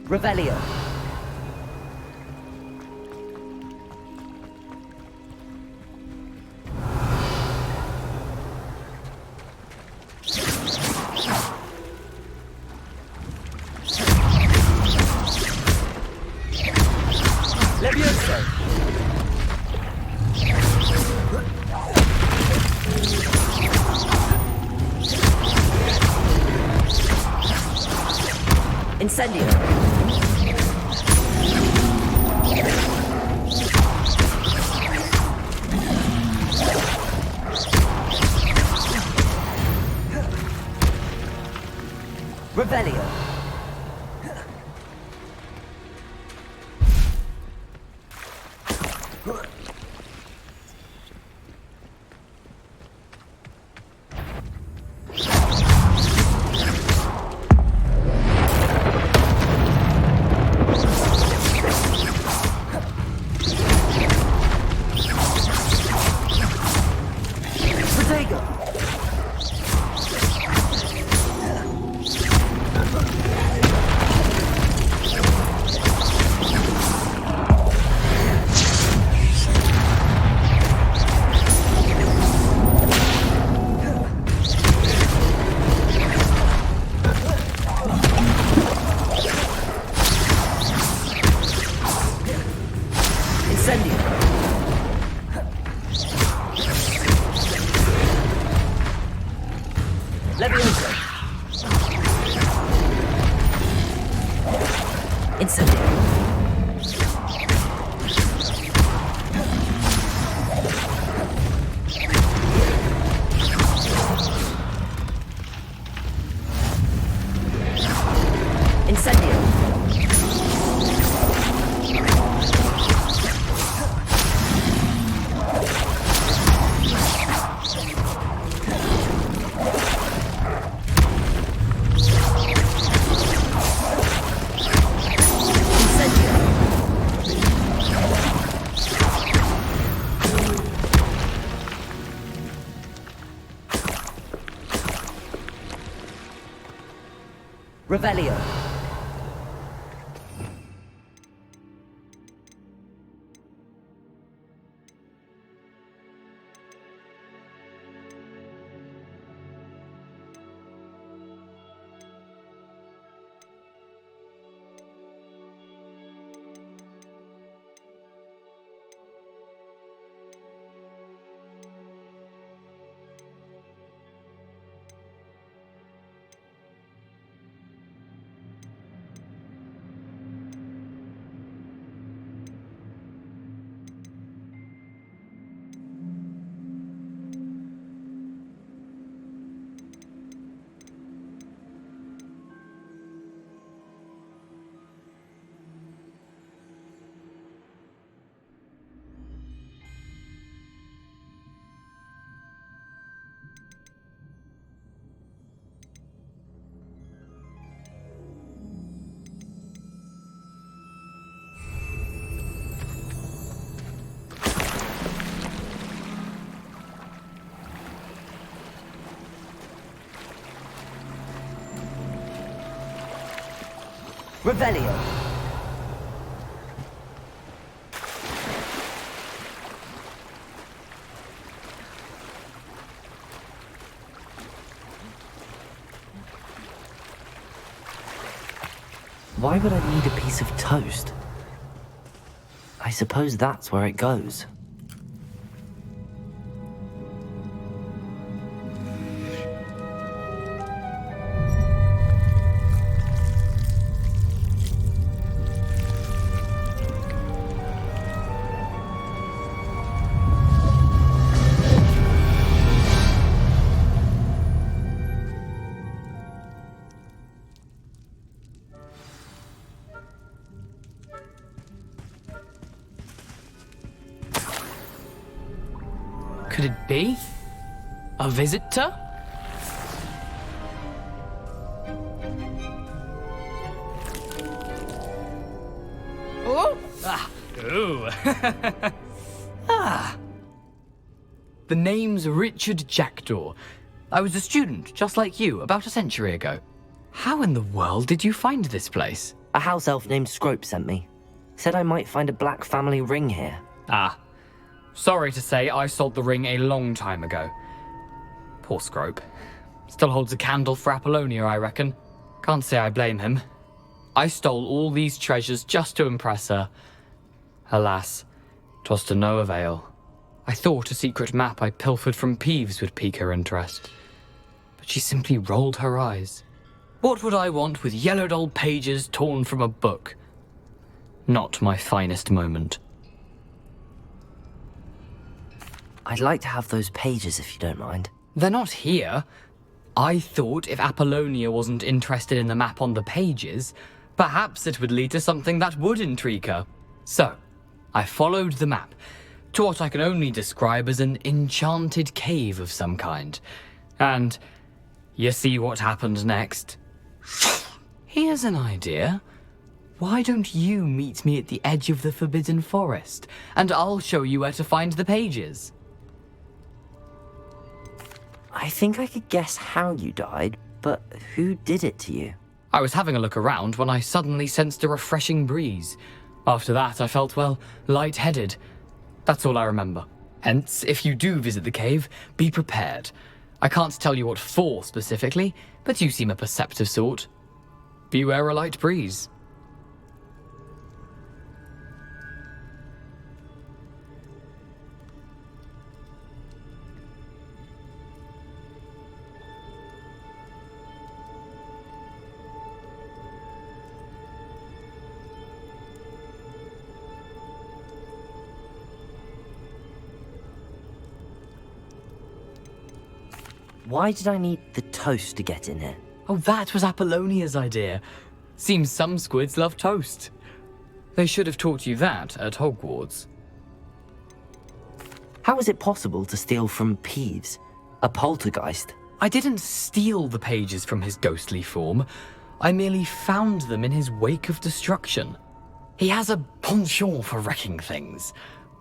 Revelio. Levioso. Incendio. Revelio. Levioso. Incendio. Incendio. Revelio. Revelio. Why would I need a piece of toast? I suppose that's where it goes. Could it be? A visitor? Oh! Ah! Ooh! Ah! The name's Richard Jackdaw. I was a student, just like you, about a century ago. How in the world did you find this place? A house elf named Scrope sent me. Said I might find a black family ring here. Ah. Sorry to say, I sold the ring a long time ago. Poor Scrope. Still holds a candle for Apollonia, I reckon. Can't say I blame him. I stole all these treasures just to impress her. Alas, 'twas to no avail. I thought a secret map I pilfered from Peeves would pique her interest. But she simply rolled her eyes. What would I want with yellowed old pages torn from a book? Not my finest moment. I'd like to have those pages if you don't mind. They're not here. I thought if Apollonia wasn't interested in the map on the pages, perhaps it would lead to something that would intrigue her. So, I followed the map to what I can only describe as an enchanted cave of some kind. And you see what happened next? Here's an idea. Why don't you meet me at the edge of the Forbidden Forest, and I'll show you where to find the pages? I think I could guess how you died, but who did it to you? I was having a look around when I suddenly sensed a refreshing breeze. After that, I felt, well, lightheaded. That's all I remember. Hence, if you do visit the cave, be prepared. I can't tell you what for specifically, but you seem a perceptive sort. Beware a light breeze. Why did I need the toast to get in here? Oh, that was Apollonia's idea. Seems some squids love toast. They should have taught you that at Hogwarts. How is it possible to steal from Peeves, a poltergeist? I didn't steal the pages from his ghostly form. I merely found them in his wake of destruction. He has a penchant for wrecking things.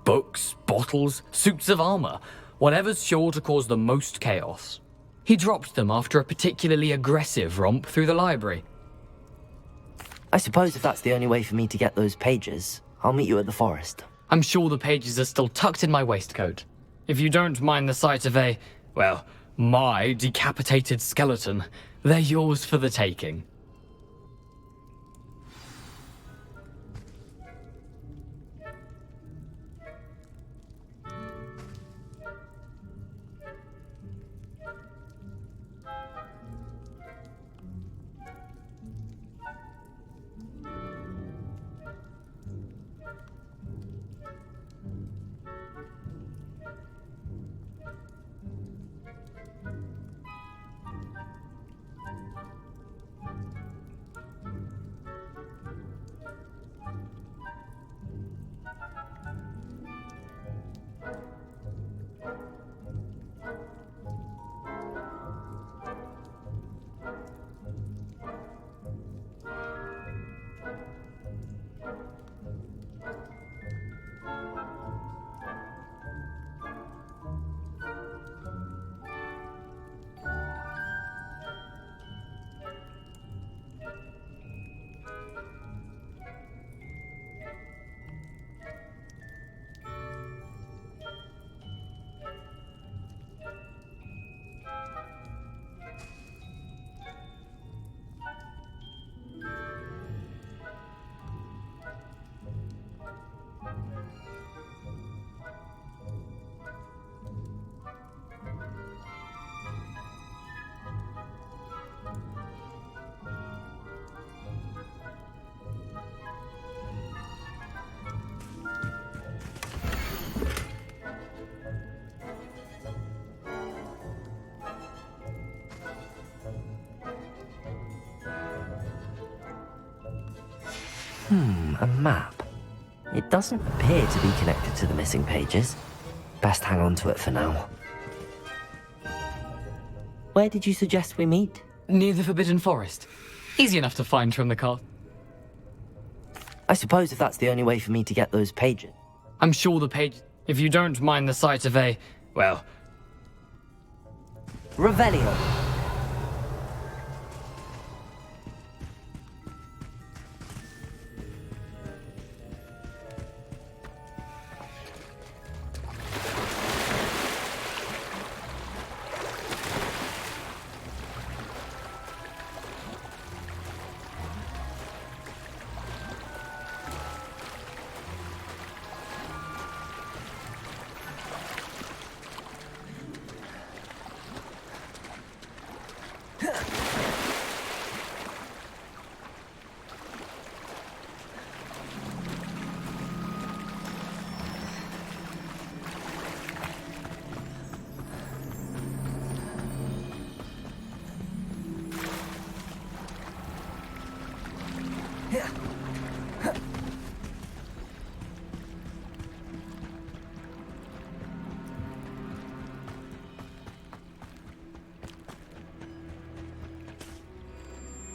Books, bottles, suits of armor, whatever's sure to cause the most chaos. He dropped them after a particularly aggressive romp through the library. I suppose if that's the only way for me to get those pages, I'll meet you at the forest. I'm sure the pages are still tucked in my waistcoat. If you don't mind the sight of a, well, my decapitated skeleton, they're yours for the taking. A map. It doesn't appear to be connected to the missing pages. Best hang on to it for now. Where did you suggest we meet? Near the Forbidden Forest. Easy enough to find from the car. I suppose if that's the only way for me to get those pages. I'm sure the page... If you don't mind the sight of a... well... Revelio.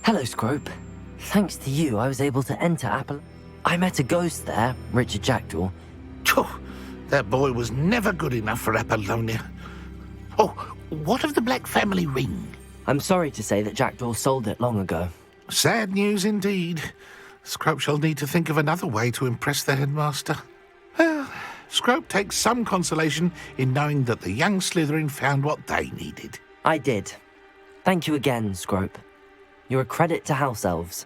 Hello, Scrope. Thanks to you, I was able to enter Apple. I met a ghost there, Richard Jackdaw. Phew, that boy was never good enough for Apollonia. Oh, what of the Black family ring? I'm sorry to say that Jackdaw sold it long ago. Sad news indeed. Scrope shall need to think of another way to impress the headmaster. Well, Scrope takes some consolation in knowing that the young Slytherin found what they needed. I did. Thank you again, Scrope. You're a credit to House Elves.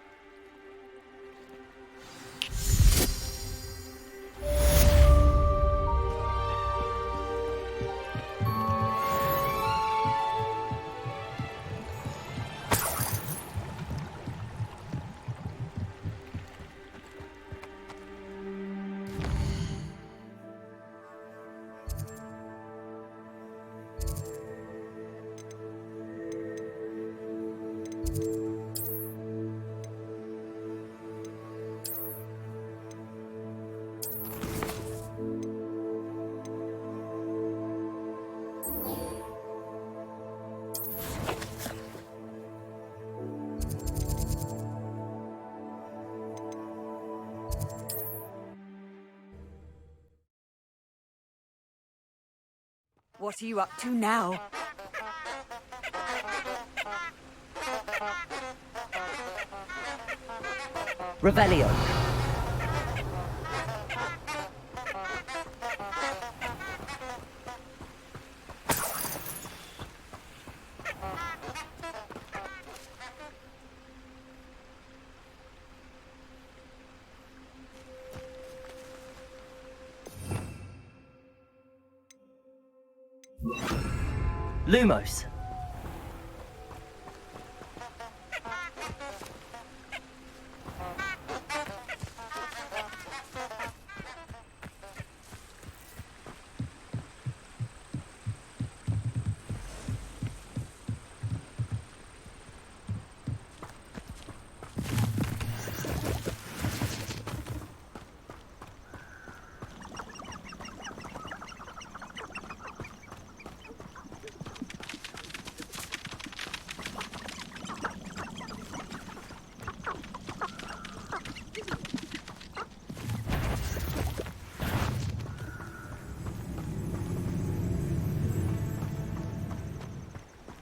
What are you up to now? Revelio. Lumos.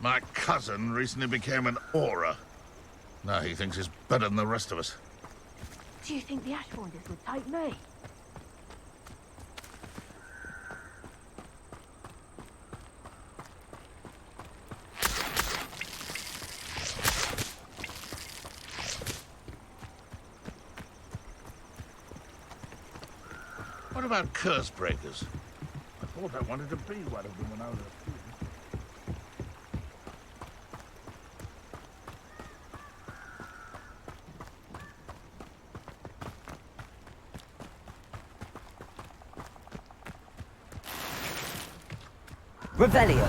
My cousin recently became an aura. Now he thinks he's better than the rest of us. Do you think the Ashfinders would take me? What about curse breakers? I thought I wanted to be one of them when I was a student. Revelio.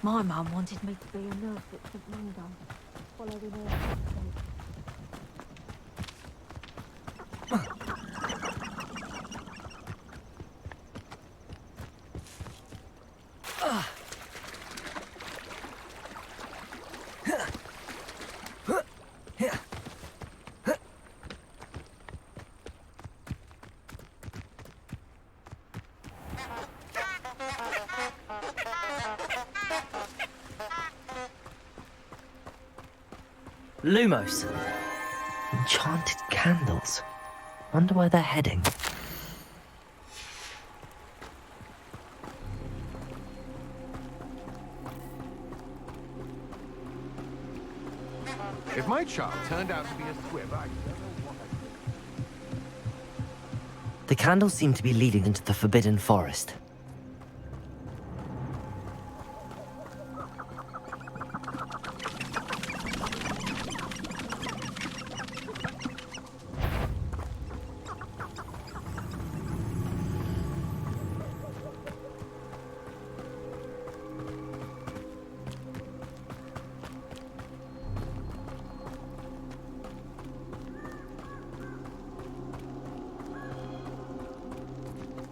My mum wanted me to be a nurse at St Mungo, following her footsteps. Lumos. Enchanted candles. Wonder where they're heading. If my child turned out to be a squib, I don't know what I'd The candles seem to be leading into the Forbidden Forest.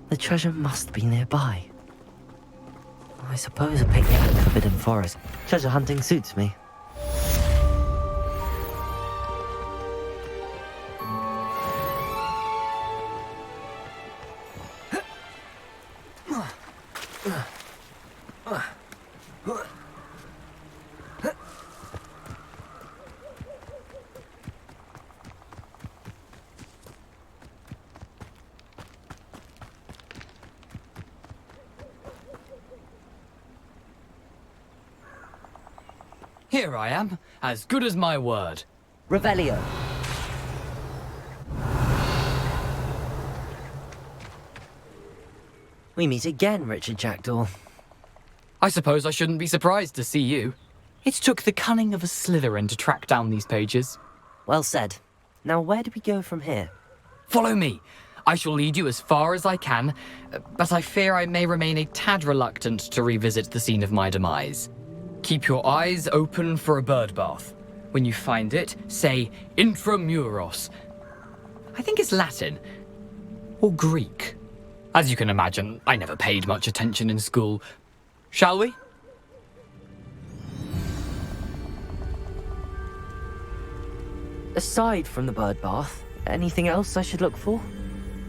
The treasure must be nearby. I suppose a picnic in the Forbidden Forest. Treasure hunting suits me. Here I am, as good as my word. Revelio. We meet again, Richard Jackdaw. I suppose I shouldn't be surprised to see you. It took the cunning of a Slytherin to track down these pages. Well said. Now where do we go from here? Follow me. I shall lead you as far as I can, but I fear I may remain a tad reluctant to revisit the scene of my demise. Keep your eyes open for a bird bath. When you find it, say intramuros. I think it's Latin. Or Greek. As you can imagine, I never paid much attention in school. Shall we? Aside from the bird bath, anything else I should look for?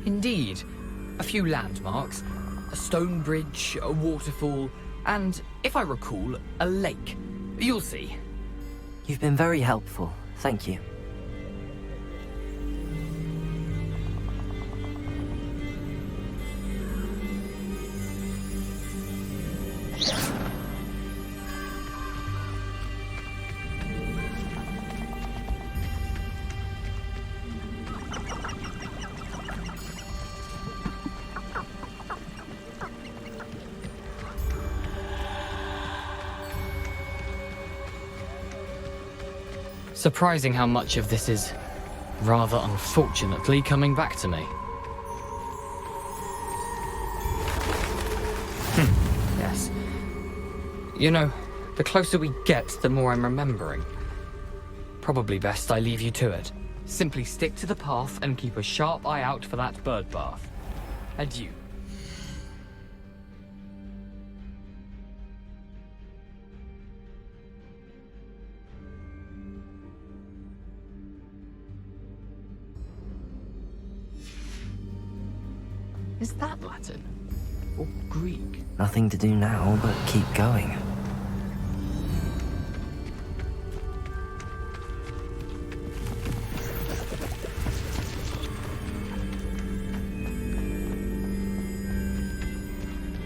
Indeed. A few landmarks. A stone bridge, a waterfall, and, if I recall, a lake. You'll see. You've been very helpful. Thank you. Surprising how much of this is, rather unfortunately, coming back to me. Yes. You know, the closer we get, the more I'm remembering. Probably best I leave you to it. Simply stick to the path and keep a sharp eye out for that bird bath. Adieu. Is that Latin? Or Greek? Nothing to do now but keep going.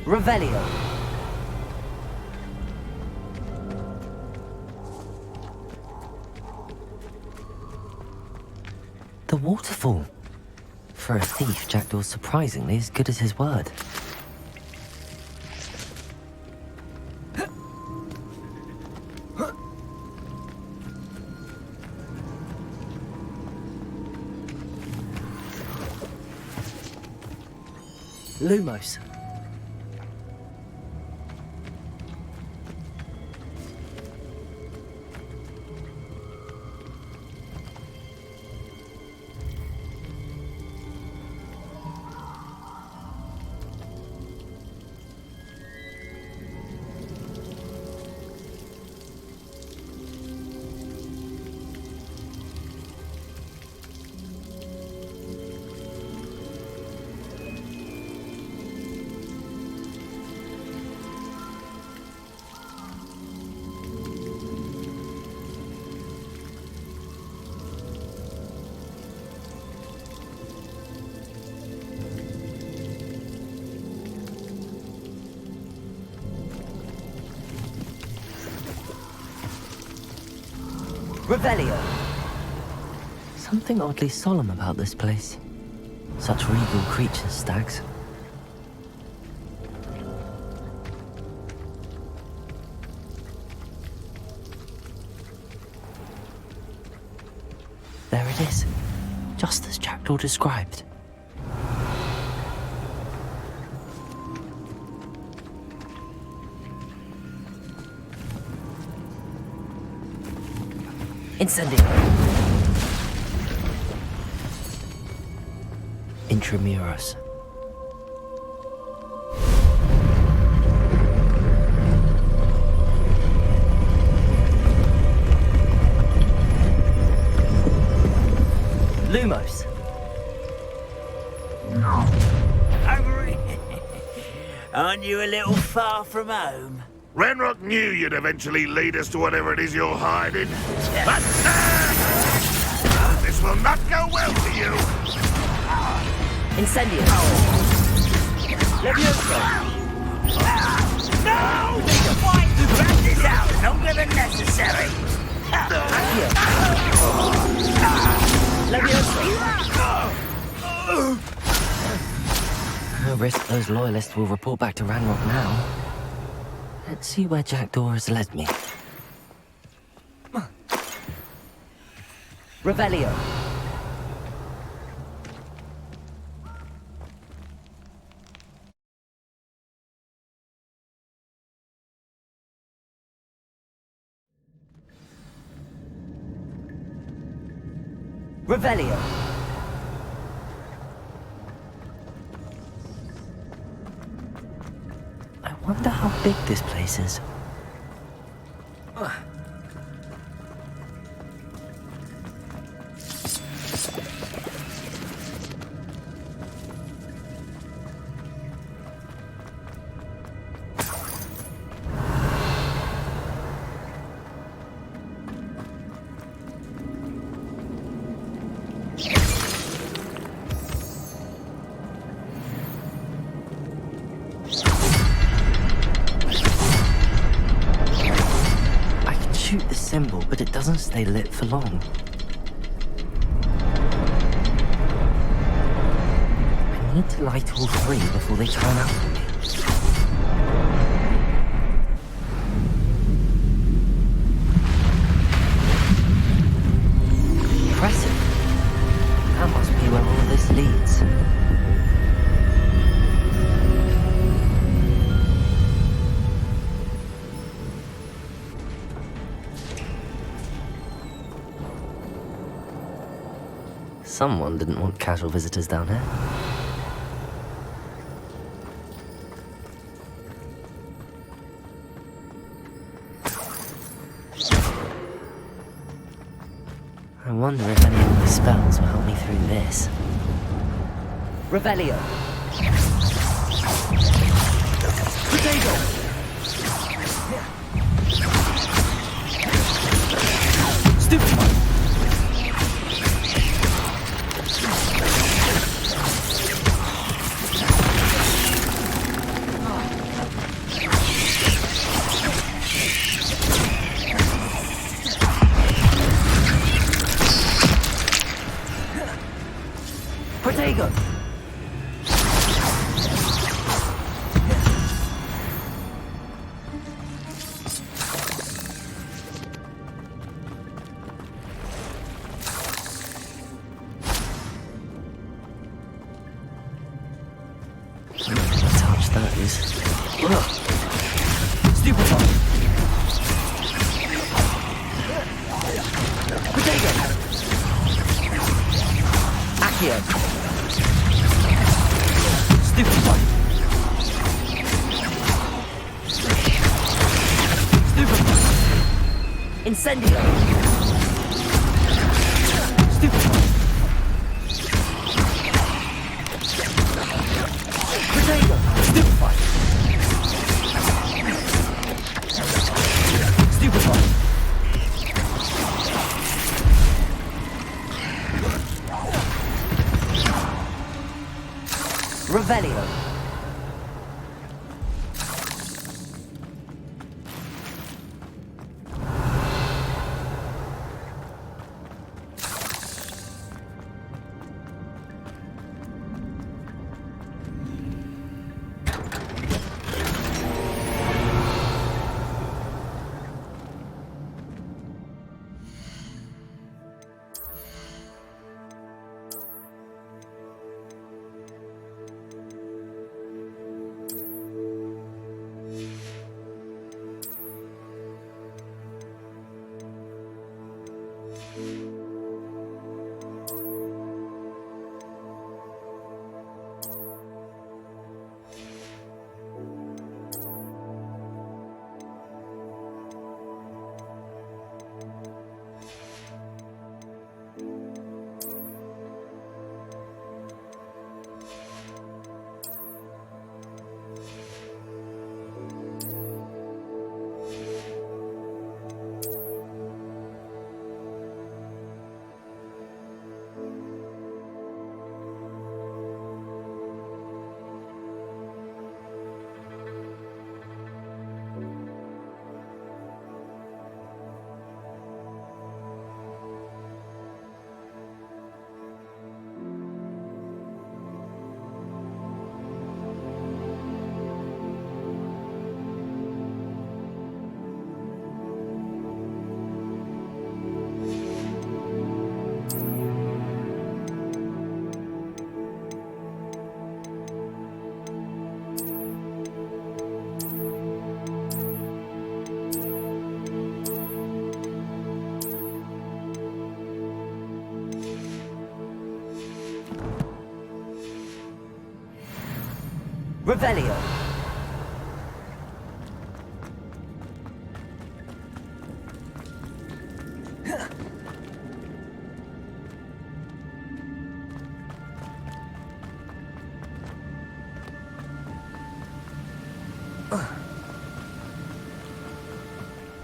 Revelio. The waterfall. For a thief, Jackdaw's surprisingly as good as his word. Lumos. Revelio. Something oddly solemn about this place. Such regal creatures, stags. There it is, just as Jackdaw described. Incendio. Intramuros. Lumos. Aren't you a little far from home? Ranrock knew you'd eventually lead us to whatever it is you're hiding. But this will not go well for you. Incendio. Levioso. No! Why to drag this out longer than necessary? Accio. Levioso. No risk those loyalists will report back to Ranrock now. Let's see where Jackdaw has led me. Revelio. Revelio. I wonder how big this place is. Shoot the symbol, but it doesn't stay lit for long. I need to light all three before they turn out for me. Impressive. That must be where all this leads. Someone didn't want casual visitors down here. I wonder if any of my spells will help me through this. Revelio. Potato. Stupefy. Protego! Touch those. Stupefy! Protego! Accio! Stupefy! Stupefy! Incendio! Stupefy! Protego! Stupefy! Stupefy! Revelio. Revelio.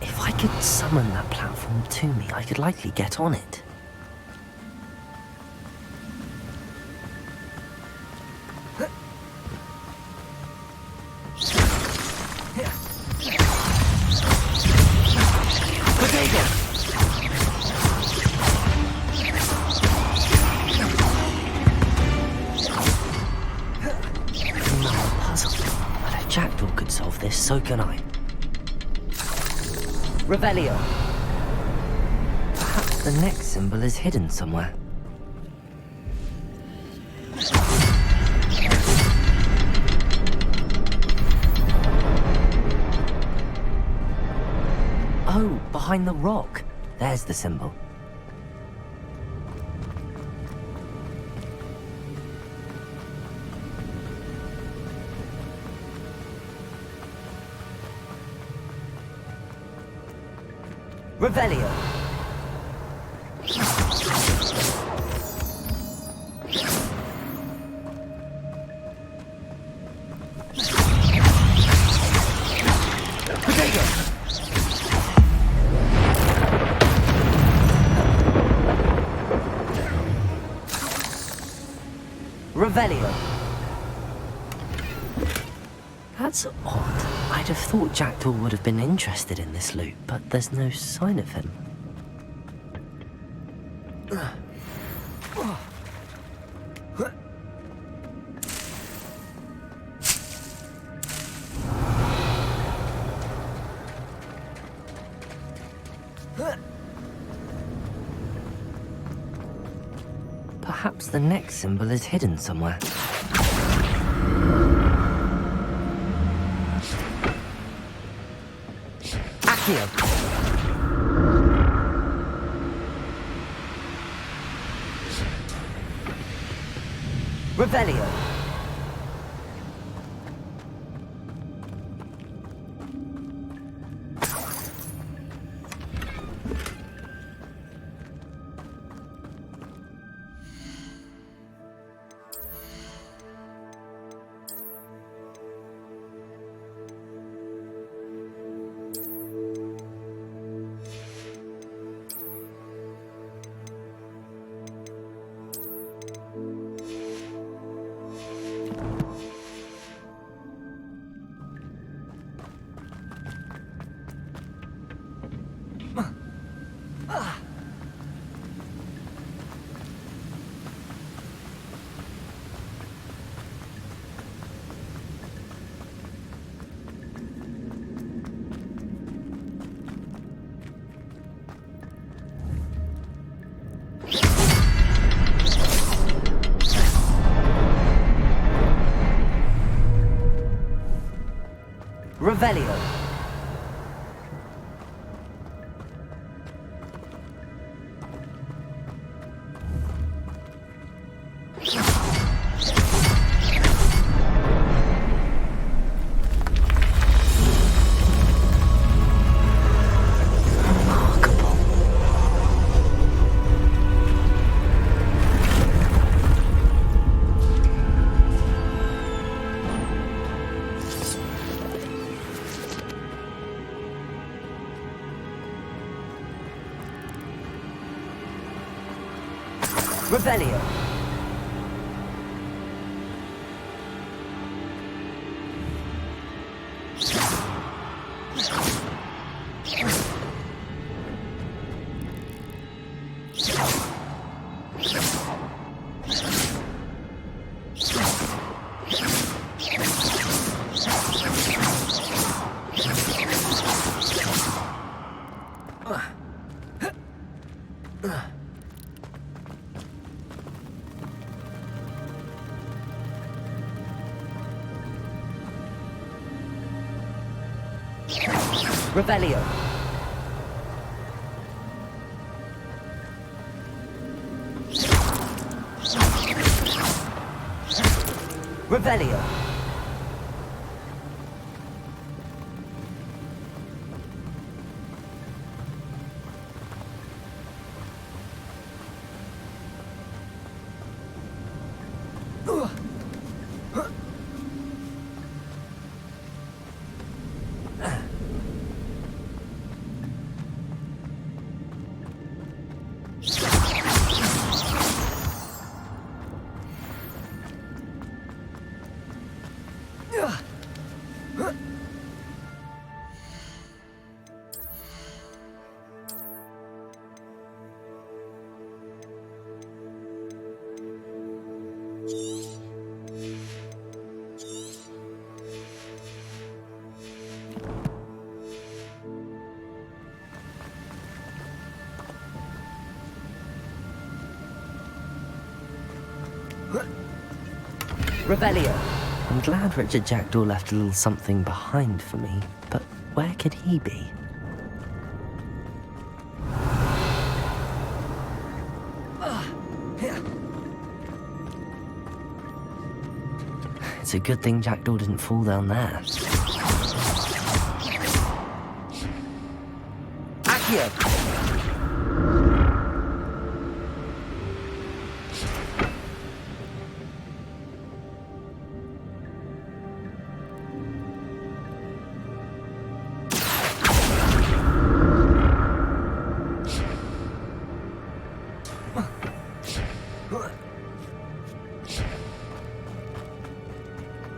If I could summon that platform to me, I could likely get on it. Jackdaw could solve this, so can I. Revelio. Perhaps the next symbol is hidden somewhere. Oh, behind the rock. There's the symbol. Revelio. Potato. Revelio. That's odd. I'd have thought Jackdaw would have been interested in this loot, but there's no sign of him. Perhaps the next symbol is hidden somewhere. Accio. Revelio. Revelio. Revelio. Revelio. Revelio. Revelio. I'm glad Richard Jackdaw left a little something behind for me, but where could he be? It's a good thing Jackdaw didn't fall down there. Accio.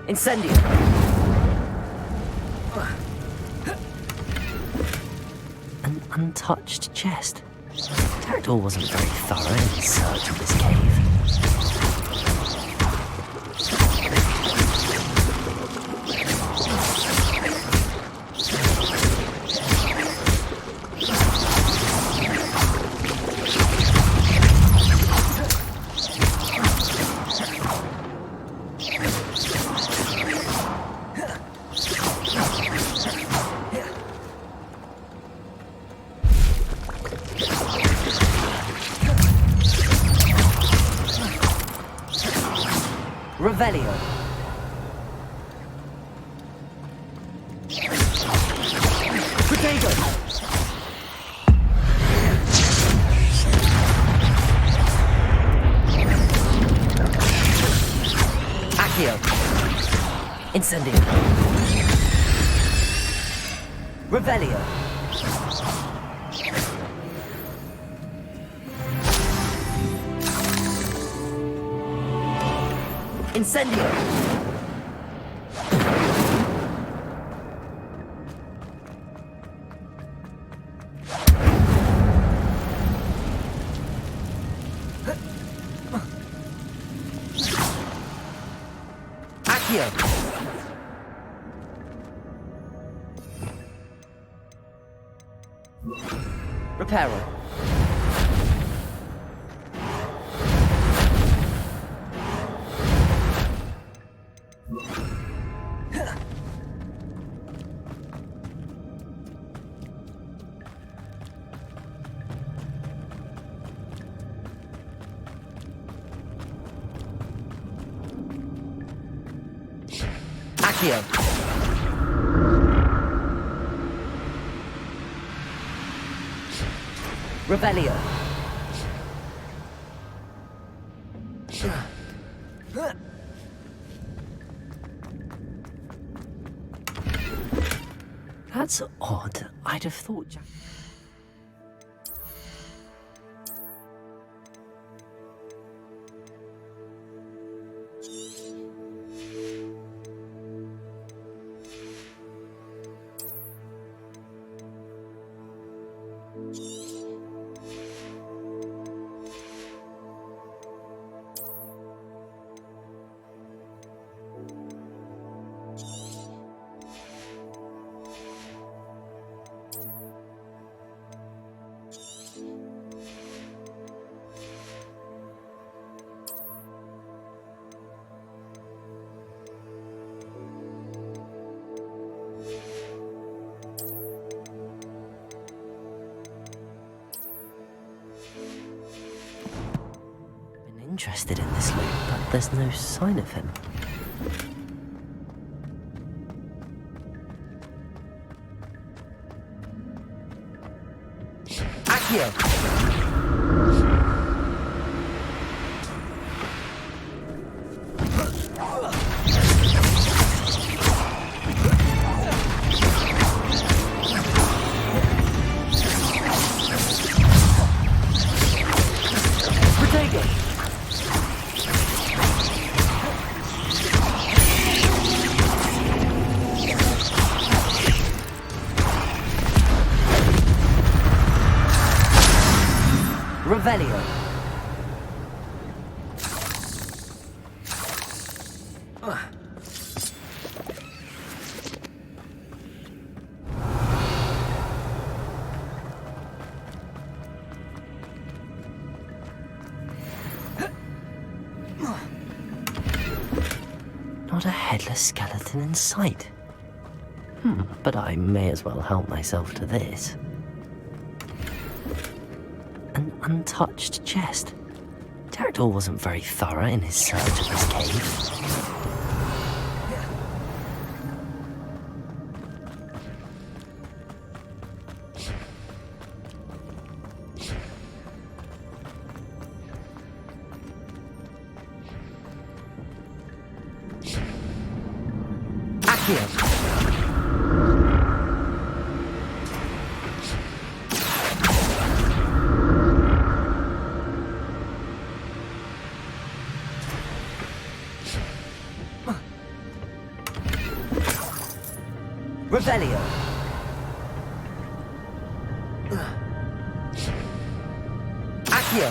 Incendio. An untouched chest. Jackdaw wasn't very thorough in his search of this cave. Revelio. Potato. Accio. Incendio. Revelio. Incendio. Accio. Reparo. Accio. Revelio. That's odd. I'd have thought Jack... interested in this loot, but there's no sign of him. Accio. Not a headless skeleton in sight. But I may as well help myself to this. An untouched chest. Jackdaw wasn't very thorough in his search of this cave. Accio. Revelio. Accio.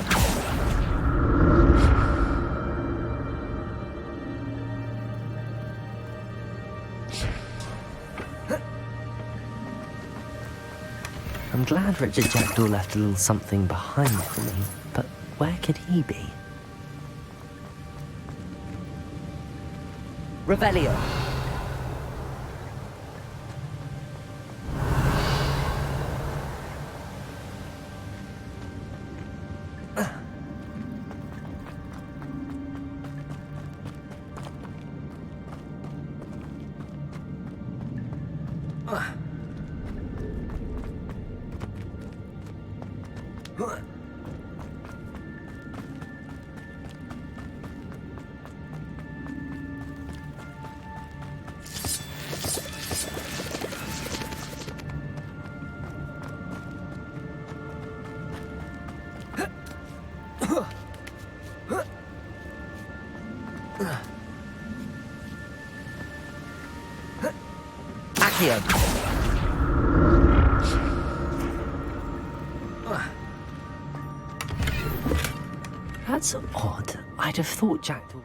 I'm glad Richard Jackdaw left a little something behind for me, but where could he be? Revelio. Accio. That's odd. I'd have thought Jackdaw...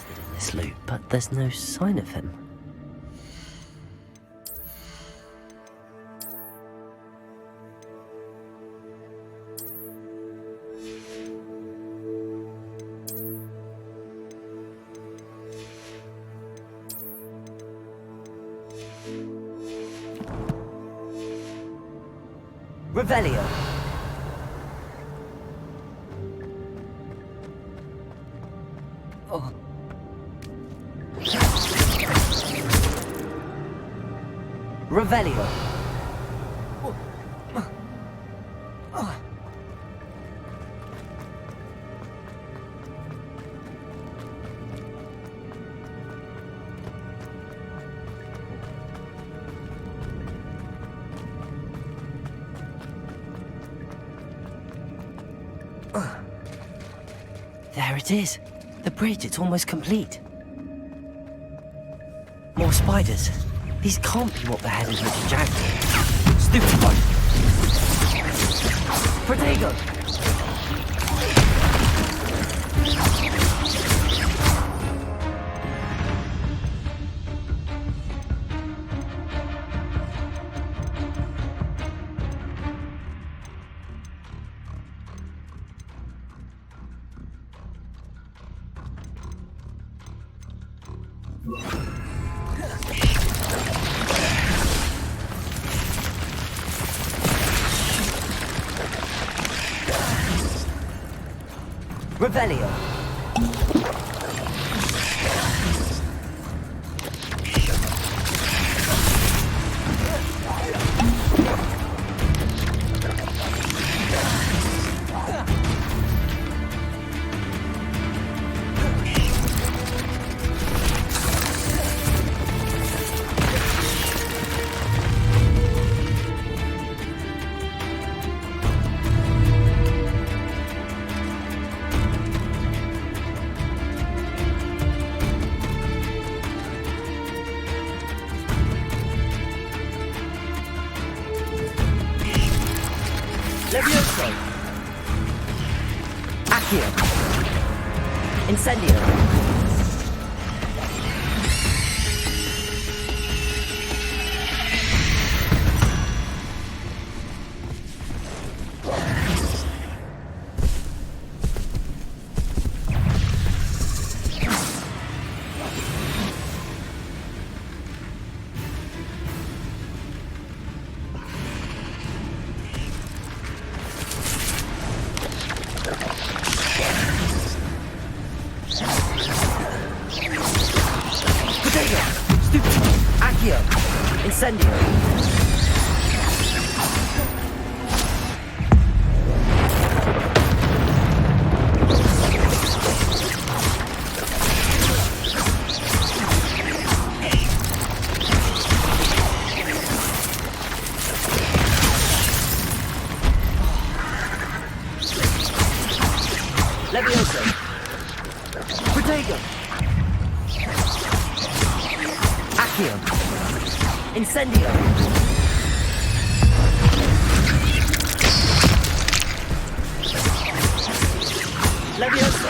in this loot, but there's no sign of him. Revelio. Oh. Revelio. There it is. The bridge, it's almost complete. More spiders. These can't be what the head is Richard Jackdaw. Stupid one. Protego. Revelio. Levioso. Accio. Incendio. Accio. Incendio. Levioso. Protego. Accio. Incendio. Levioso.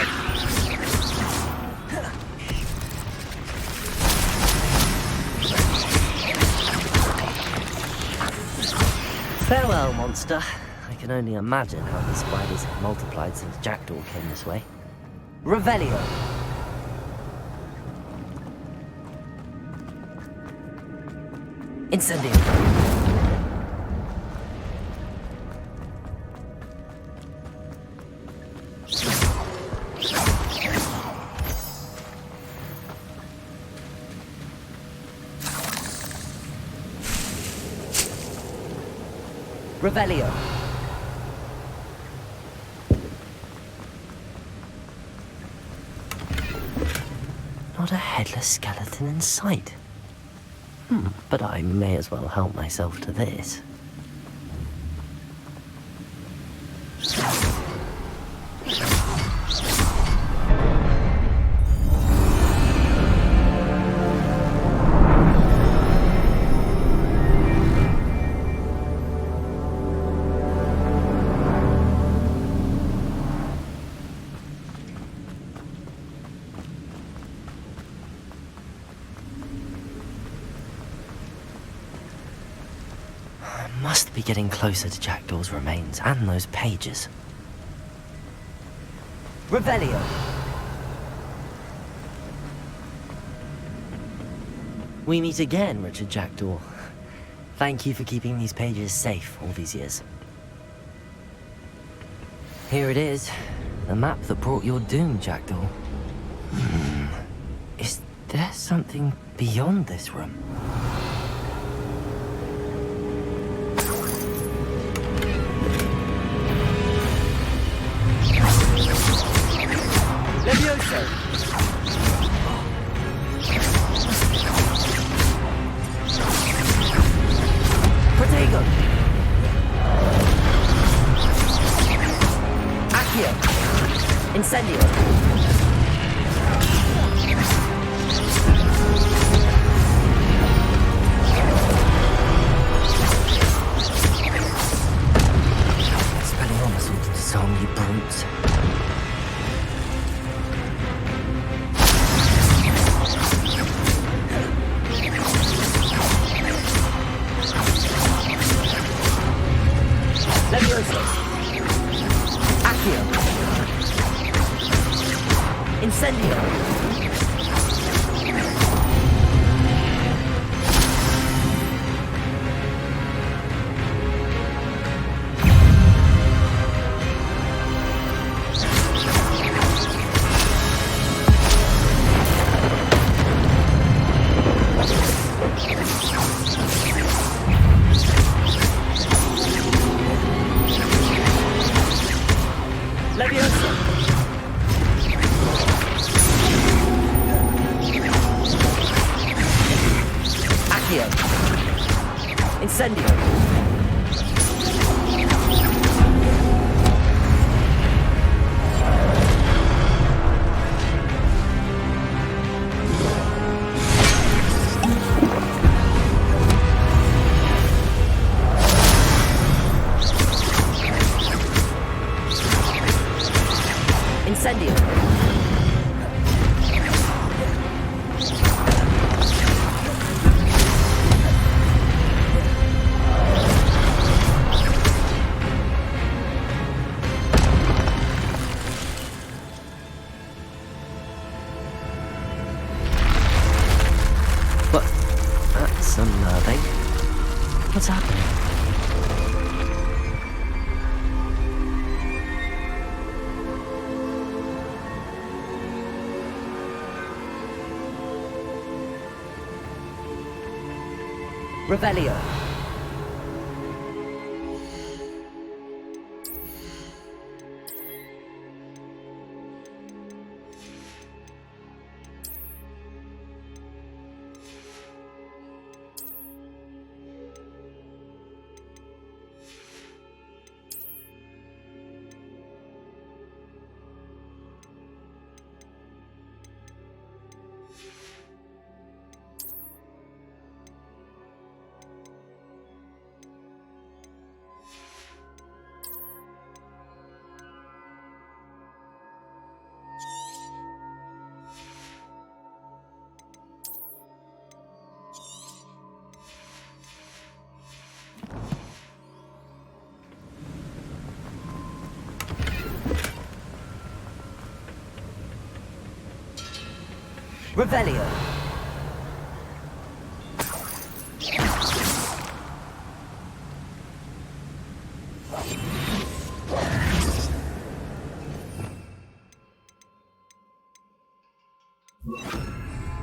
Farewell, monster. I can only imagine how the spiders have multiplied since Jackdaw came this way. Revelio. Incendio. Revelio. Not a headless skeleton in sight. But I may as well help myself to this. Must be getting closer to Jackdaw's remains and those pages. Revelio. We meet again, Richard Jackdaw. Thank you for keeping these pages safe all these years. Here it is, the map that brought your doom, Jackdaw. Is there something beyond this room? Levioso. Protego. Accio. Incendio. Spelling to disarm you brutes. Levioso. Accio. Incendio. Levioso. Incendio. What? That's unnerving. What's happening? Revelio. Revelio.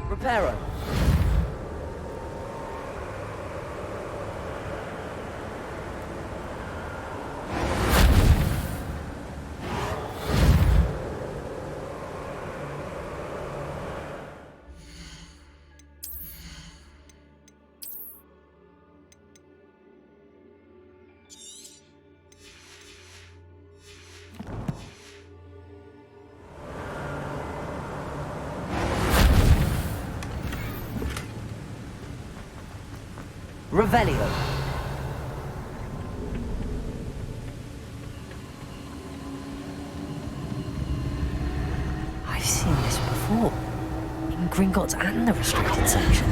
Reparo. Revelio. I've seen this before. In Gringotts and the restricted section.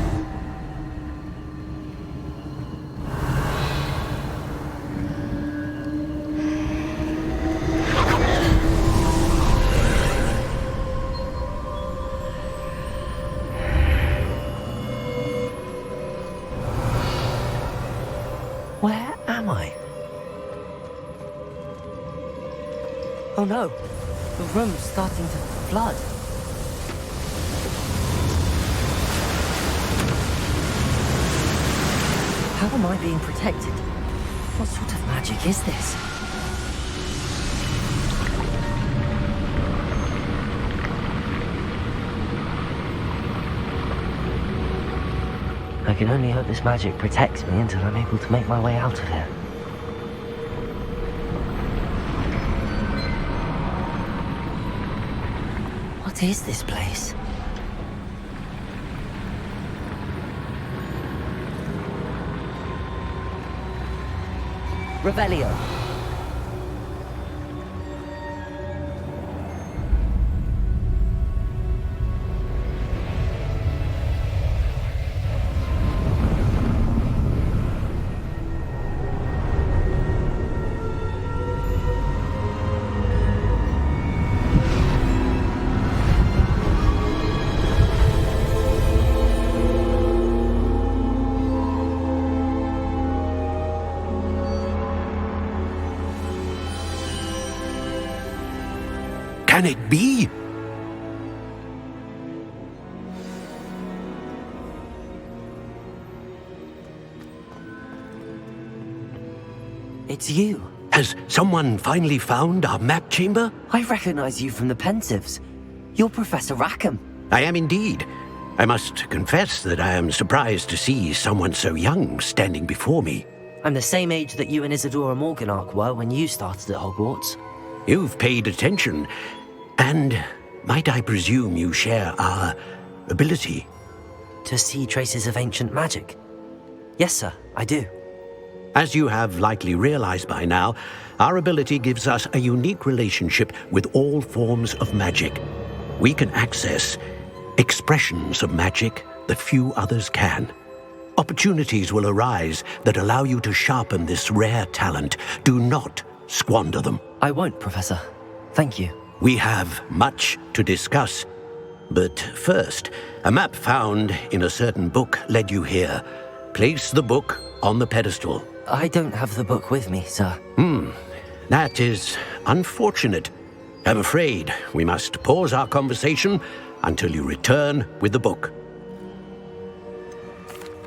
Where am I? Oh no, the room's starting to flood. How am I being protected? What sort of magic is this? I can only hope this magic protects me until I'm able to make my way out of here. What is this place? Revelio. Can it be? It's you. Has someone finally found our map chamber? I recognize you from the Pensives. You're Professor Rackham. I am indeed. I must confess that I am surprised to see someone so young standing before me. I'm the same age that you and Isadora Morganach were when you started at Hogwarts. You've paid attention, and might I presume you share our ability? To see traces of ancient magic? Yes, sir, I do. As you have likely realized by now, our ability gives us a unique relationship with all forms of magic. We can access expressions of magic that few others can. Opportunities will arise that allow you to sharpen this rare talent. Do not squander them. I won't, Professor. Thank you. We have much to discuss. But first, a map found in a certain book led you here. Place the book on the pedestal. I don't have the book with me, sir. That is unfortunate. I'm afraid we must pause our conversation until you return with the book.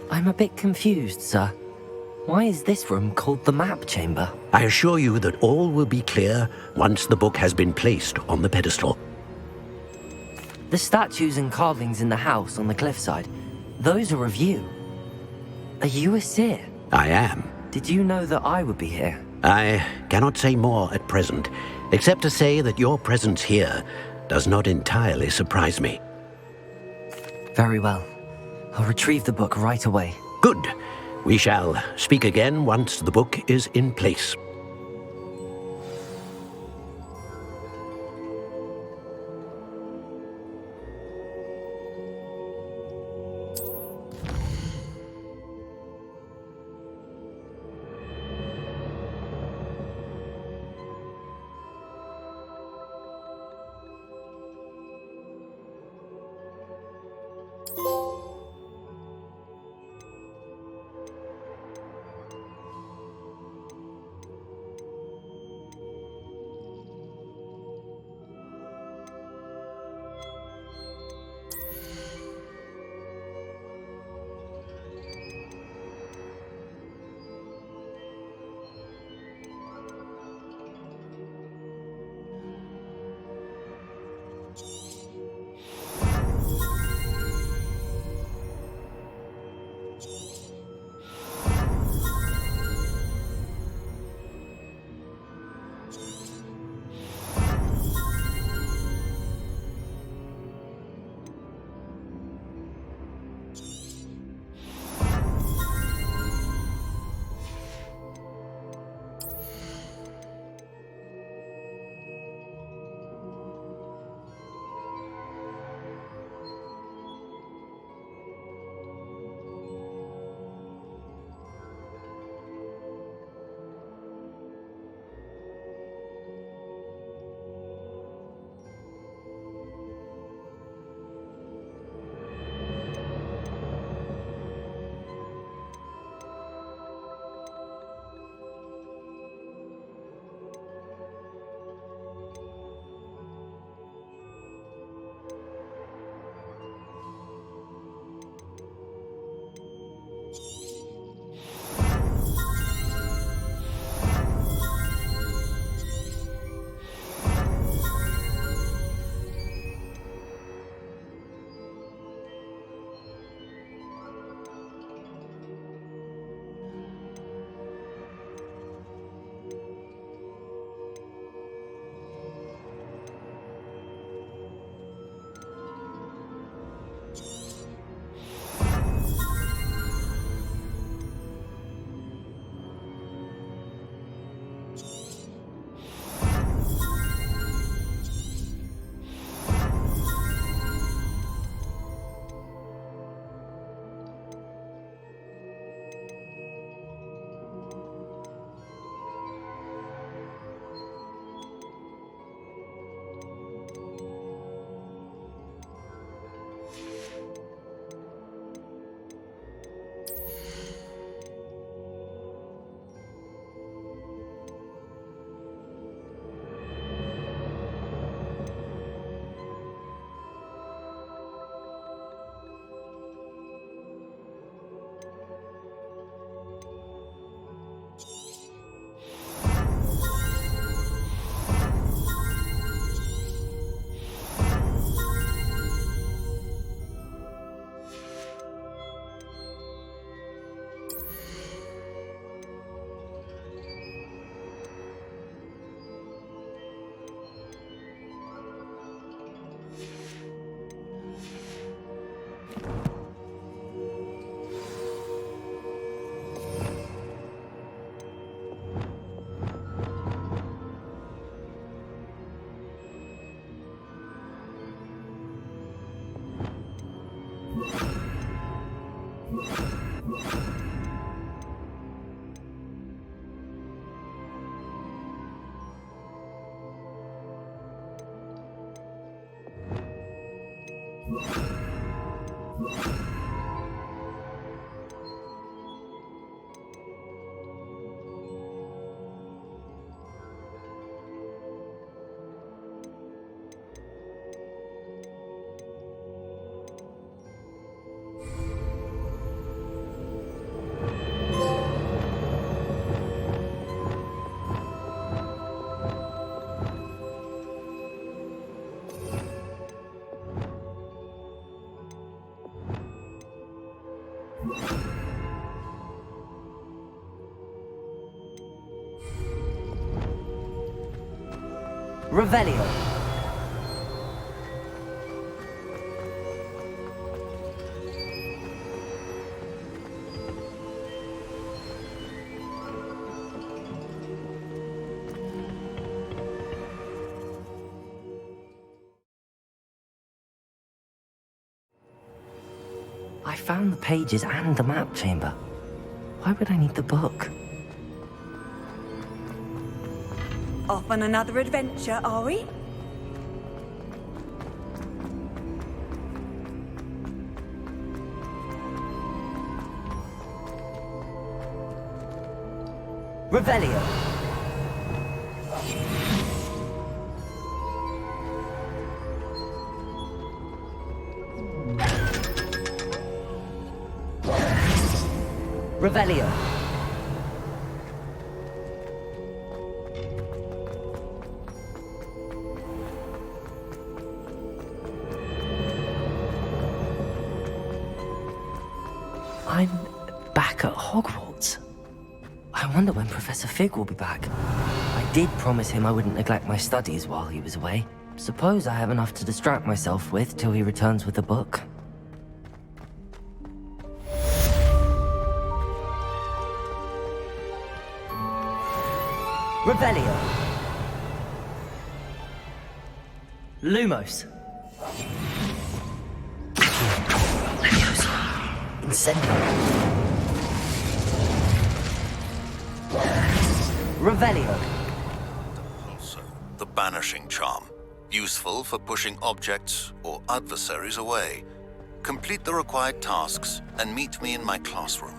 I'm a bit confused, sir. Why is this room called the map chamber? I assure you that all will be clear once the book has been placed on the pedestal. The statues and carvings in the house on the cliffside, those are of you. Are you a seer? I am. Did you know that I would be here? I cannot say more at present, except to say that your presence here does not entirely surprise me. Very well. I'll retrieve the book right away. Good. We shall speak again once the book is in place. Revelio. I found the pages and the map chamber. Why would I need the book? Off on another adventure, are we? Revelio. Revelio. I'm back at Hogwarts. I wonder when Professor Fig will be back. I did promise him I wouldn't neglect my studies while he was away. Suppose I have enough to distract myself with till he returns with the book. Revelio. Lumos. Incendio. Revelio. Also, the banishing charm, useful for pushing objects or adversaries away. Complete the required tasks and meet me in my classroom.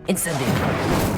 Incendio.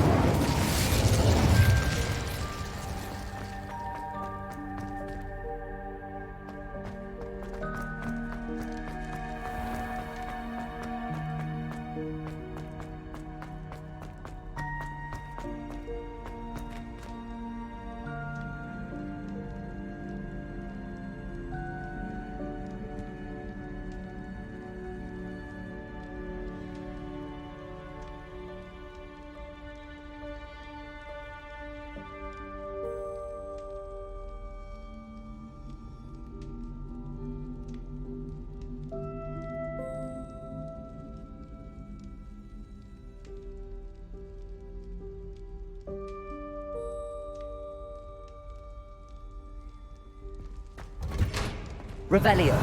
Revelio.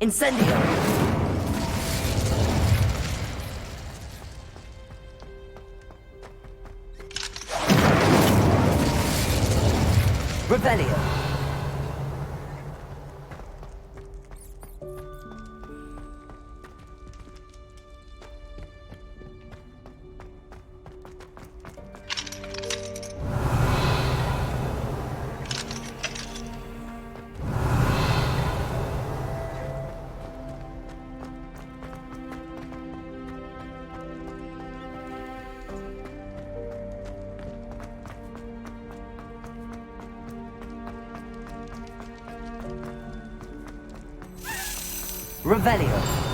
Incendio. Revelio. Revelio.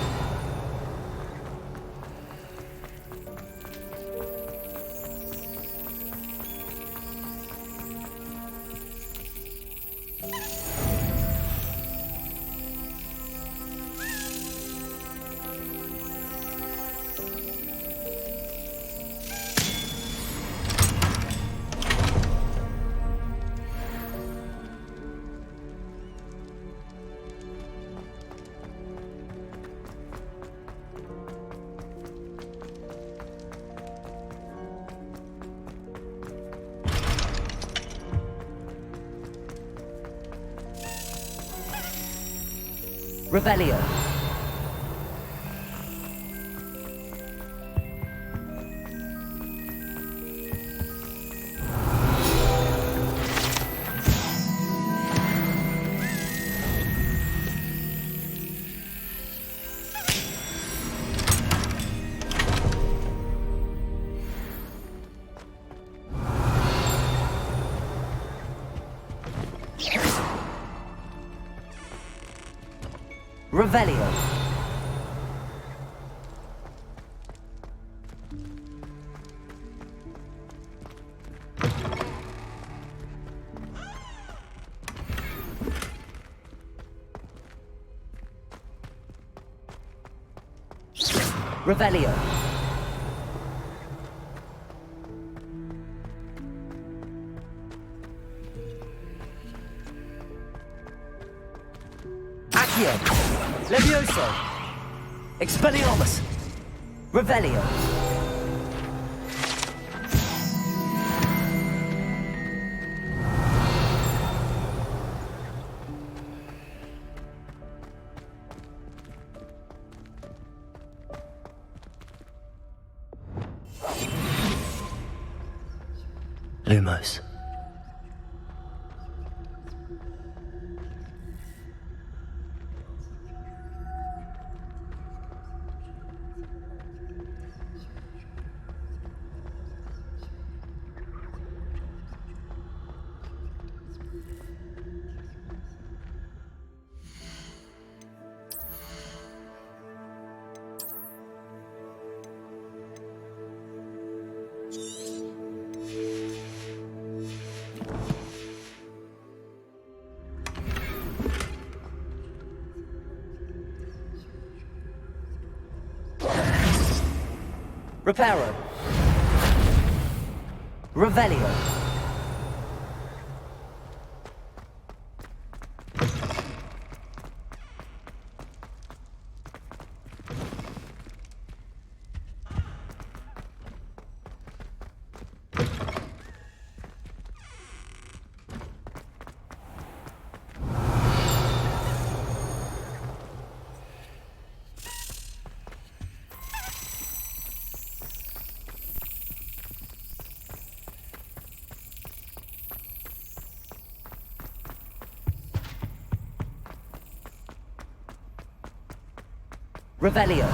Revelio. Revelio. Revelio. Accio. Levioso. Expelliarmus. Revelio. Lumos. Reparo. Revelio. Revelio.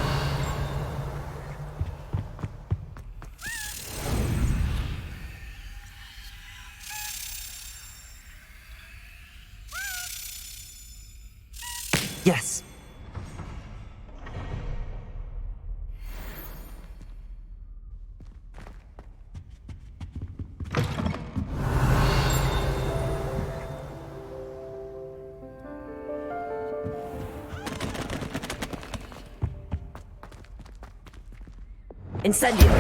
Yes. Incendio.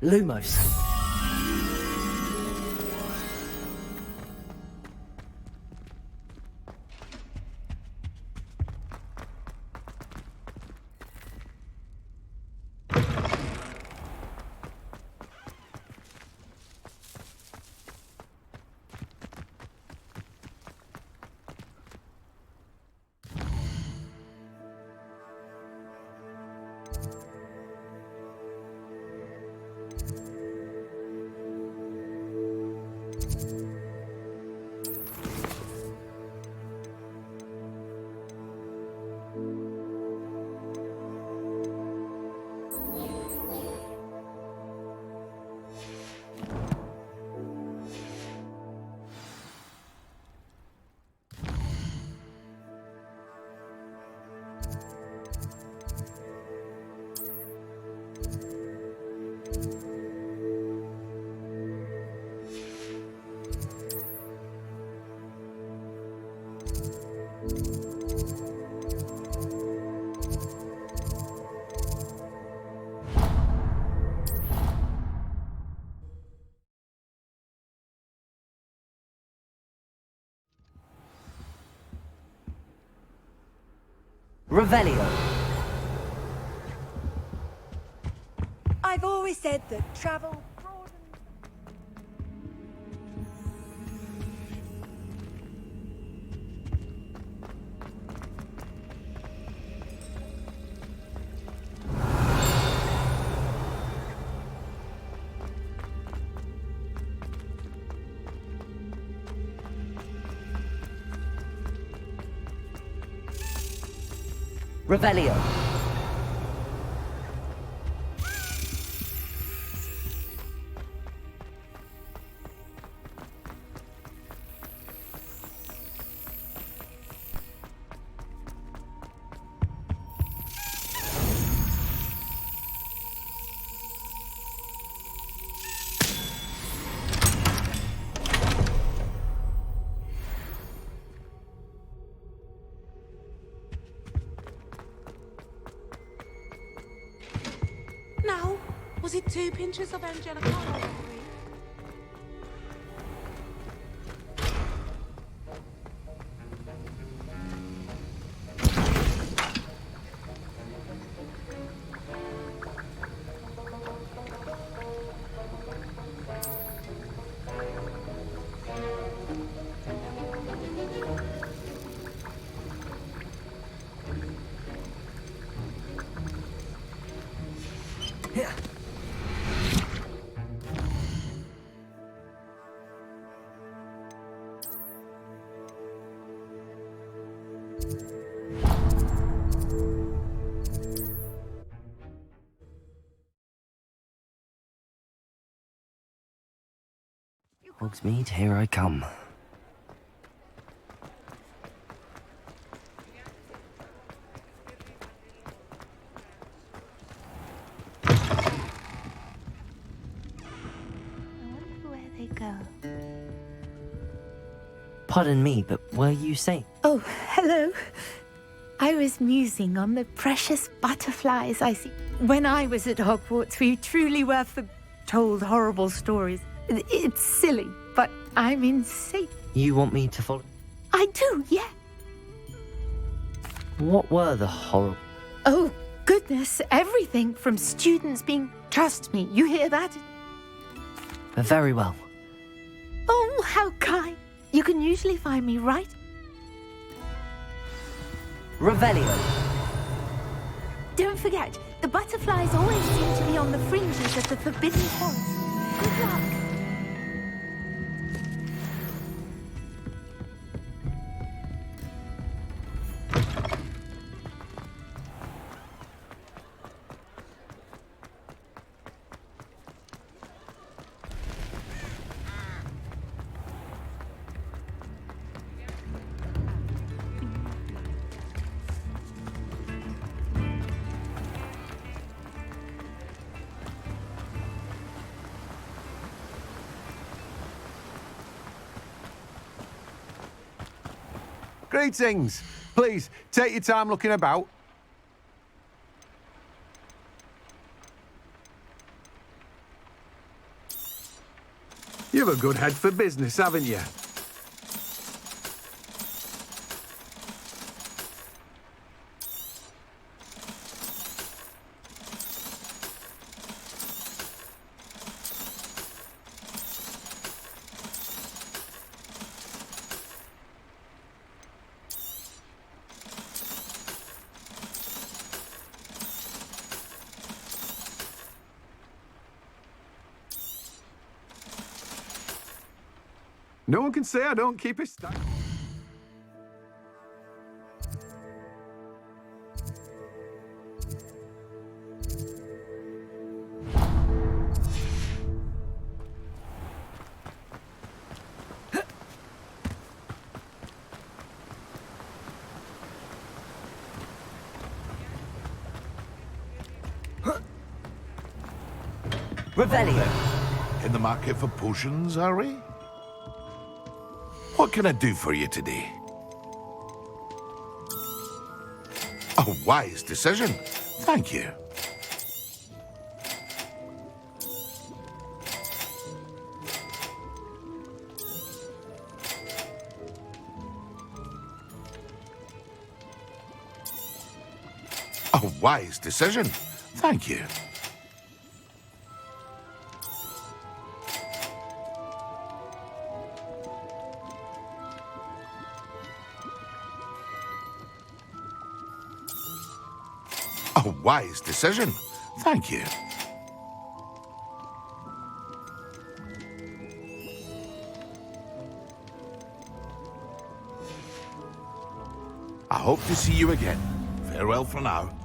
Lumos. Revelio. always said that travel broadens. Revelio. Now, was it 2 pinches of Angelica? Hogsmeade, here I come. Where they go? Pardon me, but were you saying? Oh, hello. I was musing on the precious butterflies I see. When I was at Hogwarts, we truly were told horrible stories. It's silly, but I'm insane. You want me to follow? I do, yeah. What were the horrible? Oh, goodness, everything from students being... Trust me, you hear that? Very well. Oh, how kind. You can usually find me right. Revelio. Don't forget, the butterflies always seem to be on the fringes of the Forbidden Forest. Good luck. Greetings. Please, take your time looking about. You've a good head for business, haven't you? No one can say I don't keep it stacked. Revelio. In the market for potions, are we? What can I do for you today? A wise decision. Thank you. A wise decision. Thank you. A wise decision. Thank you. I hope to see you again. Farewell for now.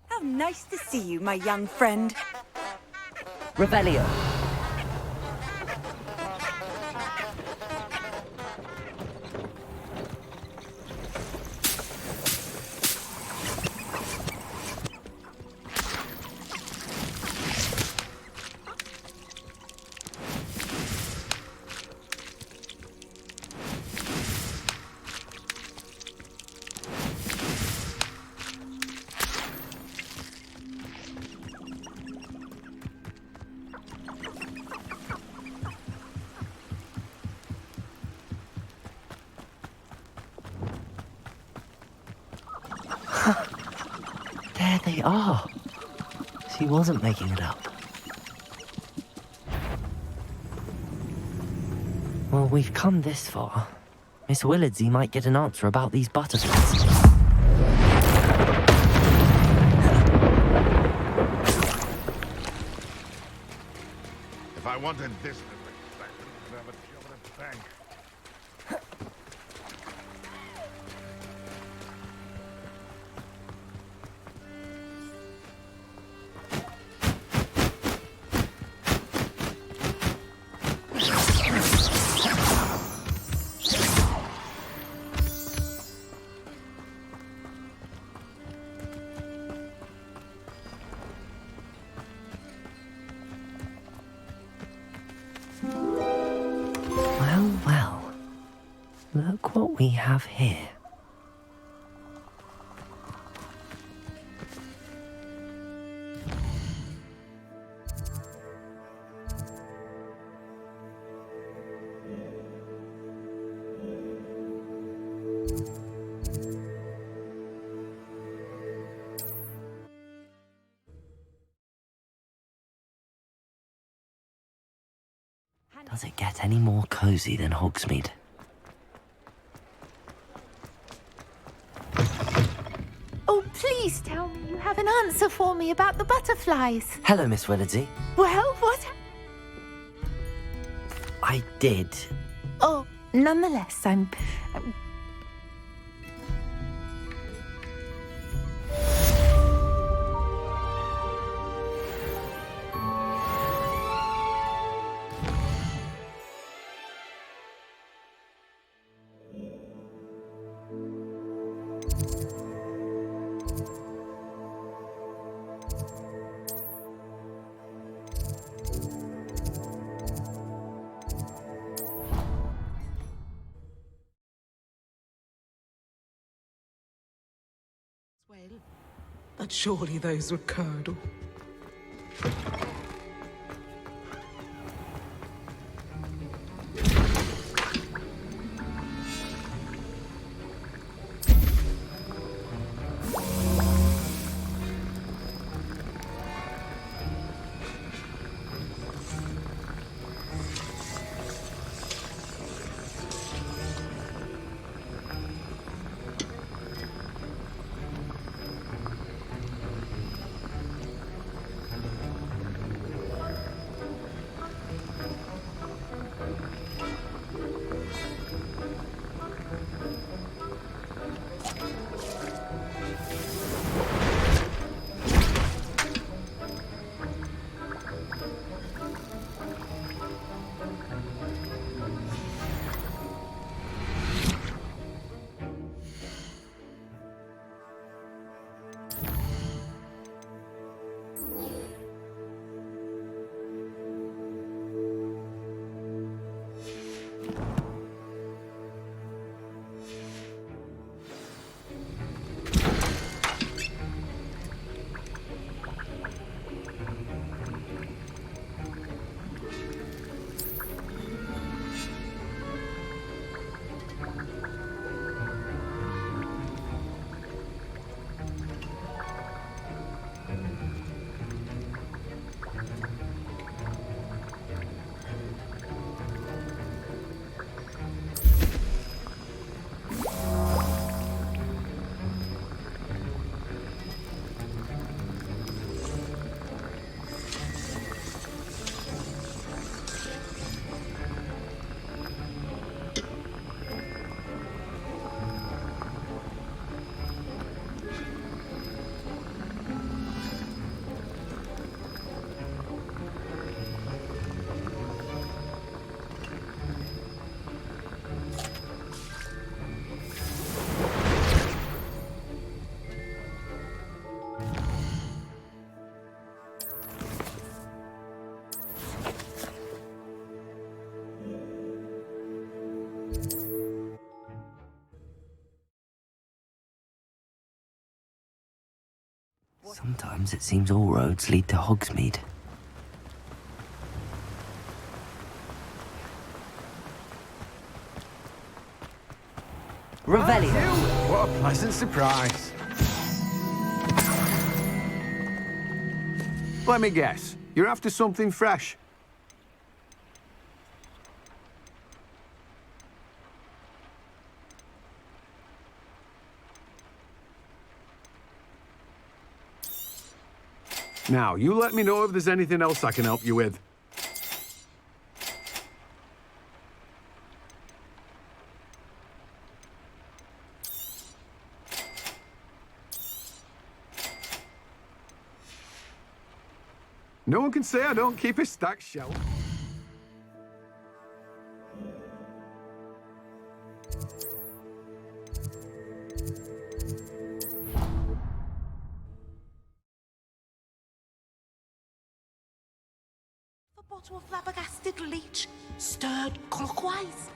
How nice to see you, my young friend. Revelio. There they are. She wasn't making it up. Well, we've come this far. Miss Willardsey might get an answer about these butterflies. If I wanted this, I'd have a job at a bank. Well, well. Look what we have here. Does it get any more cozy than Hogsmeade? Oh, please tell me you have an answer for me about the butterflies. Hello, Miss Willardsey. Well, what? I did. Oh, nonetheless, I'm But surely those would curdle. Sometimes it seems all roads lead to Hogsmeade. Revelio. What a pleasant surprise. Let me guess. You're after something fresh. Now, you let me know if there's anything else I can help you with. No one can say I don't keep a stacked shelf. A bottle of flabbergasted leech, stirred clockwise.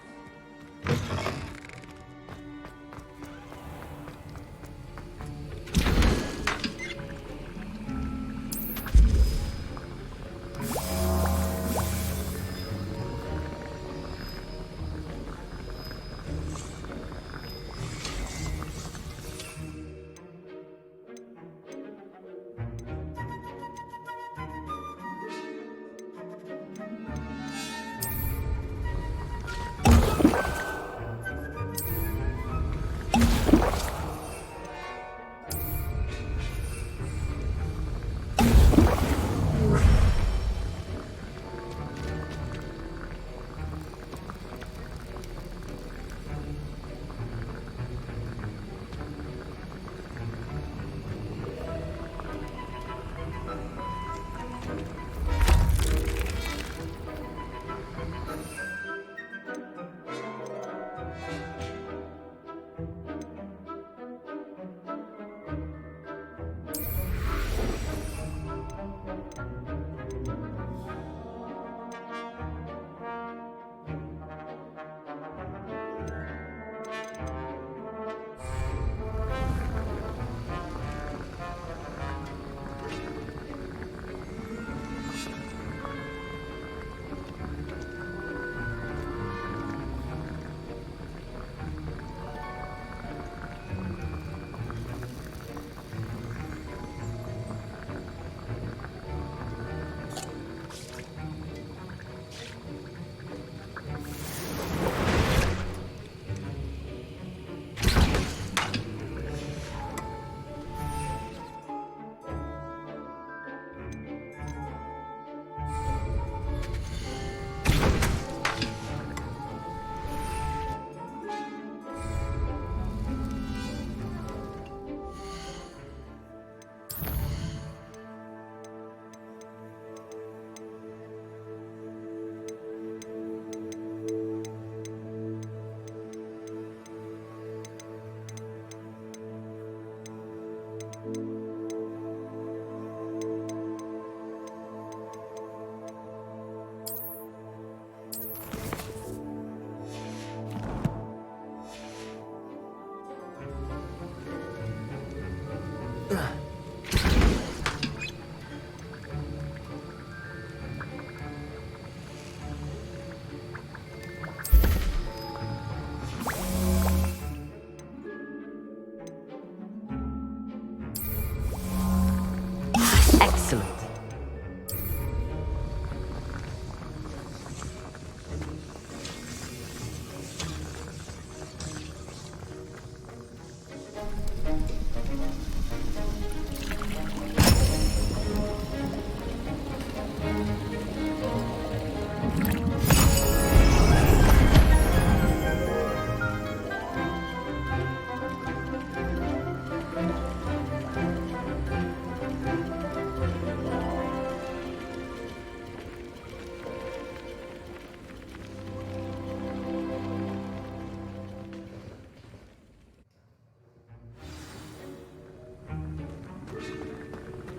Excellent.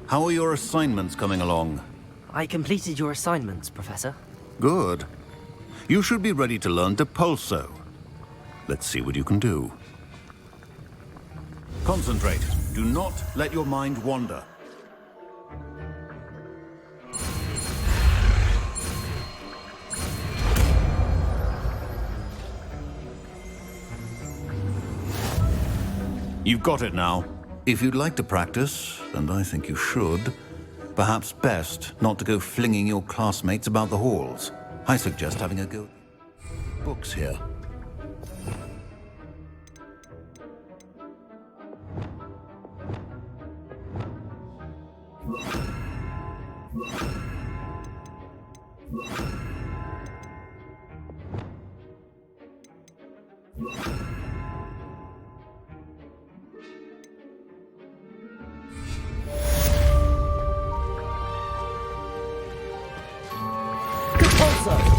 How are your assignments coming along? I completed your assignments, Professor. Good. You should be ready to learn Depulso. Let's see what you can do. Concentrate. Do not let your mind wander. You've got it now. If you'd like to practice, and I think you should, perhaps best not to go flinging your classmates about the halls. I suggest having a go. Books here.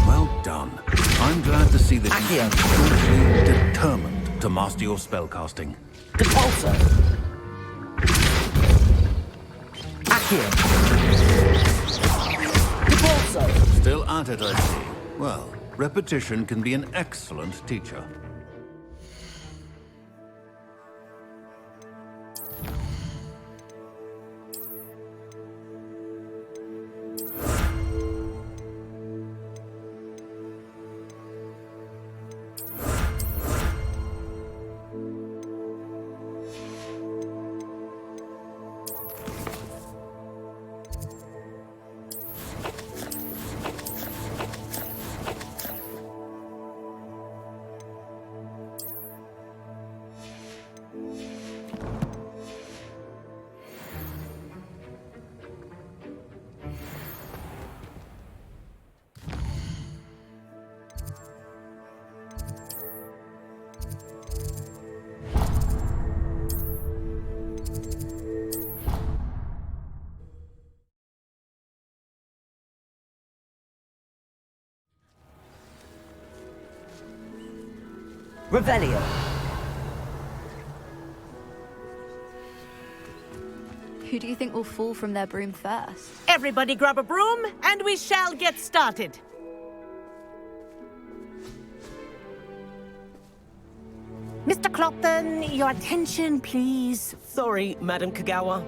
Well done. I'm glad to see that you're totally determined to master your spellcasting. Depulso. Accio. Depulso. Still at it, I see. Well, repetition can be an excellent teacher. Revelio. Who do you think will fall from their broom first? Everybody grab a broom, and we shall get started. Mr. Clopton, your attention, please. Sorry, Madam Kagawa.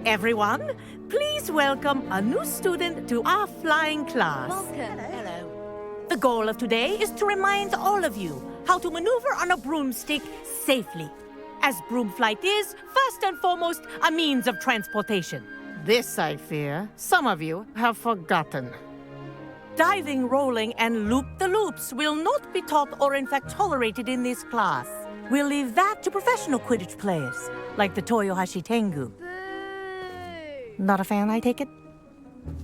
Everyone, please welcome a new student to our flying class. Welcome. Hello. The goal of today is to remind all of you how to maneuver on a broomstick safely, as broom flight is, first and foremost, a means of transportation. This, I fear, some of you have forgotten. Diving, rolling, and loop-the-loops will not be taught or in fact tolerated in this class. We'll leave that to professional Quidditch players, like the Toyohashi Tengu. Not a fan, I take it?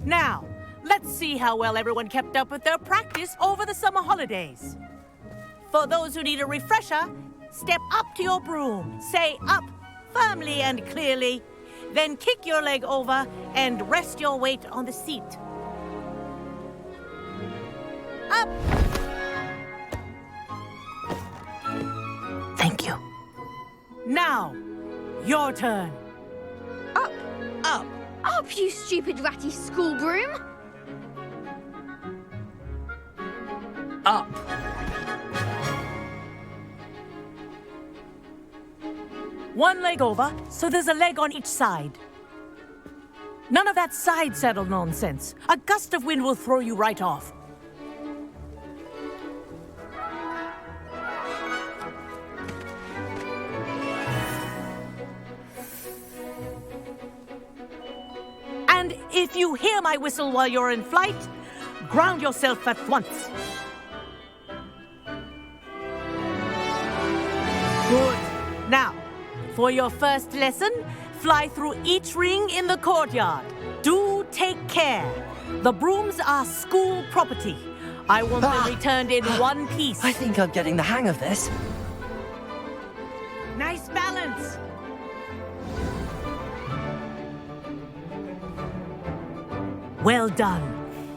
Now, let's see how well everyone kept up with their practice over the summer holidays. For those who need a refresher, step up to your broom, say up firmly and clearly, then kick your leg over and rest your weight on the seat. Up! Thank you. Now, your turn. Up. Up. Up, you stupid ratty school broom. Up. One leg over, so there's a leg on each side. None of that side saddle nonsense. A gust of wind will throw you right off. And if you hear my whistle while you're in flight, ground yourself at once. Good. Now, for your first lesson, fly through each ring in the courtyard. Do take care. The brooms are school property. I want them returned in one piece. I think I'm getting the hang of this. Nice balance. Well done.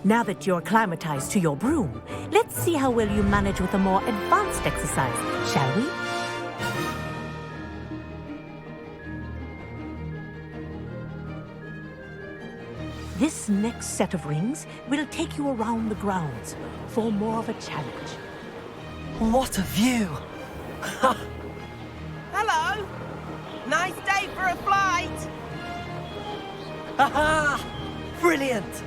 Now that you're acclimatized to your broom, let's see how well you manage with a more advanced exercise, shall we? This next set of rings will take you around the grounds for more of a challenge. What a view! Hello. Nice day for a flight. Haha! Brilliant!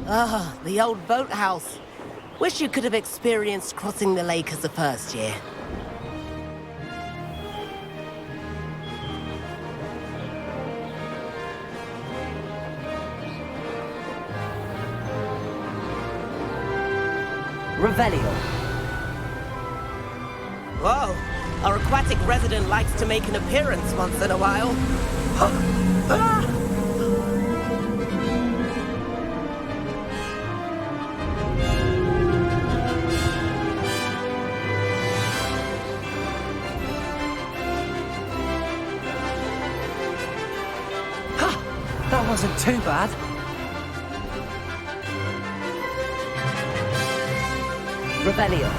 Ah, the old boathouse. Wish you could have experienced crossing the lake as a first year. Revelio. Whoa, our aquatic resident likes to make an appearance once in a while. That wasn't too bad. Revelio.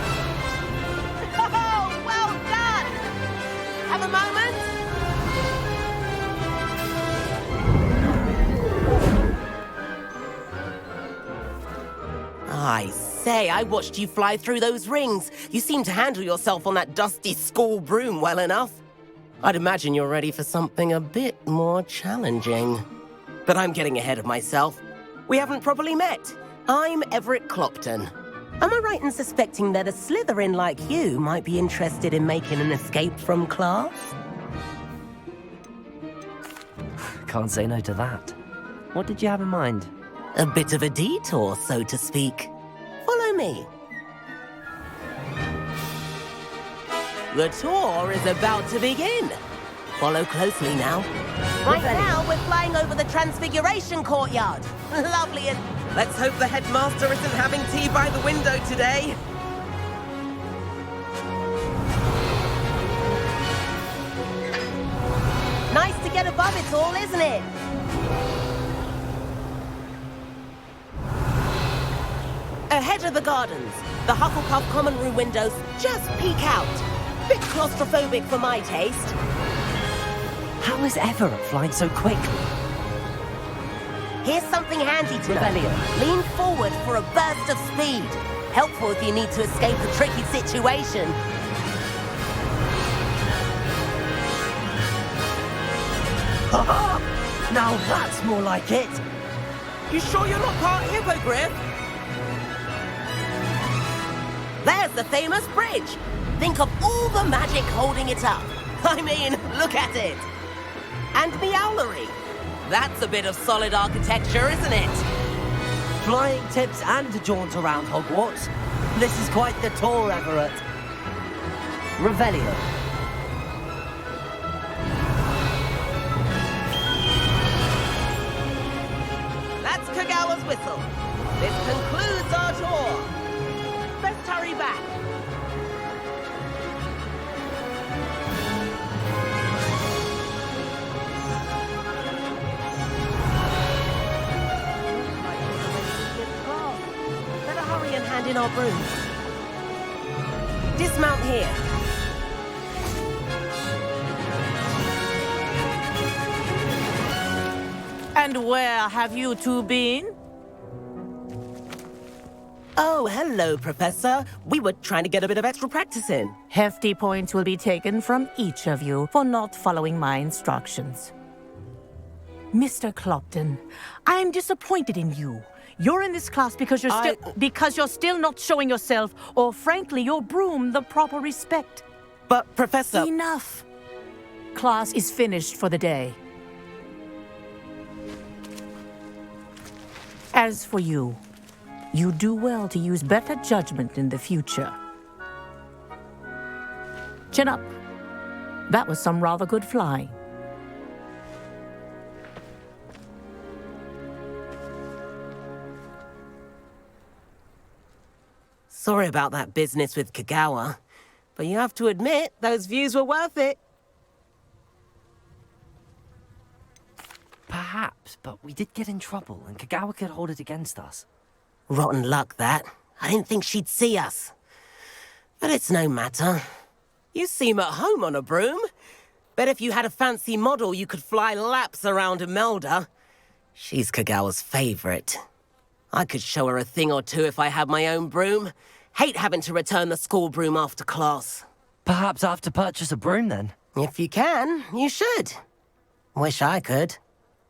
Oh, well done! Have a moment? I say, I watched you fly through those rings. You seem to handle yourself on that dusty school broom well enough. I'd imagine you're ready for something a bit more challenging. But I'm getting ahead of myself. We haven't properly met. I'm Everett Clopton. Am I right in suspecting that a Slytherin like you might be interested in making an escape from class? Can't say no to that. What did you have in mind? A bit of a detour, so to speak. Follow me. The tour is about to begin. Follow closely now. Right now, we're flying over the Transfiguration Courtyard. Lovely and... Let's hope the headmaster isn't having tea by the window today. Nice to get above it all, isn't it? Ahead of the gardens, the Hufflepuff common room windows just peek out. Bit claustrophobic for my taste. How is Everett flying so quickly? Here's something handy to know. Lean forward for a burst of speed. Helpful if you need to escape a tricky situation. Now that's more like it. You sure you're not part hippogriff? There's the famous bridge. Think of all the magic holding it up. I mean, look at it. And Meowlery. That's a bit of solid architecture, isn't it? Flying tips and a jaunt around Hogwarts. This is quite the tour, Everett. Revelio. That's Kagawa's whistle. This concludes our tour. Let's hurry back. Better hurry and hand in our brooms. Dismount here. And where have you two been? Oh, hello, Professor. We were trying to get a bit of extra practice in. Hefty points will be taken from each of you for not following my instructions. Mr. Clopton, I'm disappointed in you. You're in this class because you're still not showing yourself, or frankly, your broom the proper respect. But, Professor... Enough. Class is finished for the day. As for you, you do well to use better judgment in the future. Chin up. That was some rather good flying. Sorry about that business with Kagawa, but you have to admit, those views were worth it. Perhaps, but we did get in trouble, and Kagawa could hold it against us. Rotten luck, that. I didn't think she'd see us. But it's no matter. You seem at home on a broom. Bet if you had a fancy model, you could fly laps around Imelda. She's Kagawa's favorite. I could show her a thing or two if I had my own broom. Hate having to return the school broom after class. Perhaps I have to purchase a broom then? If you can, you should. Wish I could.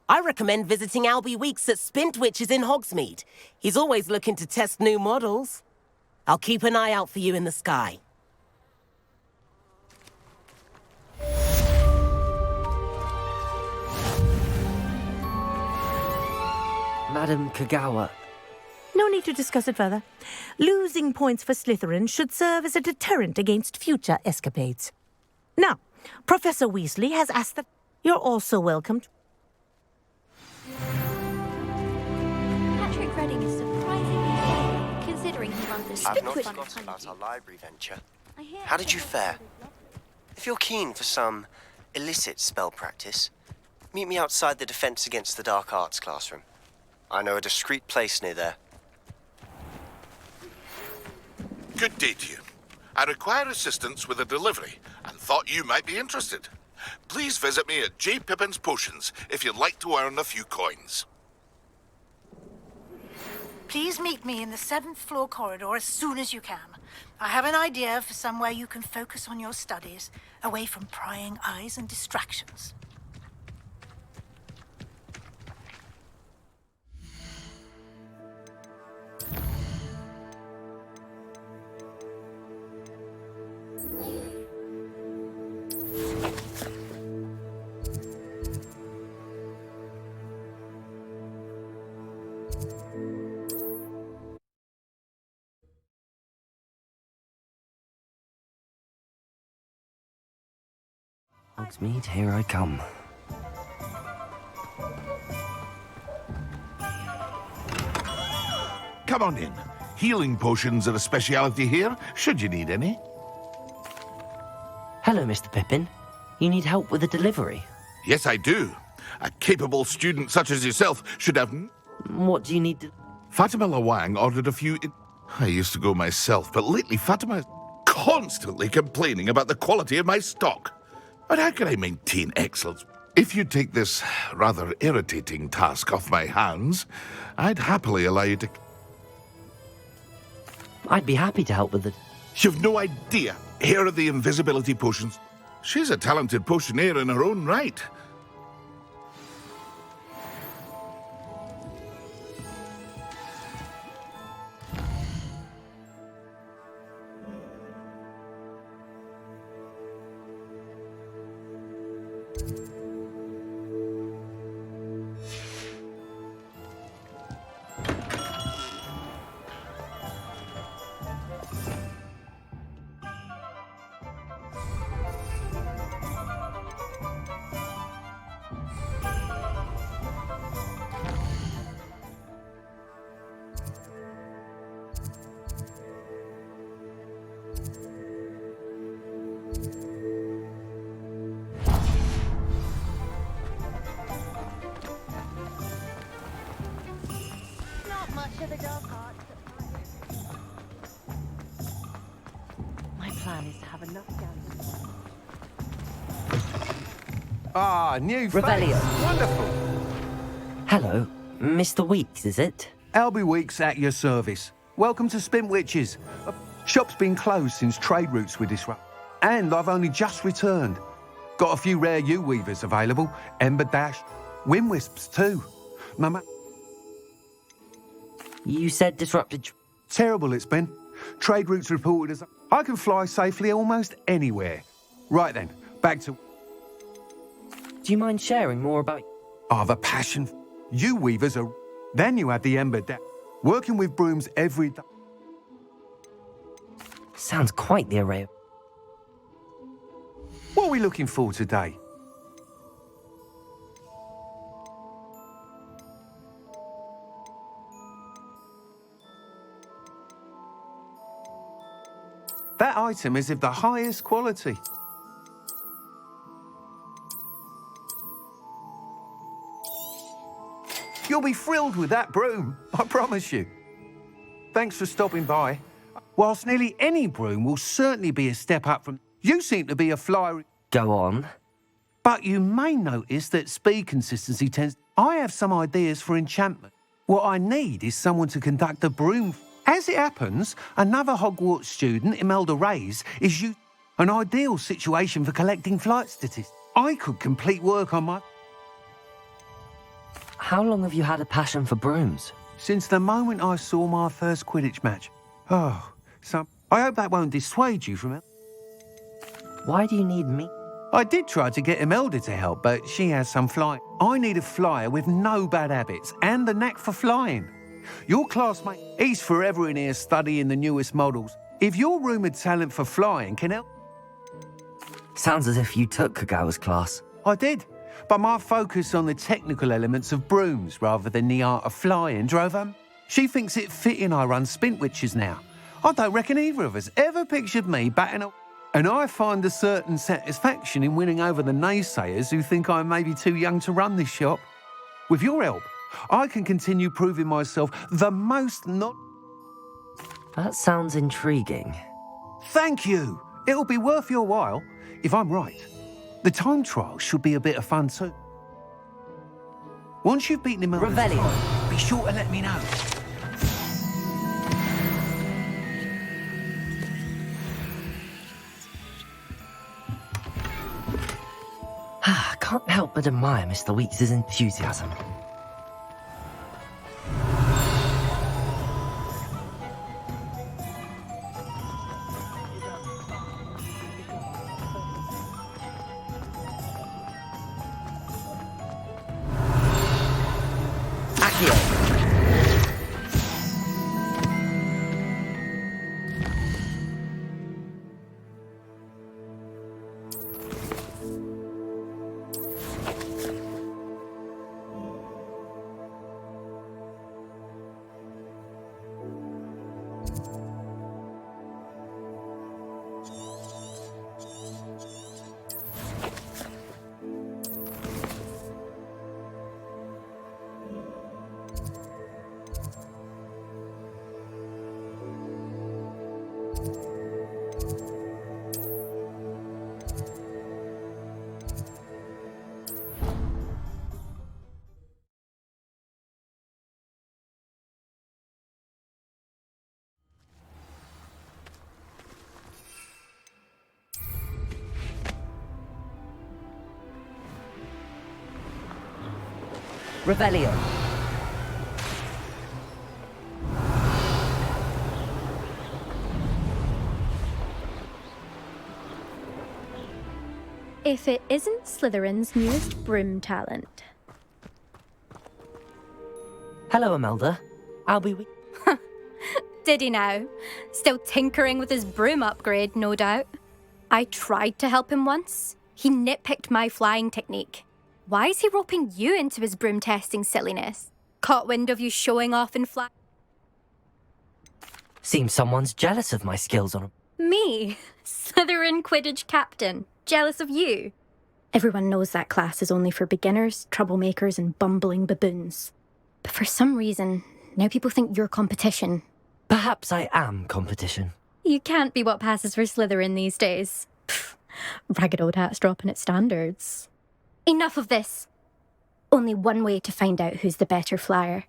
I recommend visiting Albie Weeks at Spintwitches in Hogsmeade. He's always looking to test new models. I'll keep an eye out for you in the sky. Madam Kagawa. No need to discuss it further. Losing points for Slytherin should serve as a deterrent against future escapades. Now, Professor Weasley has asked that you're also welcomed. Patrick Redding is surprisingly good, considering he runs a I've not Spintwitch forgotten about our library venture. I hear How did you fare? If you're keen for some illicit spell practice, meet me outside the Defense Against the Dark Arts classroom. I know a discreet place near there. Good day to you. I require assistance with a delivery and thought you might be interested. Please visit me at J. Pippin's Potions if you'd like to earn a few coins. Please meet me in the 7th floor corridor as soon as you can. I have an idea for somewhere you can focus on your studies, away from prying eyes and distractions. Hogsmeade, here I come. Come on in. Healing potions are a speciality here, should you need any. Hello, Mr. Pippin. You need help with a delivery? Yes, I do. A capable student such as yourself should have... What do you need to... Fatima Lawang ordered a few... I used to go myself, but lately Fatima is constantly complaining about the quality of my stock. But how can I maintain excellence? If you take this rather irritating task off my hands, I'd happily allow you to... I'd be happy to help with it. You've no idea. Here are the invisibility potions. She's a talented potioneer in her own right. My plan is to have enough gas. Ah, new Revelio. face. Wonderful. Hello, Mr. Weeks, is it? Albie Weeks at your service. Welcome to Spintwitches. Shop's been closed since trade routes were disrupted. And I've only just returned. Got a few rare U-weavers available. Ember Dash, Wind Wisps too. You said disrupted... Terrible it's been. Trade routes reported as... I can fly safely almost anywhere. Right then, back to... Do you mind sharing more about... I've a passion. U-weavers are... Then you have the Ember Dash. Working with brooms every day. Sounds quite the array. What are we looking for today? That item is of the highest quality. You'll be thrilled with that broom, I promise you. Thanks for stopping by. Whilst nearly any broom will certainly be a step up from... You seem to be a flyer... Go on. But you may notice that speed consistency tends... I have some ideas for enchantment. What I need is someone to conduct a broom. As it happens, another Hogwarts student, Imelda Reyes, is an ideal situation for collecting flight statistics. I could complete work on my... How long have you had a passion for brooms? Since the moment I saw my first Quidditch match. Oh, so I hope that won't dissuade you from it. Why do you need me? I did try to get Imelda to help, but she has some flying. I need a flyer with no bad habits and the knack for flying. Your classmate, he's forever in here studying the newest models. If your rumoured talent for flying can help... Sounds as if you took Kagawa's class. I did, but my focus on the technical elements of brooms rather than the art of flying drove her. She thinks it fitting I run Spintwitches now. I don't reckon either of us ever pictured me batting up. And I find a certain satisfaction in winning over the naysayers who think I may be too young to run this shop. With your help, I can continue proving myself the most not... That sounds intriguing. Thank you. It'll be worth your while, if I'm right. The time trial should be a bit of fun too. Once you've beaten him over, Revelio. Be sure to let me know. I can't help but admire Mr. Weeks' enthusiasm. Revelio. If it isn't Slytherin's newest broom talent. Hello, Imelda. I'll be... Did he now? Still tinkering with his broom upgrade, no doubt. I tried to help him once. He nitpicked my flying technique. Why is he roping you into his broom testing silliness? Caught wind of you showing off in fly... Seems someone's jealous of my skills on a... Me? Slytherin Quidditch captain. Jealous of you? Everyone knows that class is only for beginners, troublemakers, and bumbling baboons. But for some reason, now people think you're competition. Perhaps I am competition. You can't be what passes for Slytherin these days. Pfft, ragged old hat's dropping its standards. Enough of this. Only one way to find out who's the better flyer.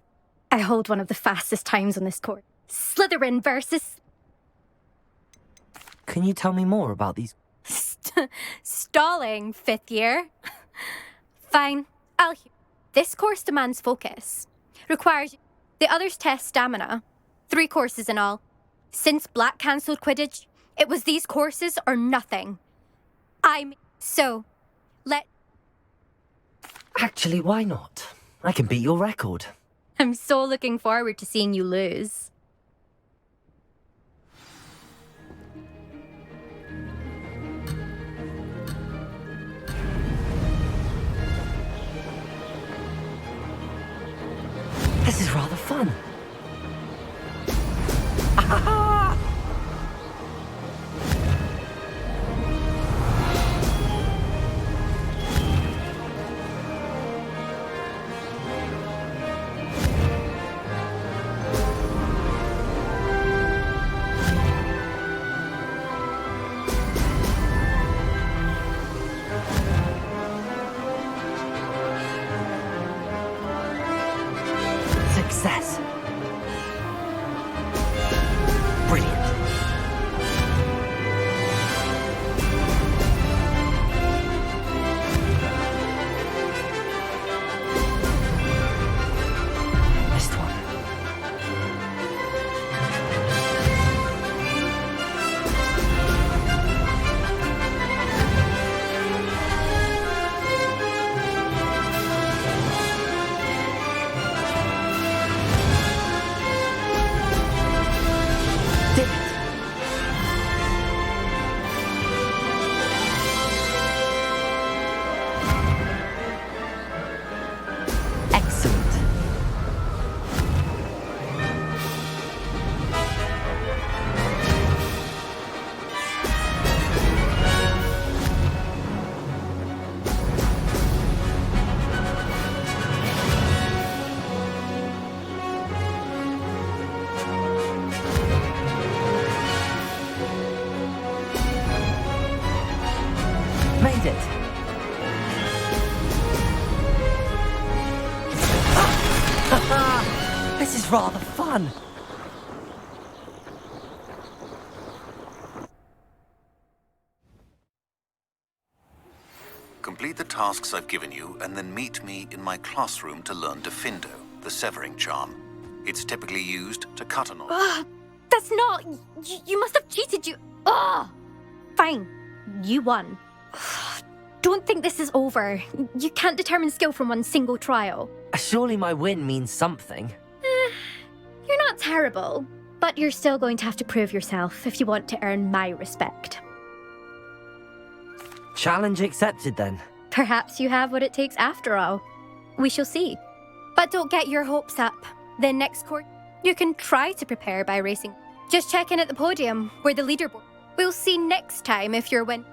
I hold one of the fastest times on this court. Slytherin versus... Can you tell me more about these... Stalling, fifth year. Fine, I'll hear. This course demands focus. Requires... The others test stamina. 3 courses in all. Since Black cancelled Quidditch, it was these courses or nothing. So, Actually, why not? I can beat your record. I'm so looking forward to seeing you lose. This is rather fun. Success. was rather fun. Complete the tasks I've given you, and then meet me in my classroom to learn Defindo, the severing charm. It's typically used to cut a knot. That's not... You must have cheated, you... Ugh! Fine. You won. Don't think this is over. You can't determine skill from one single trial. Surely my win means something. You're not terrible, but you're still going to have to prove yourself if you want to earn my respect. Challenge accepted, then. Perhaps you have what it takes after all. We shall see. But don't get your hopes up. The next court, you can try to prepare by racing. Just check in at the podium, where the leaderboard. We'll see next time if you're win.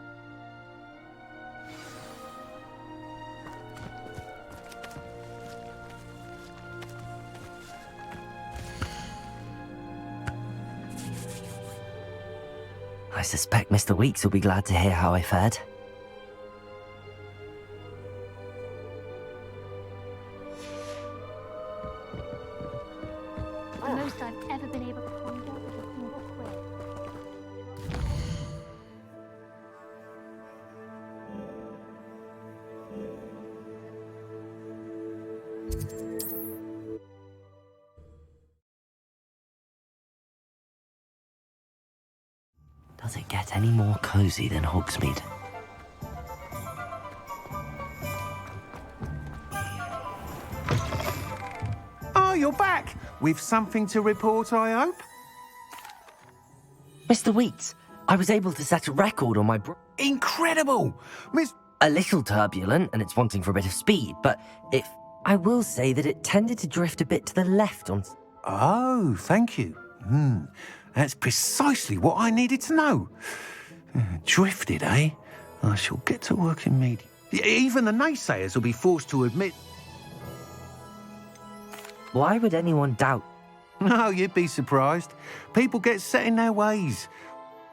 I suspect Mr. Weeks will be glad to hear how I fared. The most I've ever been able to conjure is a single square. Does it get any more cozy than Hogsmeade? Oh, you're back! With something to report, I hope? Mr. Weeks, I was able to set a record on my Incredible! A little turbulent, and it's wanting for a bit of speed, but if... I will say that it tended to drift a bit to the left on... Oh, thank you. That's precisely what I needed to know. Drifted, eh? I shall get to work immediately. Even the naysayers will be forced to admit... Why would anyone doubt? No, you'd be surprised. People get set in their ways.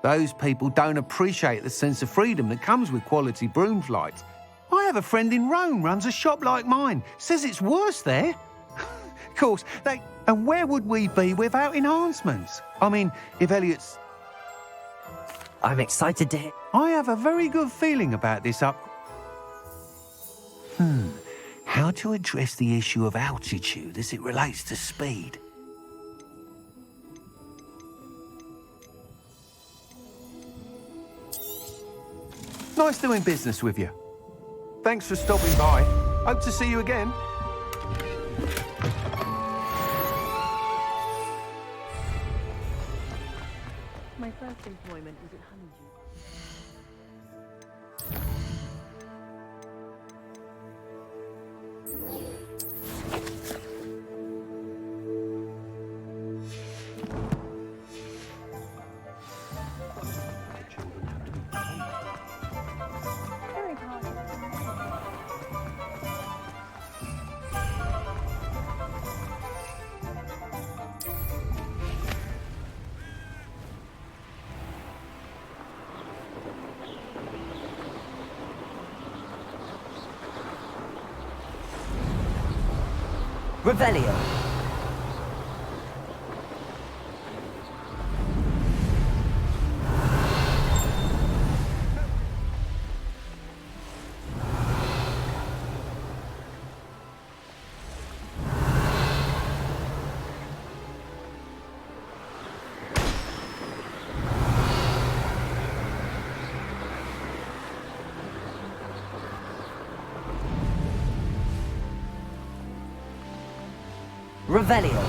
Those people don't appreciate the sense of freedom that comes with quality broom flights. I have a friend in Rome runs a shop like mine. Says it's worse there. Of course, they... And where would we be without enhancements? I mean, if Elliot's... I'm excited to hear... I have a very good feeling about this up... How to address the issue of altitude as it relates to speed? Nice doing business with you. Thanks for stopping by. Hope to see you again. My first employment was at Honeydew. Revelio. Revelio.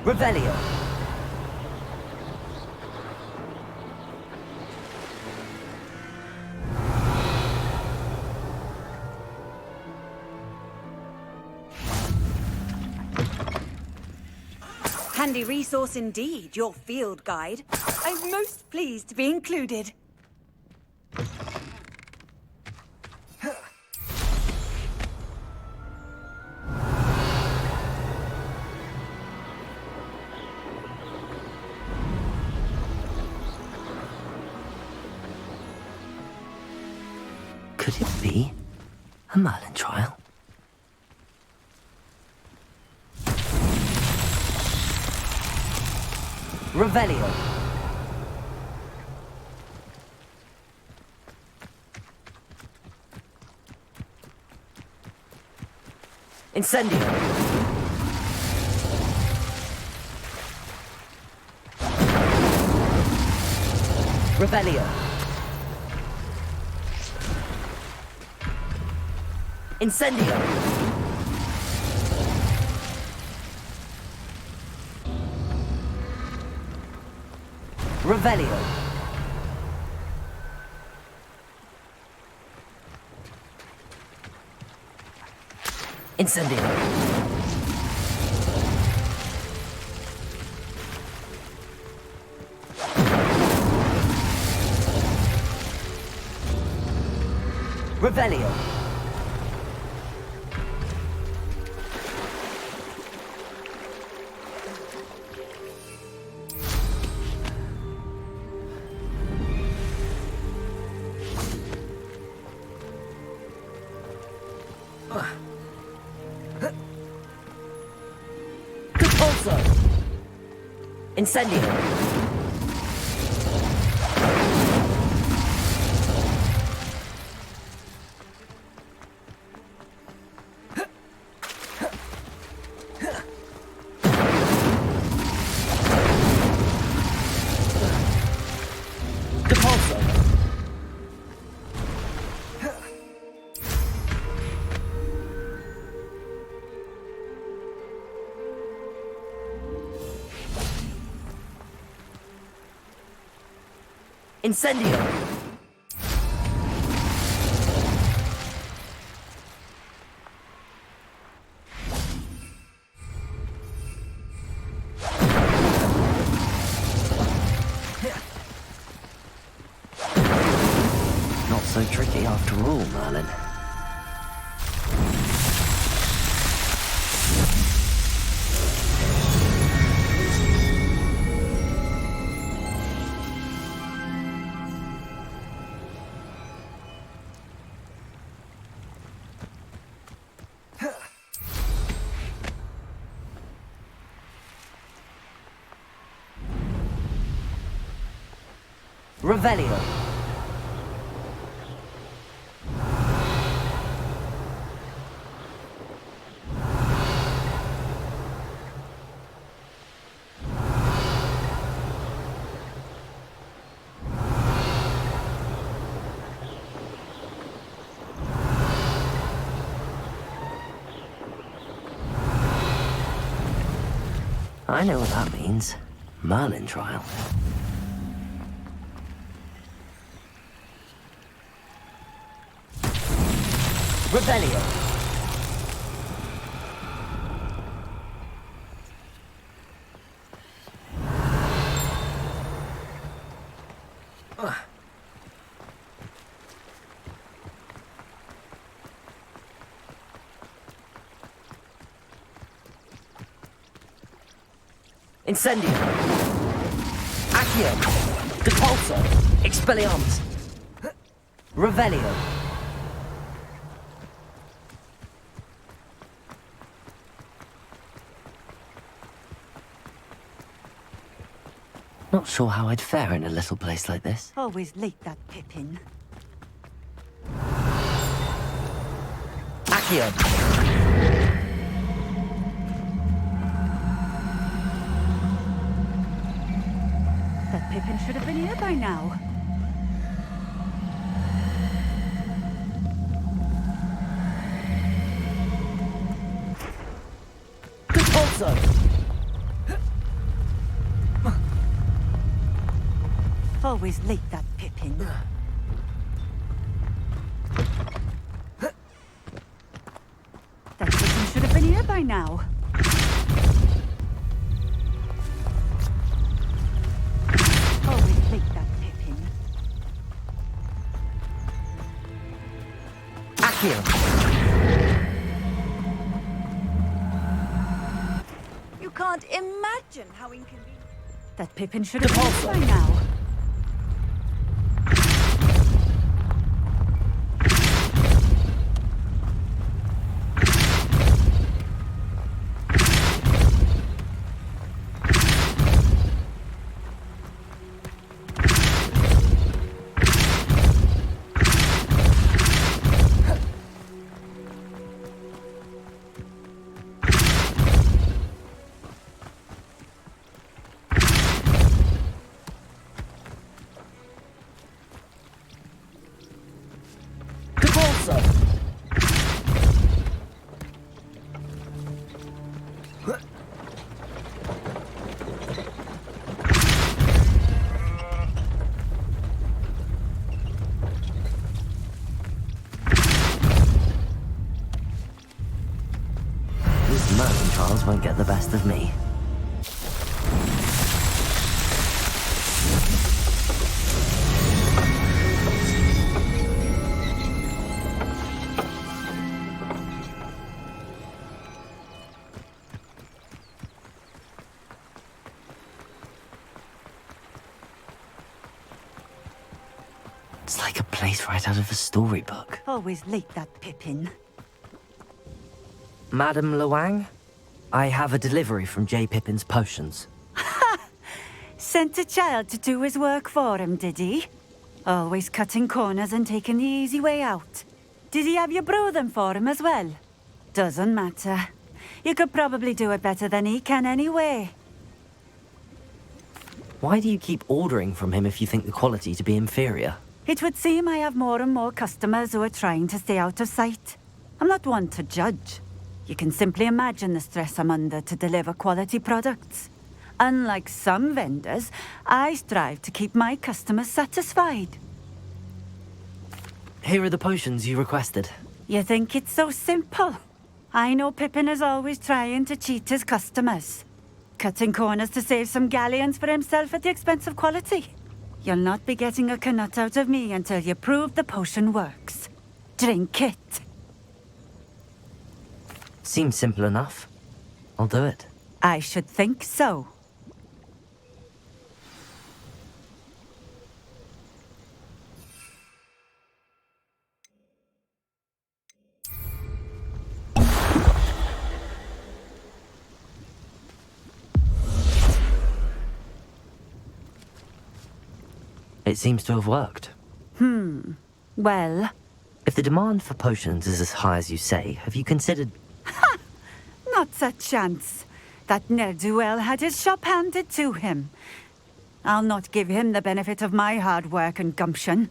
Revelio. Handy resource indeed, your field guide. I'm most pleased to be included. Could it be a Merlin trial? Revelio. Incendio. Revelio. Incendio. Revelio. Incendio. Revelio. Compulso. Incendio. Compulso. Incendio. Not so tricky after all, Merlin. Revelio. I know what that means. Merlin trial. Revelio. Incendio. Accio. Compulso. Expelliarmus. Revelio. Not sure how I'd fare in a little place like this. Always late, that Pippin. Accio. That Pippin should have been here by now. Compulso. Always late, that Pippin. That Pippin should have been here by now. Always late, that Pippin. Accio! You can't imagine how inconvenient. That Pippin should have been here by now. These mountain trials won't get the best of me. It's like a place right out of a storybook. Always late, that Pippin. Madam Luang, I have a delivery from J. Pippin's potions. Sent a child to do his work for him, did he? Always cutting corners and taking the easy way out. Did he have you brew them for him as well? Doesn't matter. You could probably do it better than he can anyway. Why do you keep ordering from him if you think the quality to be inferior? It would seem I have more and more customers who are trying to stay out of sight. I'm not one to judge. You can simply imagine the stress I'm under to deliver quality products. Unlike some vendors, I strive to keep my customers satisfied. Here are the potions you requested. You think it's so simple? I know Pippin is always trying to cheat his customers. Cutting corners to save some galleons for himself at the expense of quality. You'll not be getting a canut out of me until you prove the potion works. Drink it. Seems simple enough. I'll do it. I should think so. It seems to have worked. Well, if the demand for potions is as high as you say, have you considered... Not a chance. That ne'er-do-well had his shop handed to him. I'll not give him the benefit of my hard work and gumption.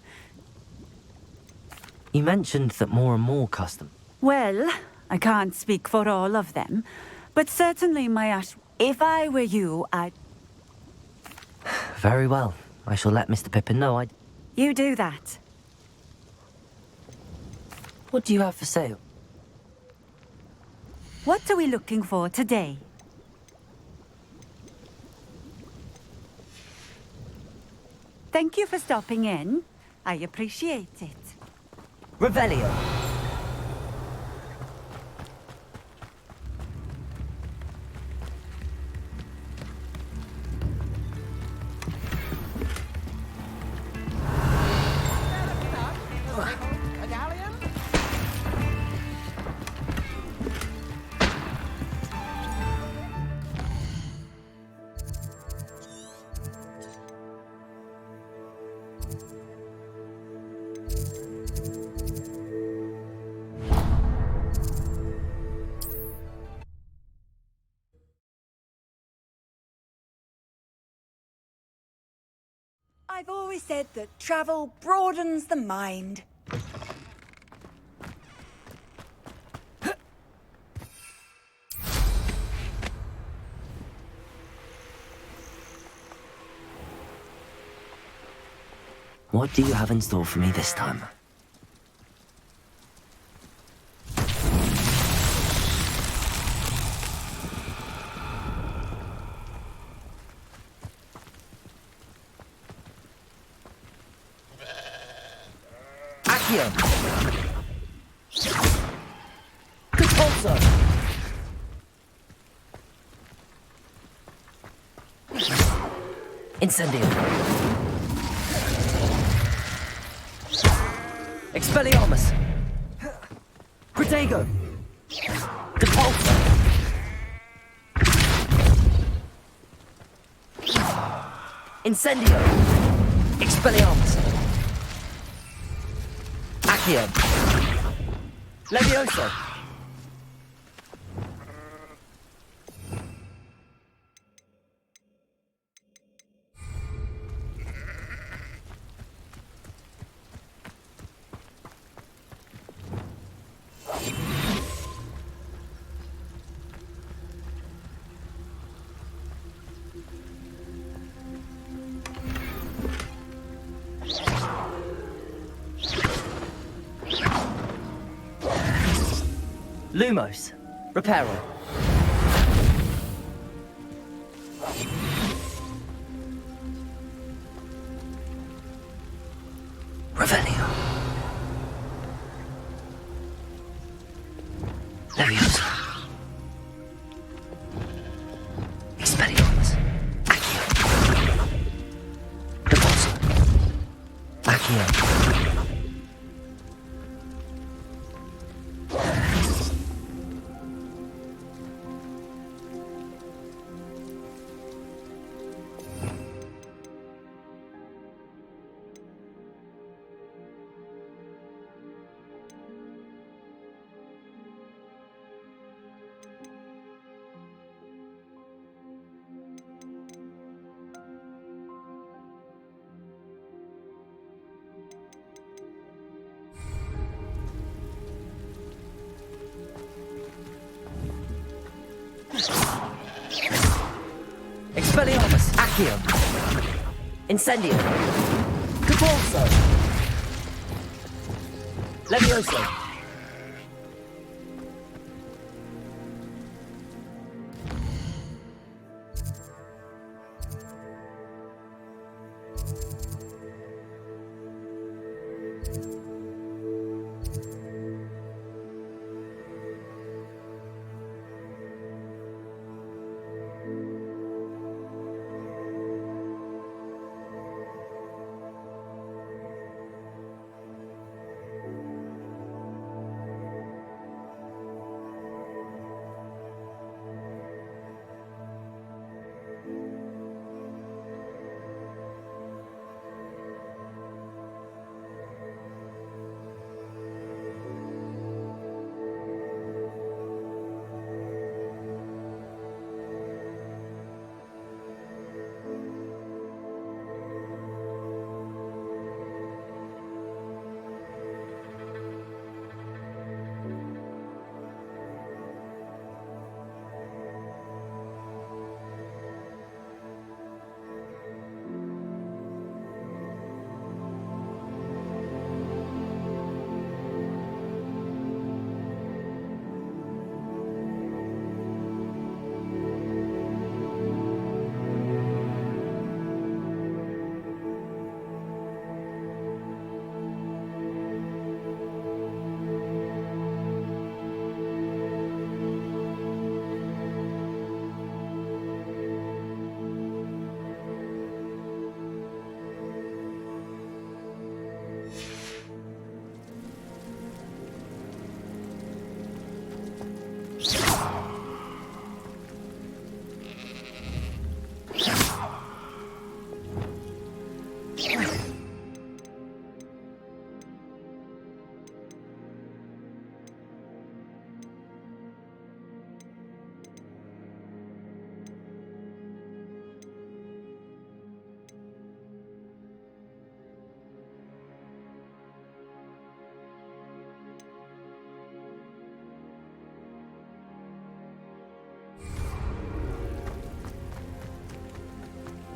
You mentioned that more and more custom... Well, I can't speak for all of them, but certainly my ash... If I were you, I'd... Very well. I shall let Mr. Pippin know I... You do that. What do you have for sale? What are we looking for today? Thank you for stopping in. I appreciate it. Revelio. I've always said that travel broadens the mind. What do you have in store for me this time? Accio! Repulsor! Incendio! Expelliarmus! Protego! Repulsor! Incendio! Expelliarmus! Accio! Levioso! Lumos, Reparo. Revelio. Leviosa. Expelliarmus. Accio. Repulsor. Accio. Expelliarmus! Accio! Incendio! Repulso! Levioso!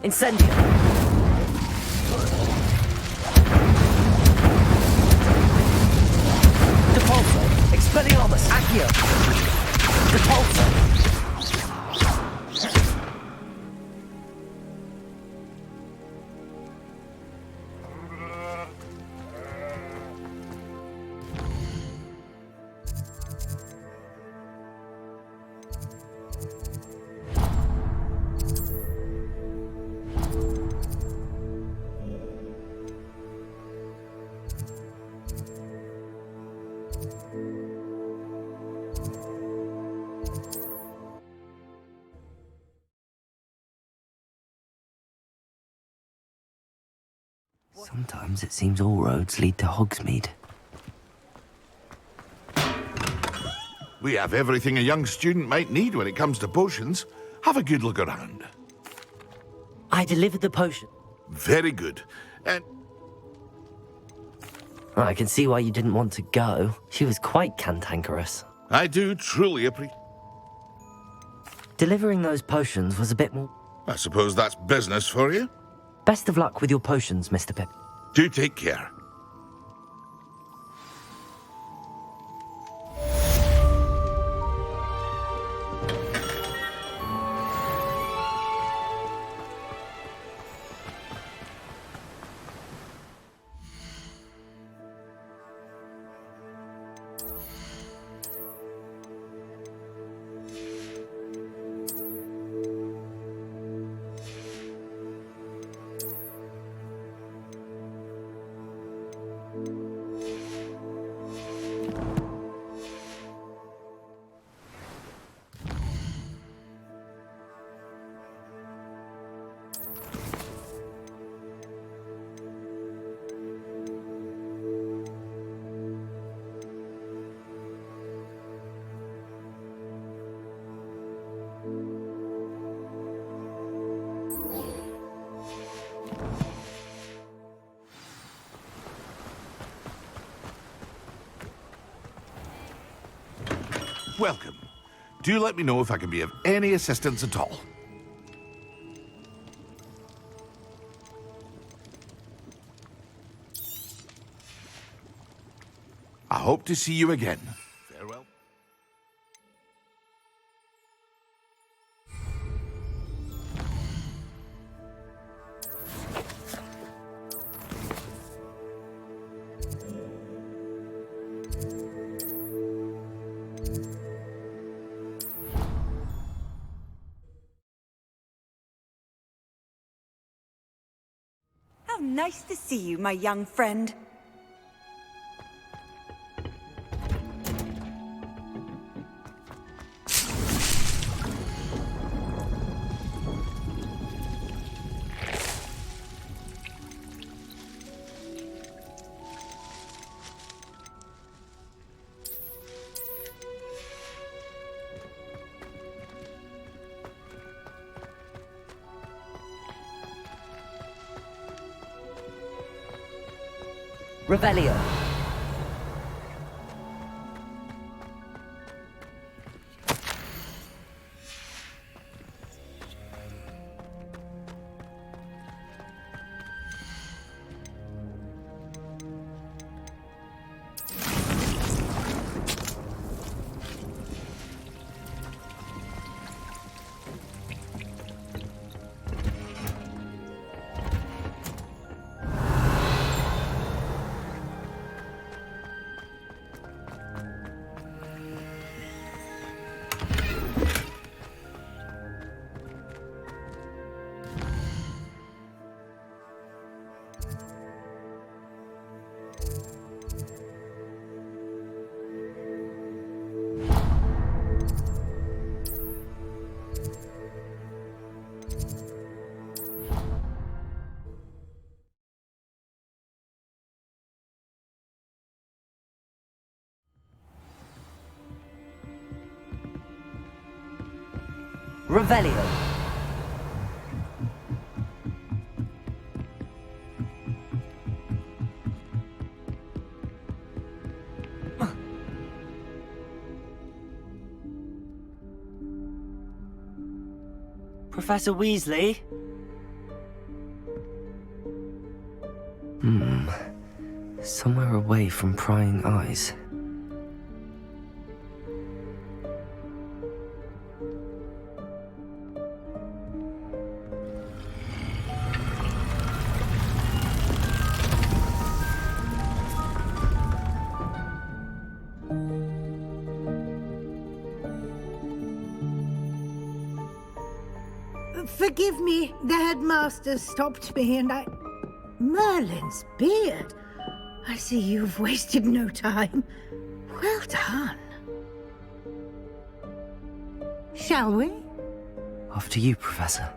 Incendio! Repulsor. Expelliarmus. Accio. Repulsor. Sometimes it seems all roads lead to Hogsmeade. We have everything a young student might need when it comes to potions. Have a good look around. I delivered the potion. Very good. And I can see why you didn't want to go. She was quite cantankerous. I do truly appreciate... Delivering those potions was a bit more... I suppose that's business for you. Best of luck with your potions, Mr. Pip. Do take care. Welcome. Do let me know if I can be of any assistance at all. I hope to see you again. Farewell. How nice to see you, my young friend. Revelio. Revelio. Professor Weasley? Somewhere away from prying eyes. Forgive me, the headmaster stopped me and I... Merlin's beard. I see you've wasted no time. Well done. Shall we? After you, Professor.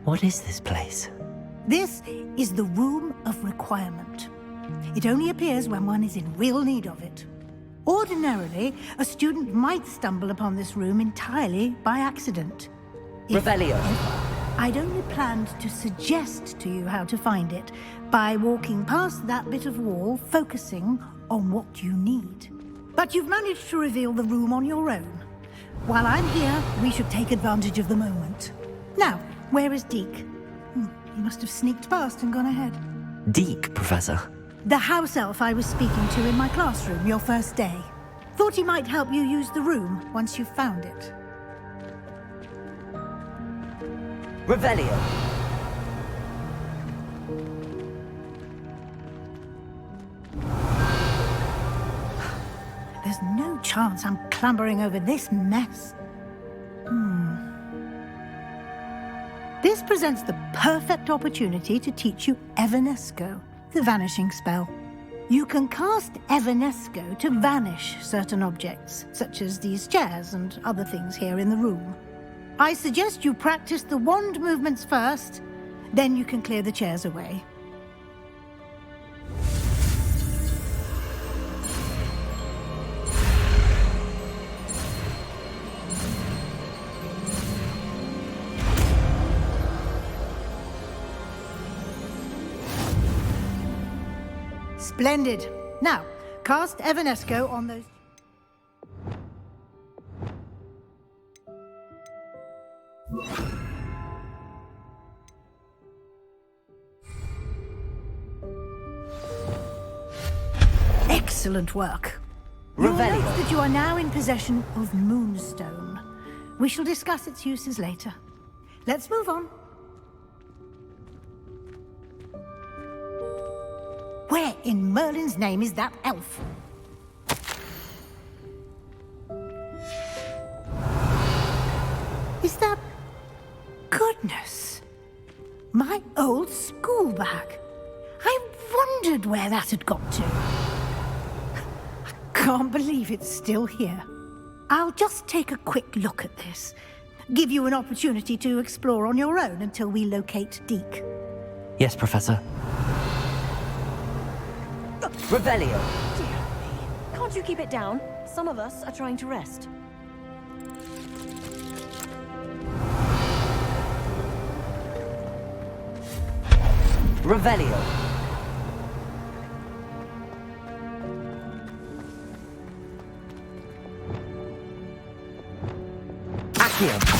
What is this place? This is the Room of Requirement. It only appears when one is in real need of it. Ordinarily, a student might stumble upon this room entirely by accident. Revelio. I'd only planned to suggest to you how to find it by walking past that bit of wall, focusing on what you need. But you've managed to reveal the room on your own. While I'm here, we should take advantage of the moment. Now, where is Deke? He must have sneaked past and gone ahead. Deke, Professor. The house elf I was speaking to in my classroom your first day. Thought he might help you use the room once you found it. Revelio. There's no chance I'm clambering over this mess. This presents the perfect opportunity to teach you Evanesco, the vanishing spell. You can cast Evanesco to vanish certain objects, such as these chairs and other things here in the room. I suggest you practice the wand movements first, then you can clear the chairs away. Splendid. Now, cast Evanesco on those... Excellent work. You'll note that you are now in possession of Moonstone. We shall discuss its uses later. Let's move on. Where in Merlin's name is that elf? Is that... Goodness! My old school bag. I wondered where that had got to. I can't believe it's still here. I'll just take a quick look at this. Give you an opportunity to explore on your own until we locate Deke. Yes, Professor. Revelio. Dear me. Can't you keep it down? Some of us are trying to rest. Revelio. Accio.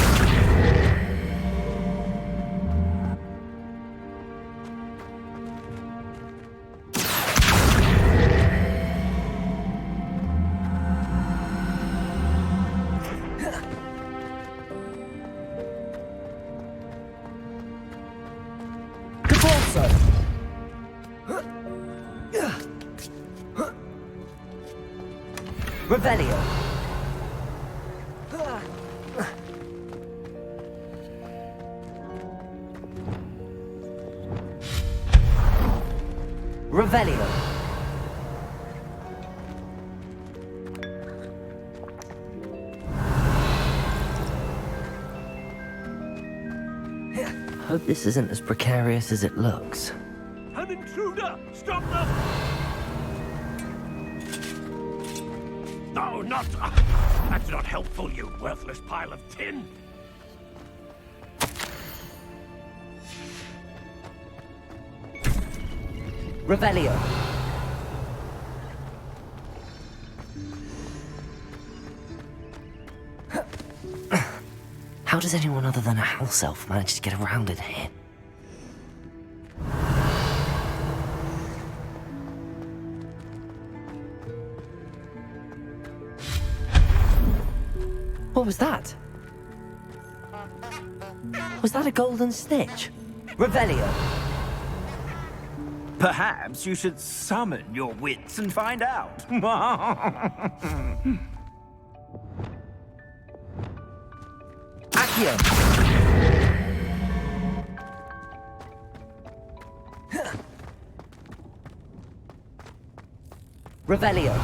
Revelio. Revelio. Hope this isn't as precarious as it looks. An intruder! Stop them! No, not... that's not helpful, you worthless pile of tin! Revelio. How does anyone other than a house elf manage to get around in here? What was that? Was that a golden snitch? Revelio. Perhaps you should summon your wits and find out. Accio. Revelio.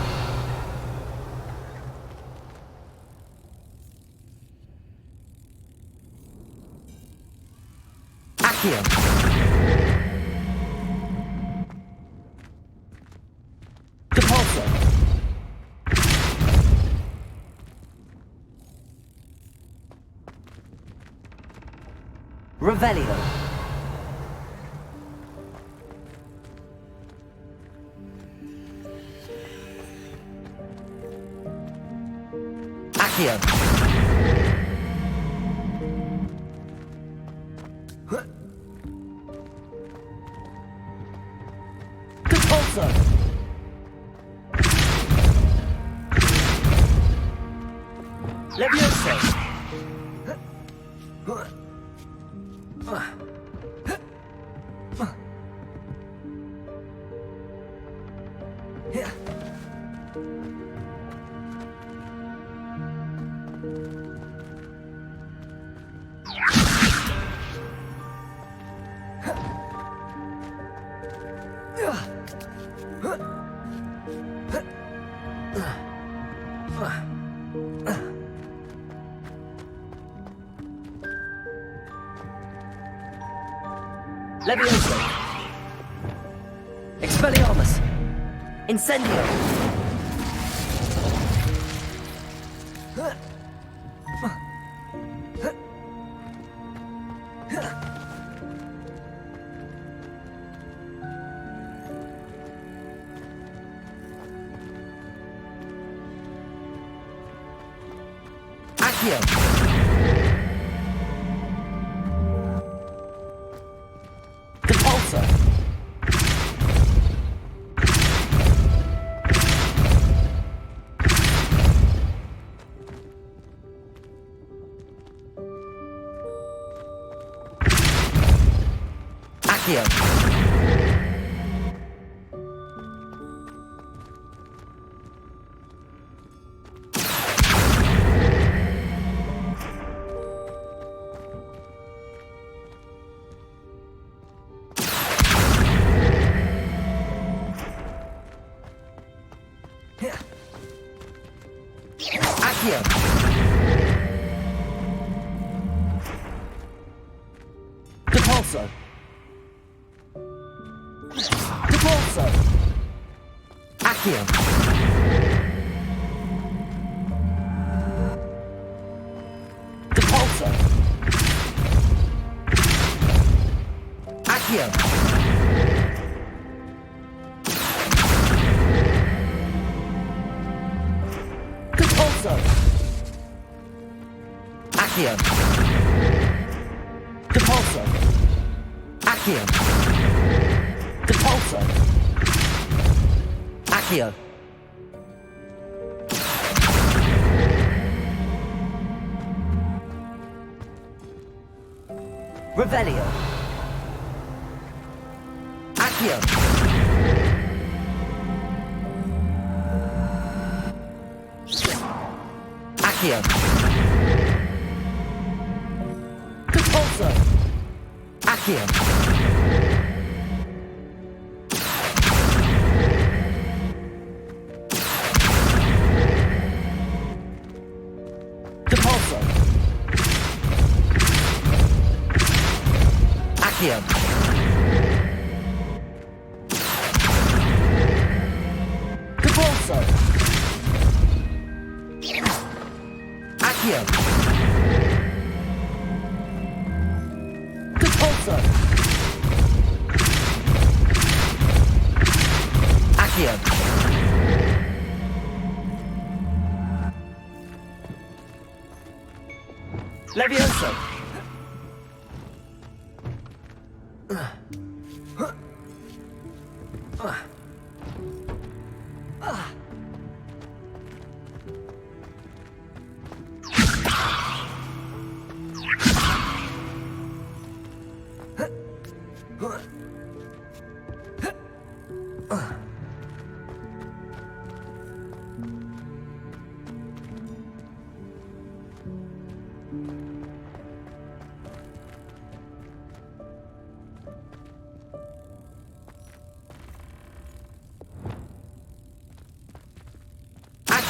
Accio. Depulso. Revelio. Accio. Depulso. Levioso. Levioso. Expelliarmus. Incendio. Accio. Depulso. Accio. Accio. Depulso. Depulso. Accio. Depulso. Accio. Depulso. Accio. Depulso. Accio. Depulso. Accio. Revelio. Accio. Accio. Depulso. Accio. Depulso. Accio. Depulso. Accio. Depulso. Accio. Levioso.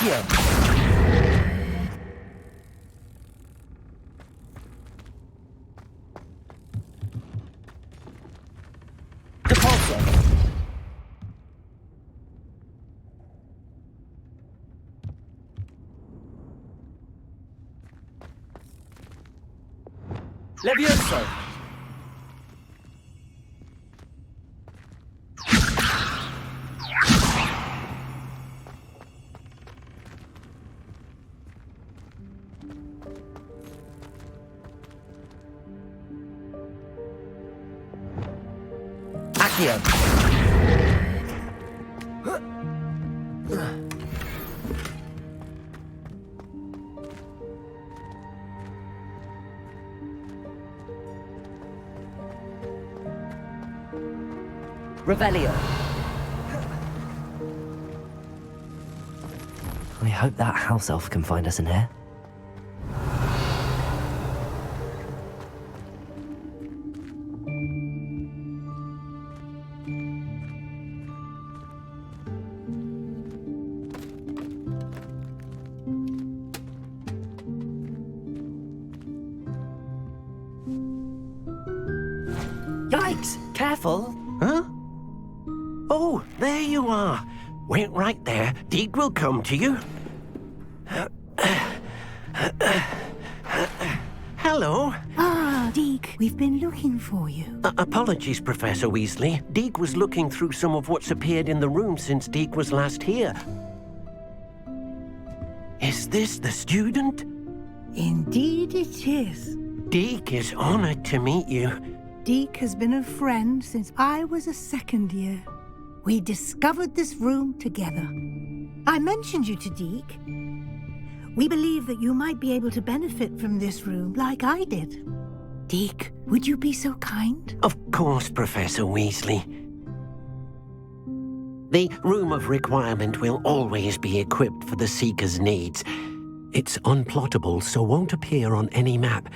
Accio. Depulso. Levioso. Accio. Revelio. I hope that house elf can find us in here. Yikes! Careful! Huh? Oh, there you are. Wait right there. Deek will come to you. Hello. Ah, Deek, we've been looking for you. Apologies, Professor Weasley. Deek was looking through some of what's appeared in the room since Deek was last here. Is this the student? Indeed it is. Deek is honored to meet you. Deek has been a friend since I was a second year. We discovered this room together. I mentioned you to Deek. We believe that you might be able to benefit from this room like I did. Deek, would you be so kind? Of course, Professor Weasley. The Room of Requirement will always be equipped for the Seeker's needs. It's unplottable, so won't appear on any map.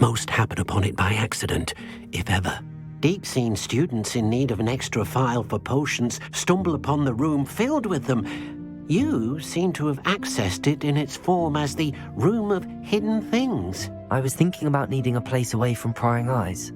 Most happen upon it by accident, if ever. Deek's seen students in need of an extra file for potions stumble upon the room filled with them. You seem to have accessed it in its form as the Room of Hidden Things. I was thinking about needing a place away from prying eyes.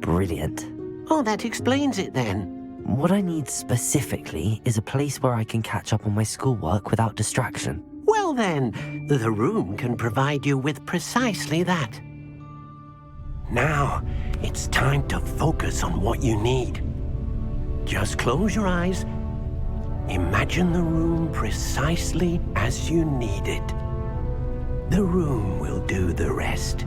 Brilliant. Oh, that explains it then. What I need specifically is a place where I can catch up on my schoolwork without distraction. Well then, the room can provide you with precisely that. Now, it's time to focus on what you need. Just close your eyes. Imagine the room precisely as you need it. The room will do the rest.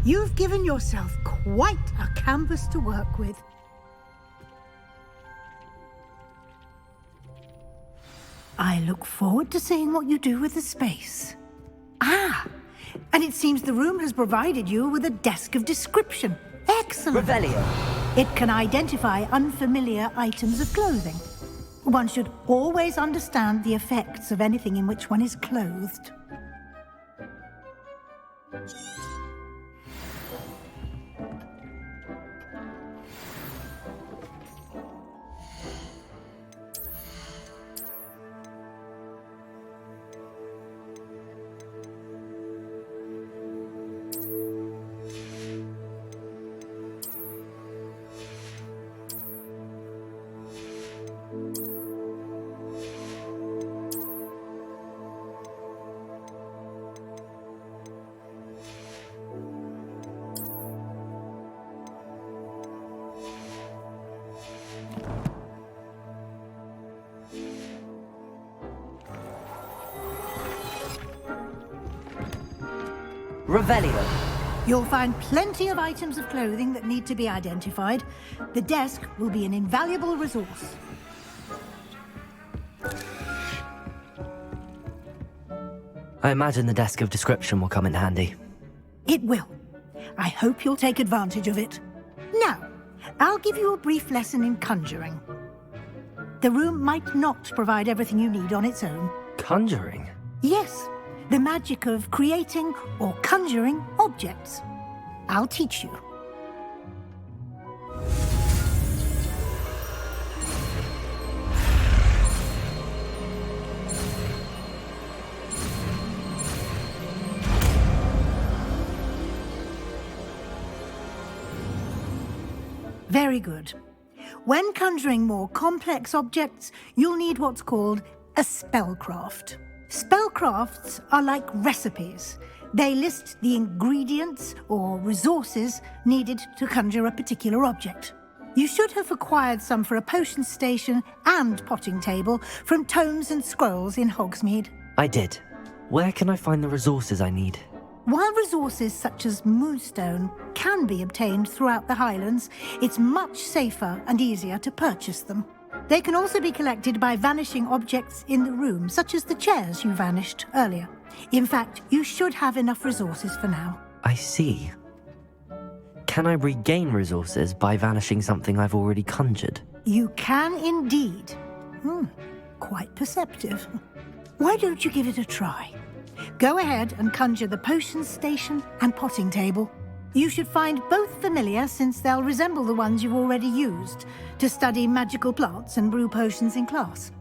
You've given yourself quite a canvas to work with. I look forward to seeing what you do with the space. Ah, and it seems the room has provided you with a desk of description. Excellent. Revelio. It can identify unfamiliar items of clothing. One should always understand the effects of anything in which one is clothed. Revelio. You'll find plenty of items of clothing that need to be identified. The desk will be an invaluable resource. I imagine the desk of description will come in handy. It will. I hope you'll take advantage of it. Now, I'll give you a brief lesson in conjuring. The room might not provide everything you need on its own. Conjuring? Yes, the magic of creating or conjuring objects. I'll teach you. Very good. When conjuring more complex objects, you'll need what's called a spellcraft. Spellcrafts are like recipes. They list the ingredients or resources needed to conjure a particular object. You should have acquired some for a potion station and potting table from tomes and scrolls in Hogsmeade. I did. Where can I find the resources I need? While resources such as moonstone can be obtained throughout the Highlands, it's much safer and easier to purchase them. They can also be collected by vanishing objects in the room, such as the chairs you vanished earlier. In fact, you should have enough resources for now. I see. Can I regain resources by vanishing something I've already conjured? You can indeed. Quite perceptive. Why don't you give it a try? Go ahead and conjure the potion station and potting table. You should find both familiar, since they'll resemble the ones you've already used to study magical plants and brew potions in class.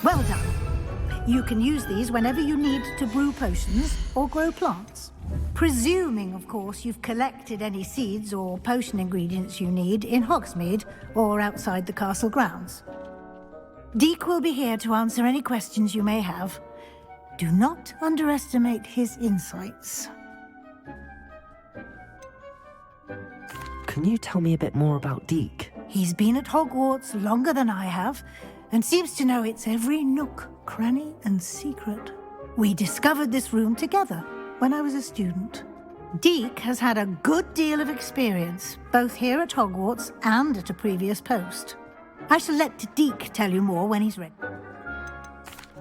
Well done. You can use these whenever you need to brew potions or grow plants. Presuming, of course, you've collected any seeds or potion ingredients you need in Hogsmeade or outside the castle grounds. Deek will be here to answer any questions you may have. Do not underestimate his insights. Can you tell me a bit more about Deek? He's been at Hogwarts longer than I have, and seems to know its every nook, cranny, and secret. We discovered this room together when I was a student. Deek has had a good deal of experience, both here at Hogwarts and at a previous post. I shall let Deek tell you more when he's ready.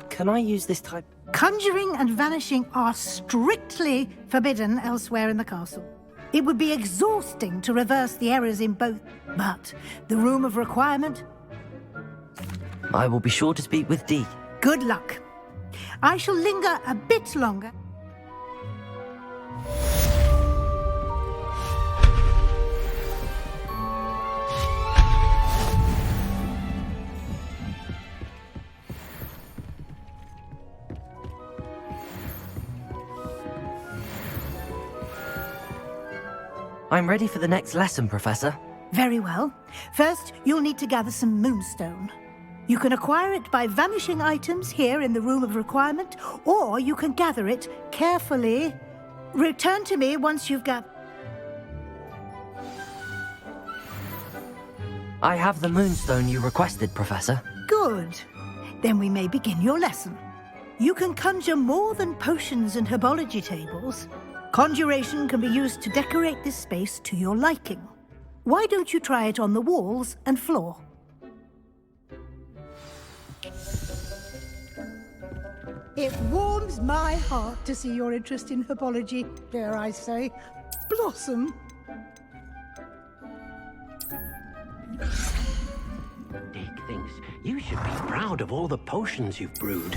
Can I use this type? Conjuring and vanishing are strictly forbidden elsewhere in the castle. It would be exhausting to reverse the errors in both, but the room of requirement? I will be sure to speak with Dee. Good luck. I shall linger a bit longer. I'm ready for the next lesson, Professor. Very well. First, you'll need to gather some moonstone. You can acquire it by vanishing items here in the room of requirement, or you can gather it carefully. Return to me once you've got... I have the moonstone you requested, Professor. Good. Then we may begin your lesson. You can conjure more than potions and herbology tables. Conjuration can be used to decorate this space to your liking. Why don't you try it on the walls and floor? It warms my heart to see your interest in herbology, dare I say, blossom. Dick thinks you should be proud of all the potions you've brewed.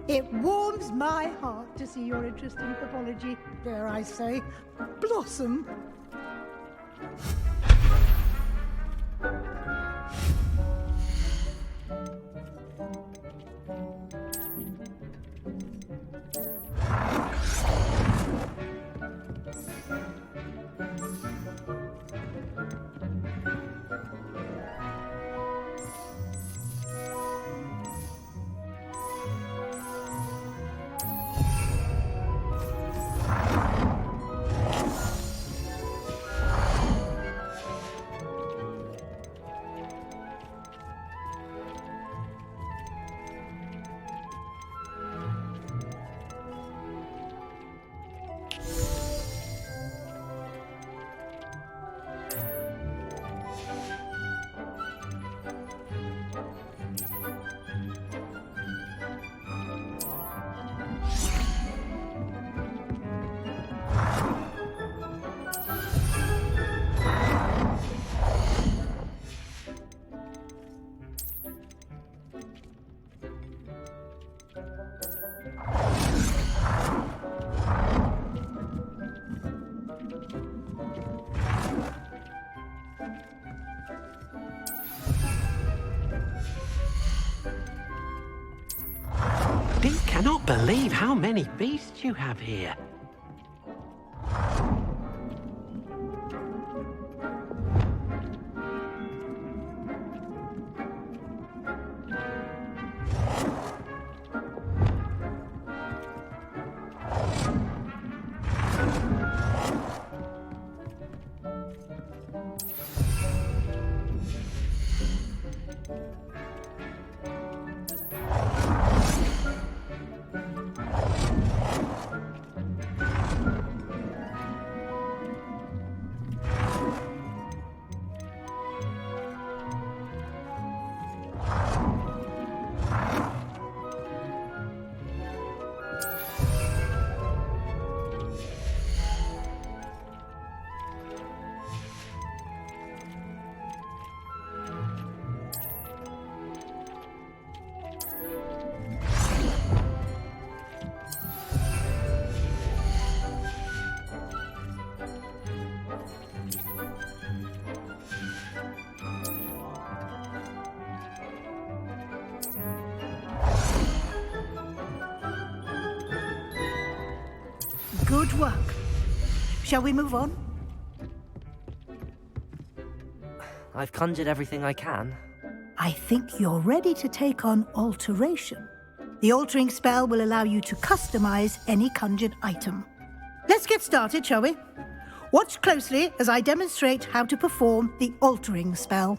It warms my heart to see your interest in herbology, dare I say, blossom. Dee cannot believe how many beasts you have here. Good work. Shall we move on? I've conjured everything I can. I think you're ready to take on alteration. The altering spell will allow you to customize any conjured item. Let's get started, shall we? Watch closely as I demonstrate how to perform the altering spell.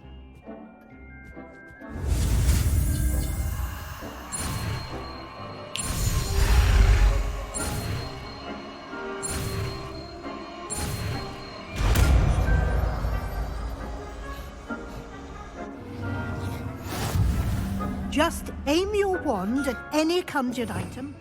Just aim your wand at any conjured item.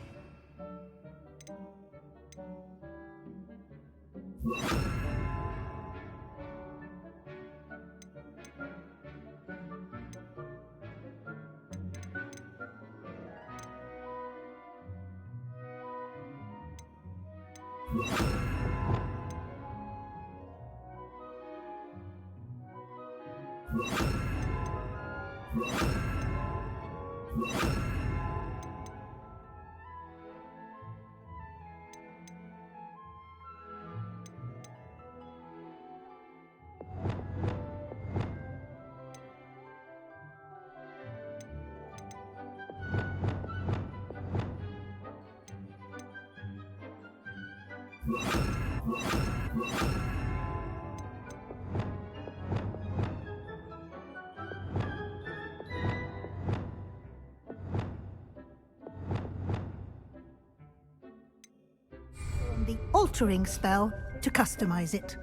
The altering spell to customize it.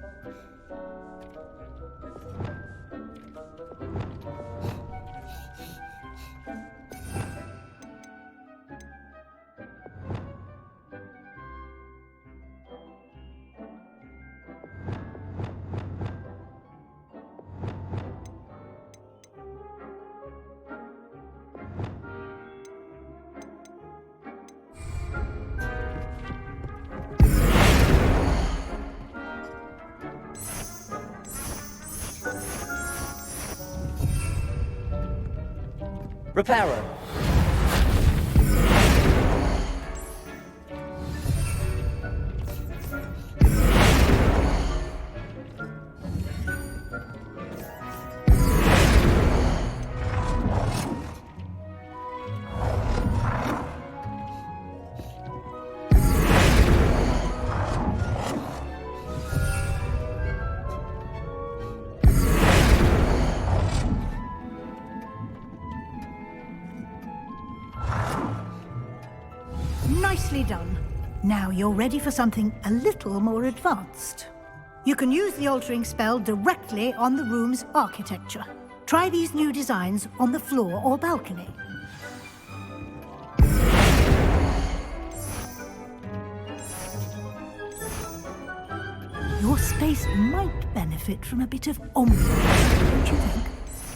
Reparo. Nicely done. Now you're ready for something a little more advanced. You can use the altering spell directly on the room's architecture. Try these new designs on the floor or balcony. Your space might benefit from a bit of ambiance, don't you think?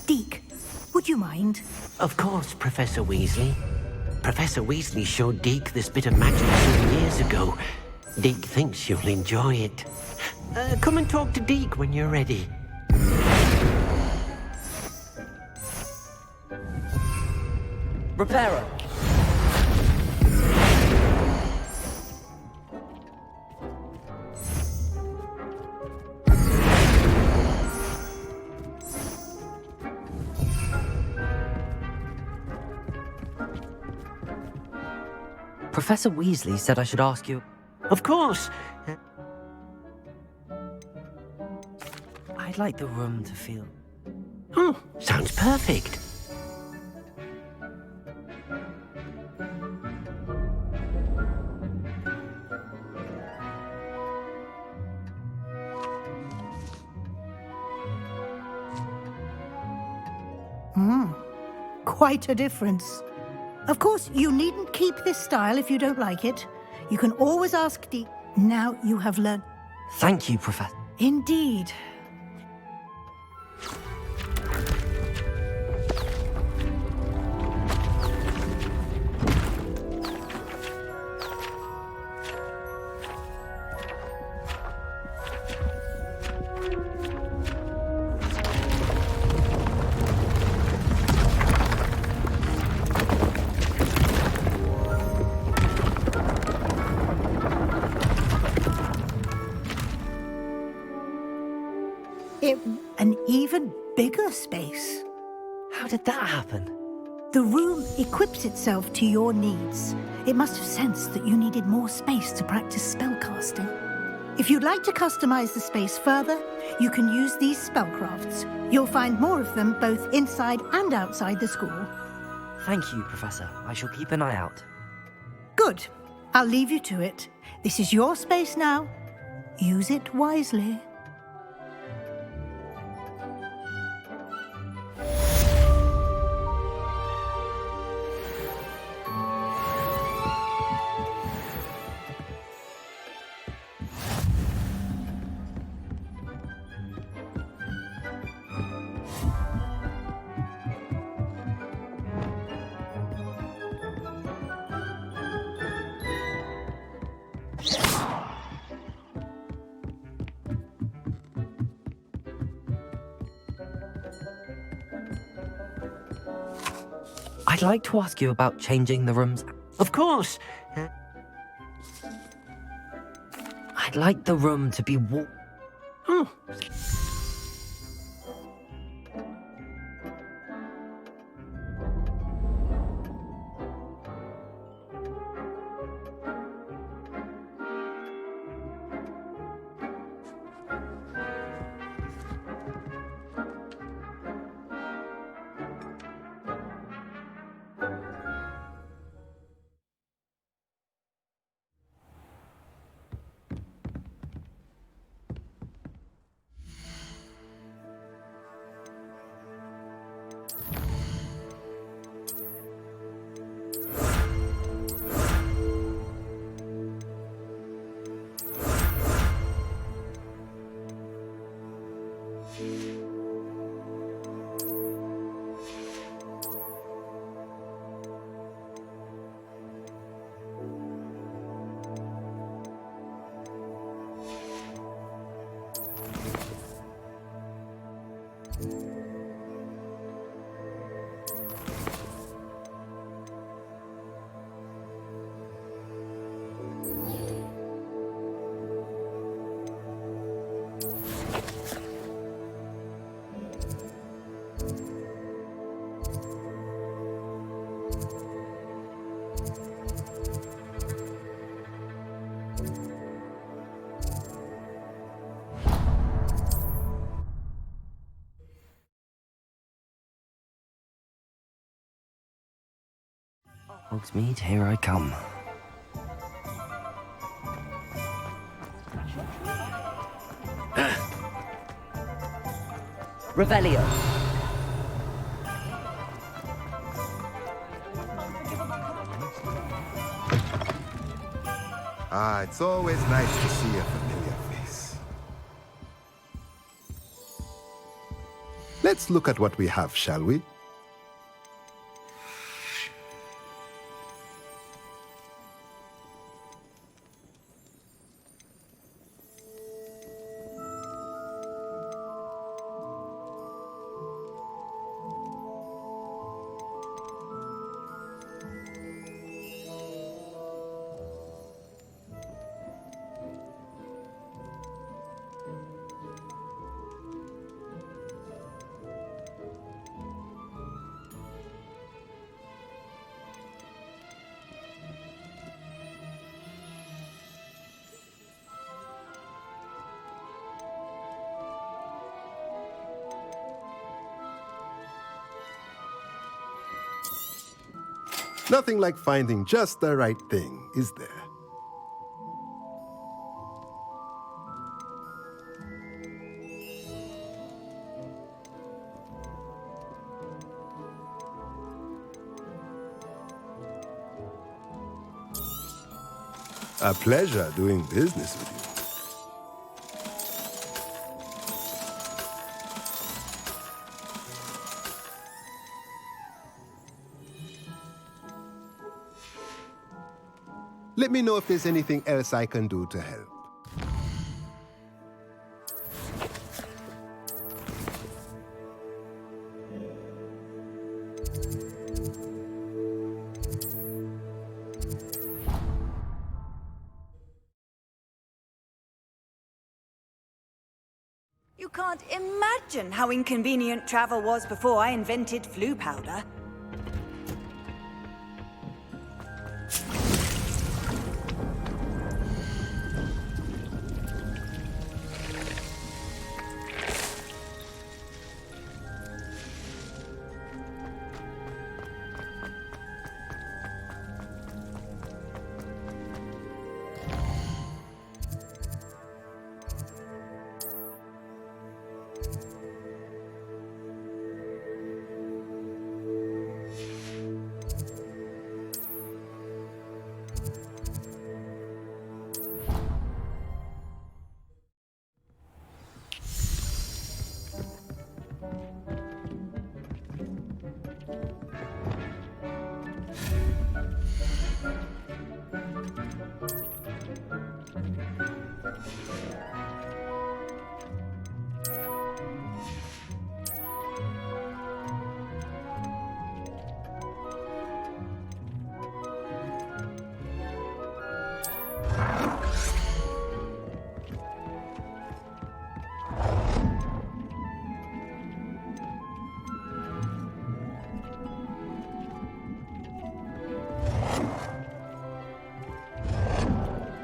Deke, would you mind? Of course, Professor Weasley. Professor Weasley showed Deke this bit of magic some years ago. Deke thinks you'll enjoy it. Come and talk to Deke when you're ready. Reparo. Professor Weasley said I should ask you... Of course. I'd like the room to feel... Oh, sounds perfect. Quite a difference. Of course, you needn't keep this style if you don't like it. You can always ask Deke. Now you have learned. Thank you, Professor. Indeed. An even bigger space. How did that happen? The room equips itself to your needs. It must have sensed that you needed more space to practice spellcasting. If you'd like to customize the space further, you can use these spellcrafts. You'll find more of them both inside and outside the school. Thank you, Professor. I shall keep an eye out. Good. I'll leave you to it. This is your space now. Use it wisely. I'd like to ask you about changing the rooms. Of course. I'd like the room to be warm. Oh. Hogsmeade, here I come. Revelio. Ah, it's always nice to see a familiar face. Let's look at what we have, shall we? Nothing like finding just the right thing, is there? A pleasure doing business with you. Let me know if there's anything else I can do to help. You can't imagine how inconvenient travel was before I invented flu powder.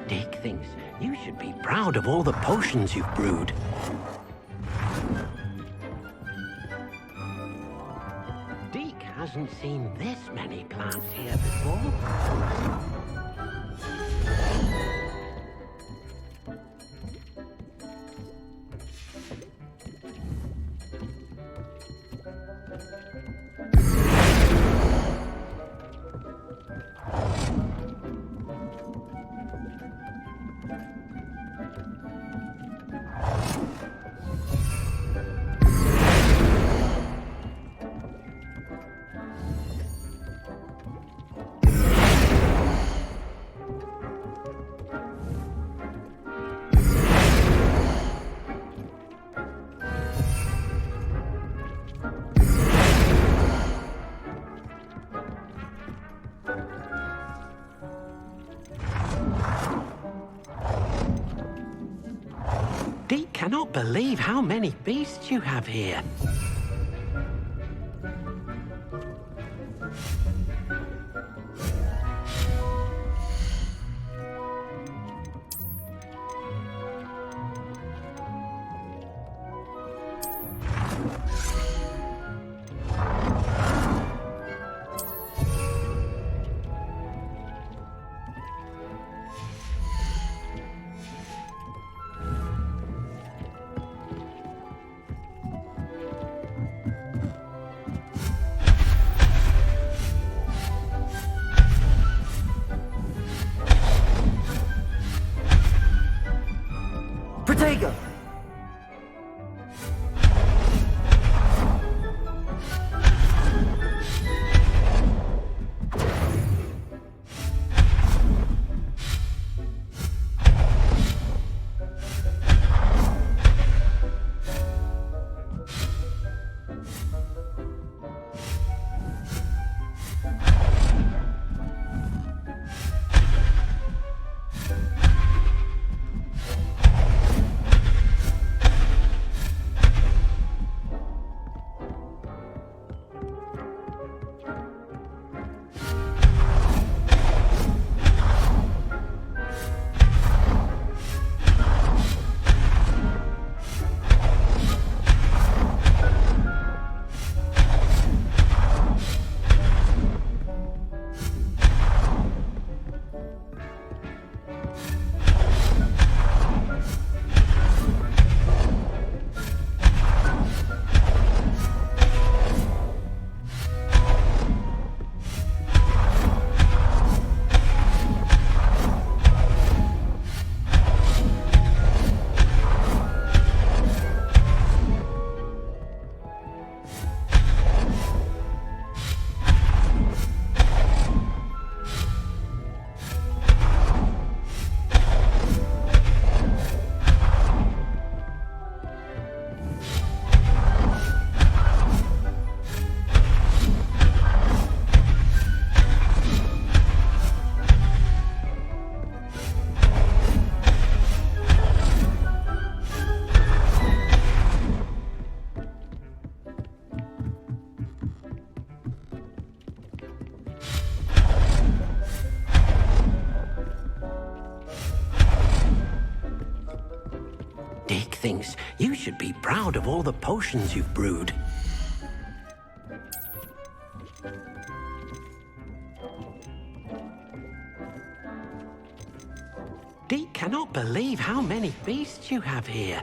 Dick thinks you should be proud of all the potions you've brewed. Deke hasn't seen this many plants here before. Deke cannot believe how many beasts you have here. thinks you should be proud of all the potions you've brewed. Deke cannot believe how many beasts you have here.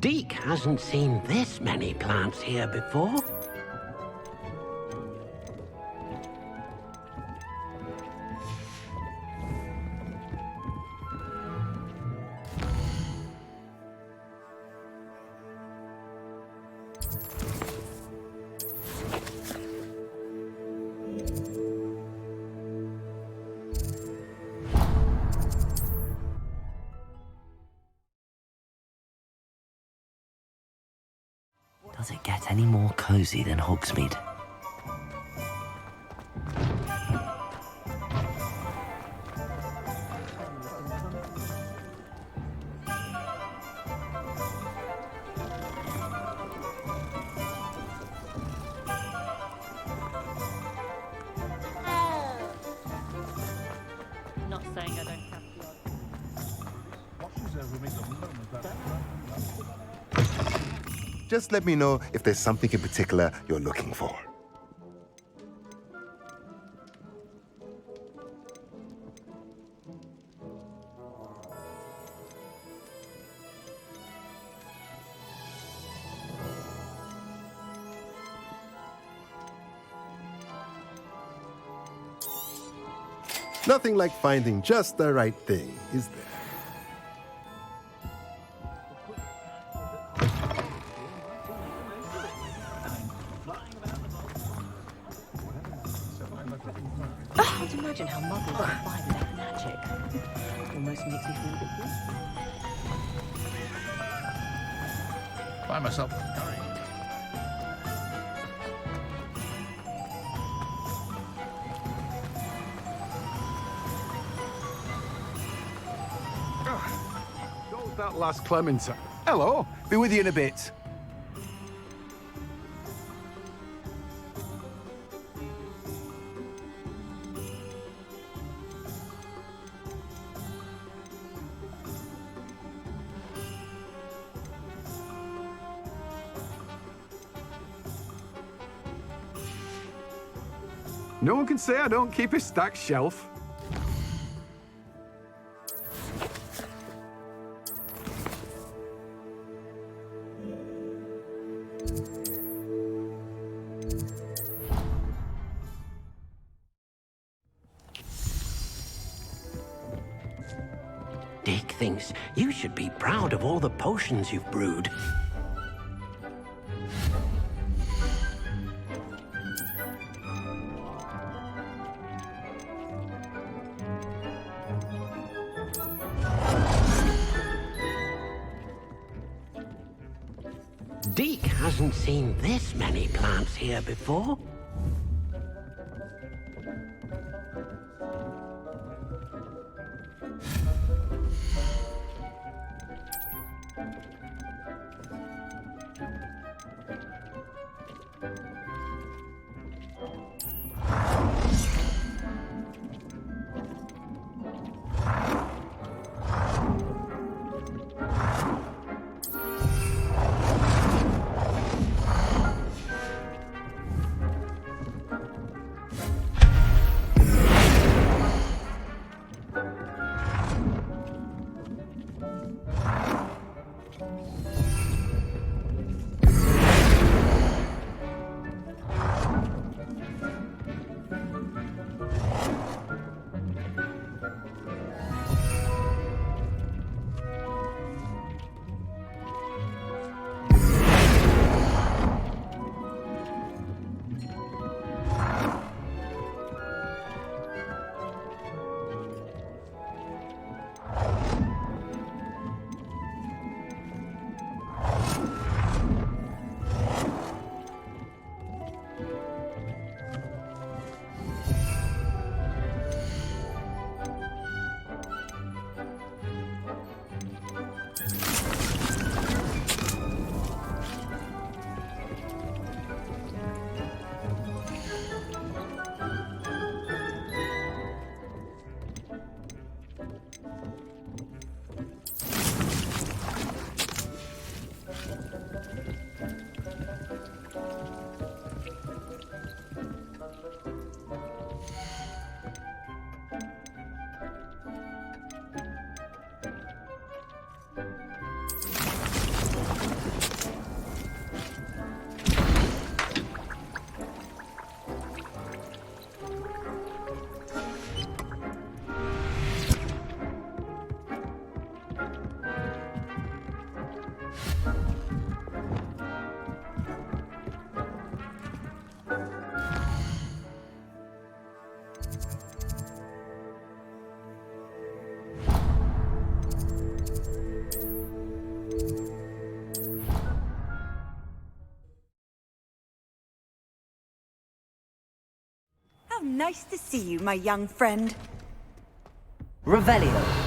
Deke hasn't seen this many plants here before. Does it get any more cozy than Hogsmeade? Not saying I don't have the Just let me know if there's something in particular you're looking for. Nothing like finding just the right thing, is there? Can't imagine how muggles can fly without magic. Almost makes me feel a bit good. Find myself. Got that last Clementine. Hello, be with you in a bit. No one can say I don't keep a stacked shelf. Deke thinks you should be proud of all the potions you've brewed. Deke hasn't seen this many plants here before. Nice to see you, my young friend. Revelio.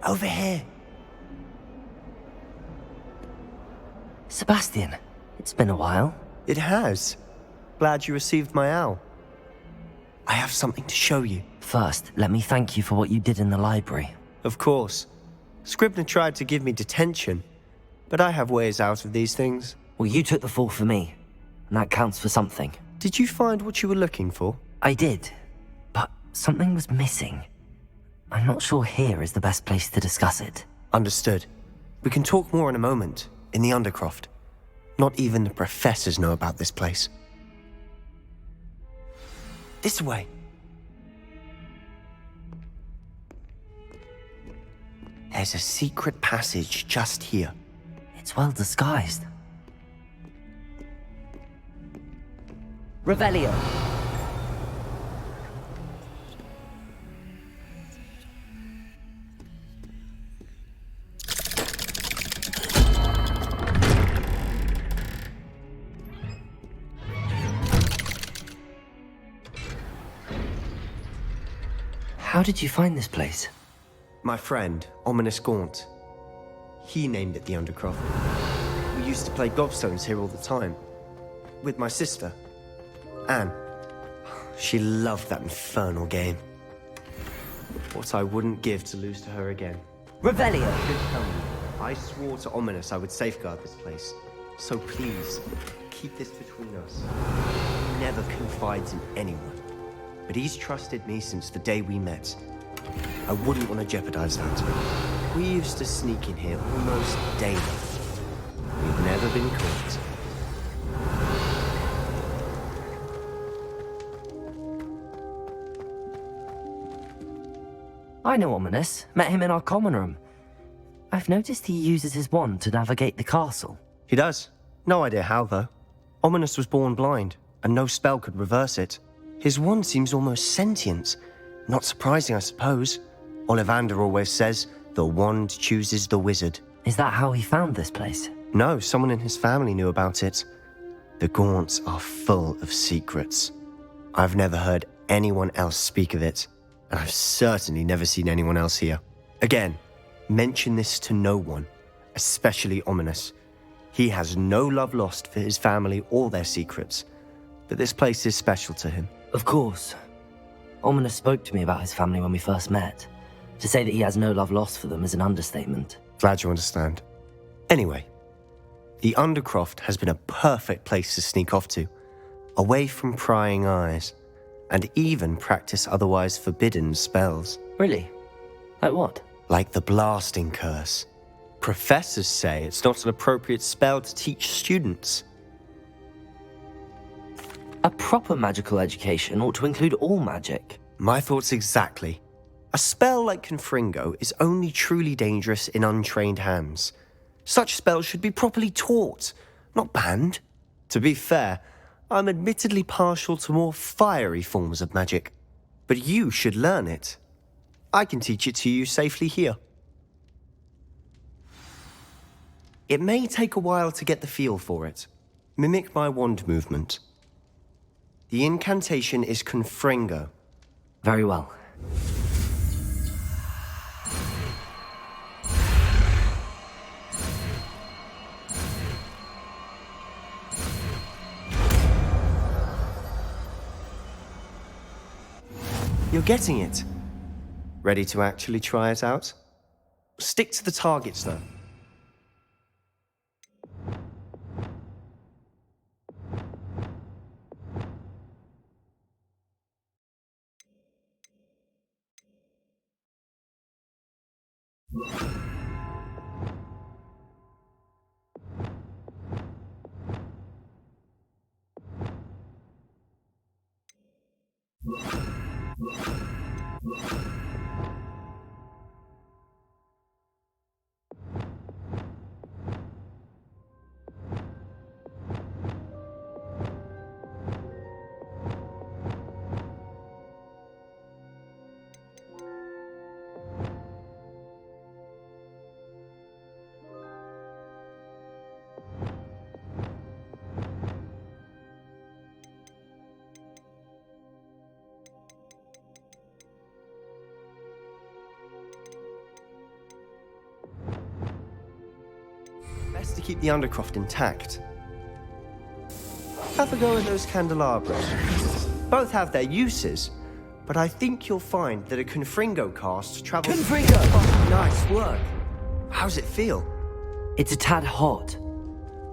Over here. Sebastian, it's been a while. It has. Glad you received my owl. I have something to show you. First, let me thank you for what you did in the library. Of course. Scribner tried to give me detention, but I have ways out of these things. Well, you took the fall for me, and that counts for something. Did you find what you were looking for? I did, but something was missing. I'm not sure here is the best place to discuss it. Understood. We can talk more in a moment, in the Undercroft. Not even the professors know about this place. This way. There's a secret passage just here. It's well disguised. Revelio. How did you find this place? My friend, Ominous Gaunt. He named it the Undercroft. We used to play gobstones here all the time. With my sister, Anne. She loved that infernal game. What I wouldn't give to lose to her again. Revelio. I swore to Ominous I would safeguard this place. So please, keep this between us. He never confides in anyone. But he's trusted me since the day we met. I wouldn't want to jeopardize that. We used to sneak in here almost daily. We've never been caught. I know Ominous. Met him in our common room. I've noticed he uses his wand to navigate the castle. He does. No idea how, though. Ominous was born blind, and no spell could reverse it. His wand seems almost sentient. Not surprising, I suppose. Ollivander always says, the wand chooses the wizard. Is that how he found this place? No, someone in his family knew about it. The Gaunts are full of secrets. I've never heard anyone else speak of it, and I've certainly never seen anyone else here. Again, mention this to no one, especially Ominous. He has no love lost for his family or their secrets, but this place is special to him. Of course. Ominous spoke to me about his family when we first met. To say that he has no love lost for them is an understatement. Glad you understand. Anyway, the Undercroft has been a perfect place to sneak off to, away from prying eyes, and even practice otherwise forbidden spells. Really? Like what? Like the blasting curse. Professors say it's not an appropriate spell to teach students. A proper magical education ought to include all magic. My thoughts exactly. A spell like Confringo is only truly dangerous in untrained hands. Such spells should be properly taught, not banned. To be fair, I'm admittedly partial to more fiery forms of magic. But you should learn it. I can teach it to you safely here. It may take a while to get the feel for it. Mimic my wand movement. The incantation is Confringo. Very well. You're getting it. Ready to actually try it out? Stick to the targets, though. to keep the Undercroft intact. Have a go at those candelabras. Both have their uses, but I think you'll find that a Confringo cast travels... Confringo! Oh, nice work. How's it feel? It's a tad hot.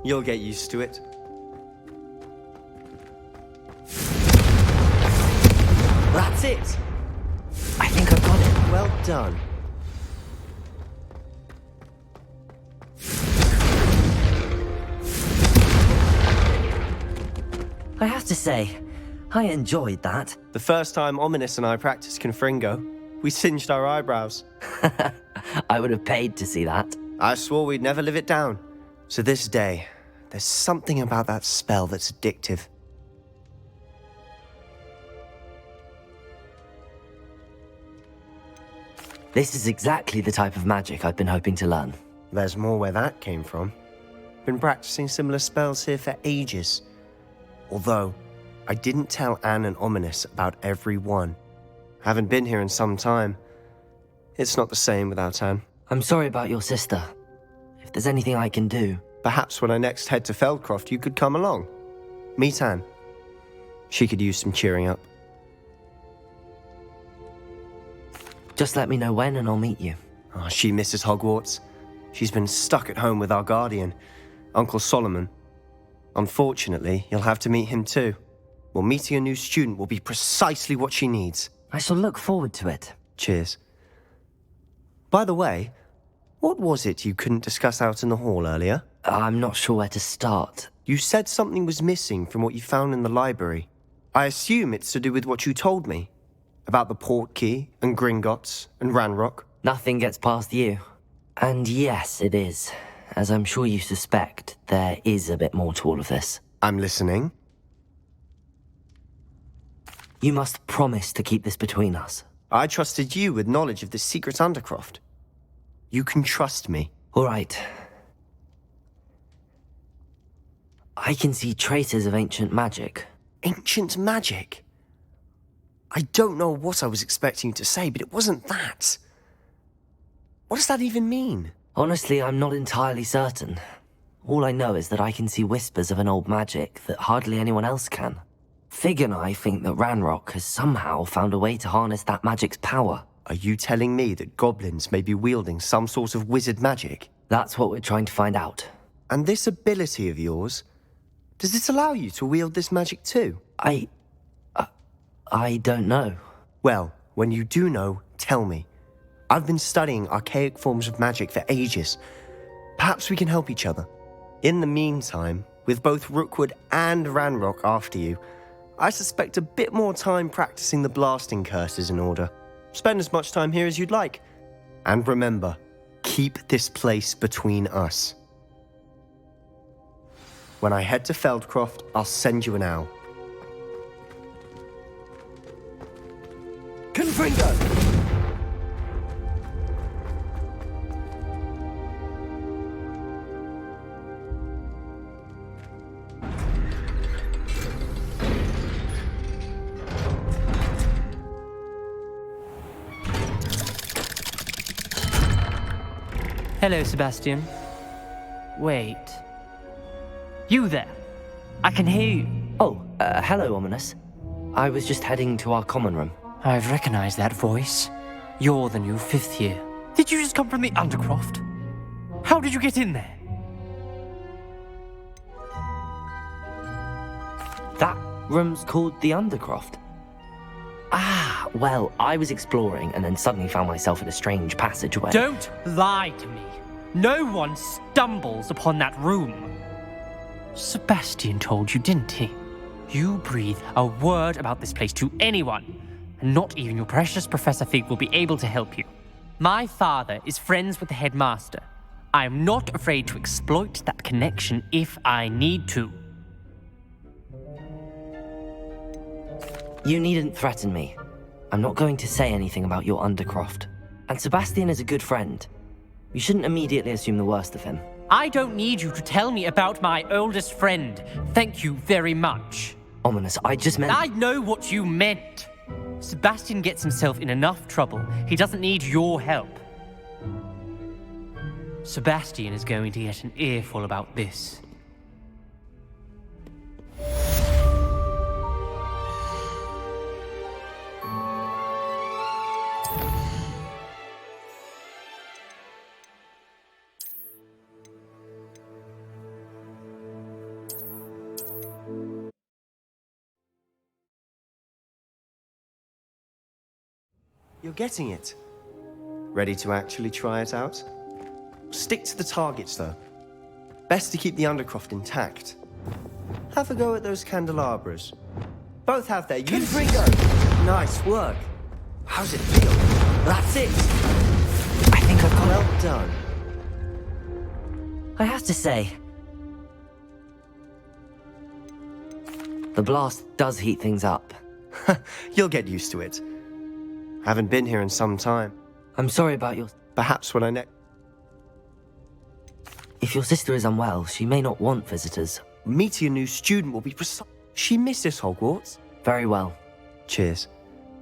You'll get used to it. That's it! I think I've got it. Well done. I have to say, I enjoyed that. The first time Ominous and I practiced Confringo, we singed our eyebrows. I would have paid to see that. I swore we'd never live it down. So this day, there's something about that spell that's addictive. This is exactly the type of magic I've been hoping to learn. There's more where that came from. Been practicing similar spells here for ages. Although, I didn't tell Anne and Ominous about every one. Haven't been here in some time. It's not the same without Anne. I'm sorry about your sister. If there's anything I can do... Perhaps when I next head to Feldcroft, you could come along. Meet Anne. She could use some cheering up. Just let me know when and I'll meet you. Oh, she misses Hogwarts. She's been stuck at home with our guardian, Uncle Solomon. Unfortunately, you'll have to meet him too. Well, meeting a new student will be precisely what she needs. I shall look forward to it. Cheers. By the way, what was it you couldn't discuss out in the hall earlier? I'm not sure where to start. You said something was missing from what you found in the library. I assume it's to do with what you told me. About the Portkey, and Gringotts, and Ranrock. Nothing gets past you. And yes, it is. As I'm sure you suspect, there is a bit more to all of this. I'm listening. You must promise to keep this between us. I trusted you with knowledge of the secret Undercroft. You can trust me. All right. I can see traces of ancient magic. Ancient magic? I don't know what I was expecting you to say, but it wasn't that. What does that even mean? Honestly, I'm not entirely certain. All I know is that I can see whispers of an old magic that hardly anyone else can. Fig and I think that Ranrock has somehow found a way to harness that magic's power. Are you telling me that goblins may be wielding some sort of wizard magic? That's what we're trying to find out. And this ability of yours, does it allow you to wield this magic too? I don't know. Well, when you do know, tell me. I've been studying archaic forms of magic for ages. Perhaps we can help each other. In the meantime, with both Rookwood and Ranrock after you, I suspect a bit more time practicing the blasting curse is in order. Spend as much time here as you'd like. And remember, keep this place between us. When I head to Feldcroft, I'll send you an owl. Confringo! Hello, Sebastian. Wait. You there? I can hear you. Oh, hello, Ominous. I was just heading to our common room. I've recognized that voice. You're the new 5th year. Did you just come from the Undercroft? How did you get in there? That room's called the Undercroft. Ah, well, I was exploring and then suddenly found myself in a strange passageway. Don't lie to me. No one stumbles upon that room. Sebastian told you, didn't he? You breathe a word about this place to anyone, and not even your precious Professor Fig will be able to help you. My father is friends with the headmaster. I am not afraid to exploit that connection if I need to. You needn't threaten me. I'm not going to say anything about your Undercroft. And Sebastian is a good friend. You shouldn't immediately assume the worst of him. I don't need you to tell me about my oldest friend. Thank you very much. Ominous, I just meant... I know what you meant. Sebastian gets himself in enough trouble. He doesn't need your help. Sebastian is going to get an earful about this. You're getting it. Ready to actually try it out? Stick to the targets, though. Best to keep the Undercroft intact. Have a go at those candelabras. Both have their use. Nice work. How's it feel? That's it. I think I've got it. Well done. I have to say, the blast does heat things up. You'll get used to it. Haven't been here in some time. I'm sorry about your... Perhaps when I next... If your sister is unwell, she may not want visitors. Meeting a new student will be precise. She misses Hogwarts. Very well. Cheers.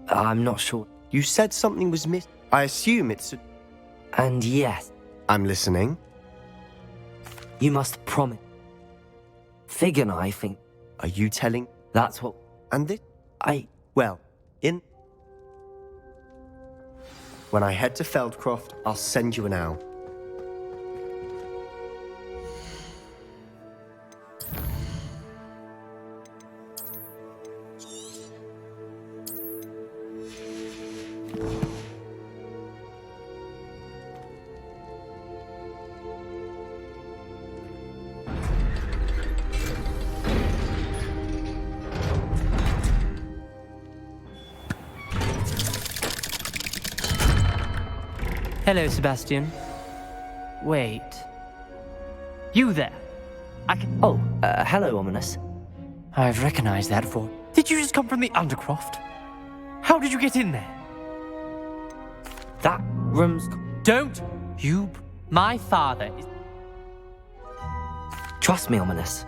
I'm not sure. You said something was missed. I assume it's... And yes. I'm listening. You must promise. Fig and I think... Are you telling... That's what... And this... Well, in... When I head to Feldcroft, I'll send you an owl. Hello, Sebastian. Wait. You there? Oh, hello, Ominous. I've recognized that voice. Did you just come from the Undercroft? How did you get in there? That room's... Don't you... My father is... Trust me, Ominous.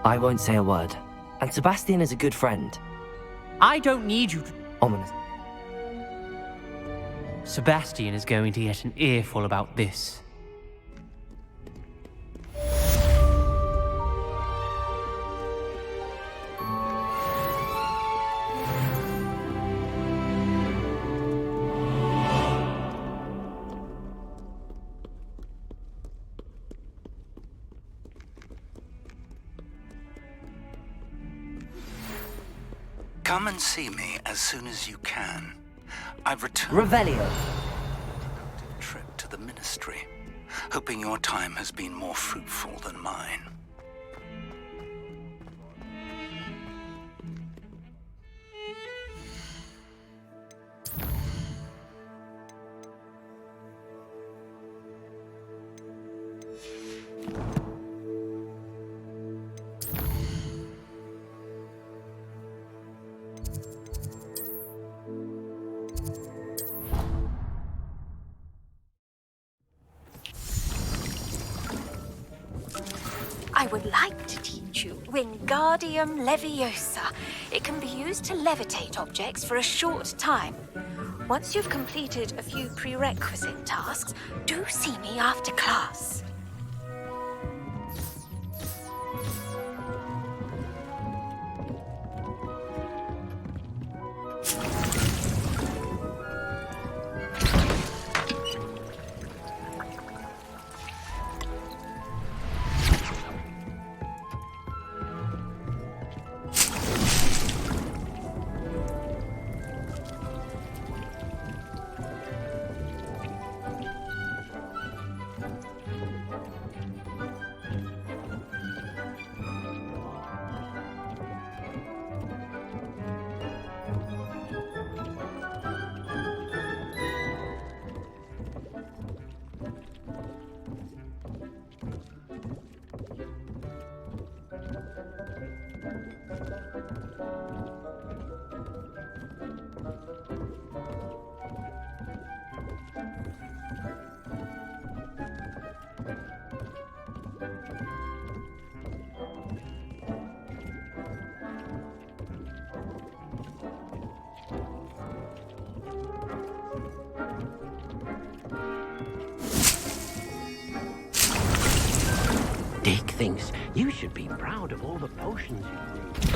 I won't say a word. And Sebastian is a good friend. I don't need you to... Ominous. Sebastian is going to get an earful about this. Come and see me as soon as you can. I've returned... Revelio. ...trip to the Ministry, hoping your time has been more fruitful than mine. I would like to teach you Wingardium Leviosa. It can be used to levitate objects for a short time. Once you've completed a few prerequisite tasks, do see me after class. Dick thinks you should be proud of all the potions you brew.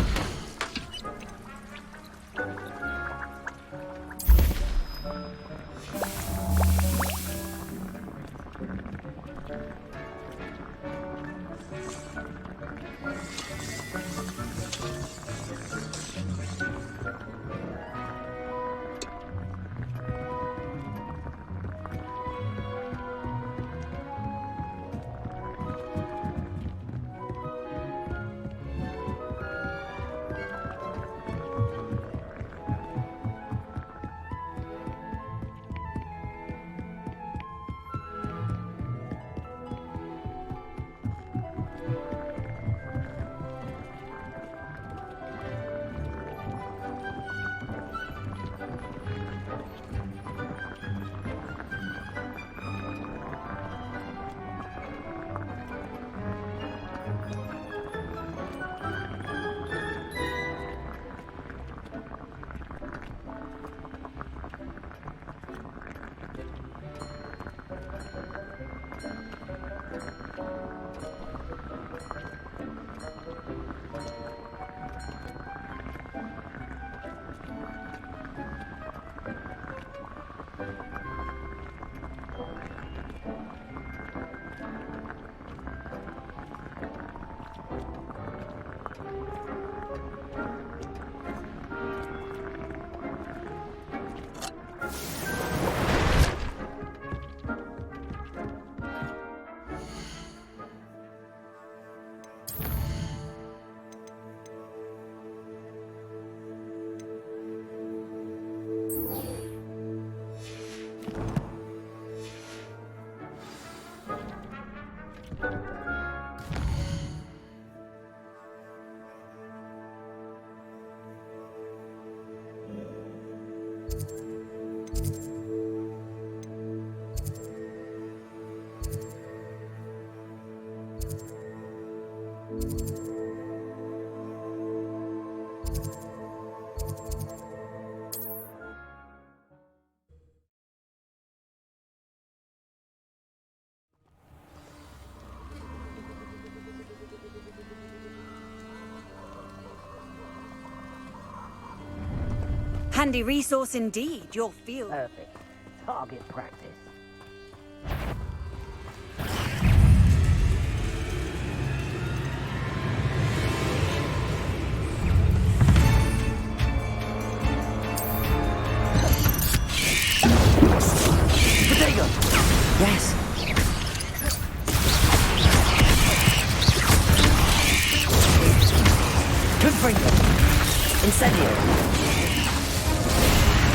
Handy resource indeed, your field. Perfect. Target practice. Potato! Yes. Confringo! Incendio!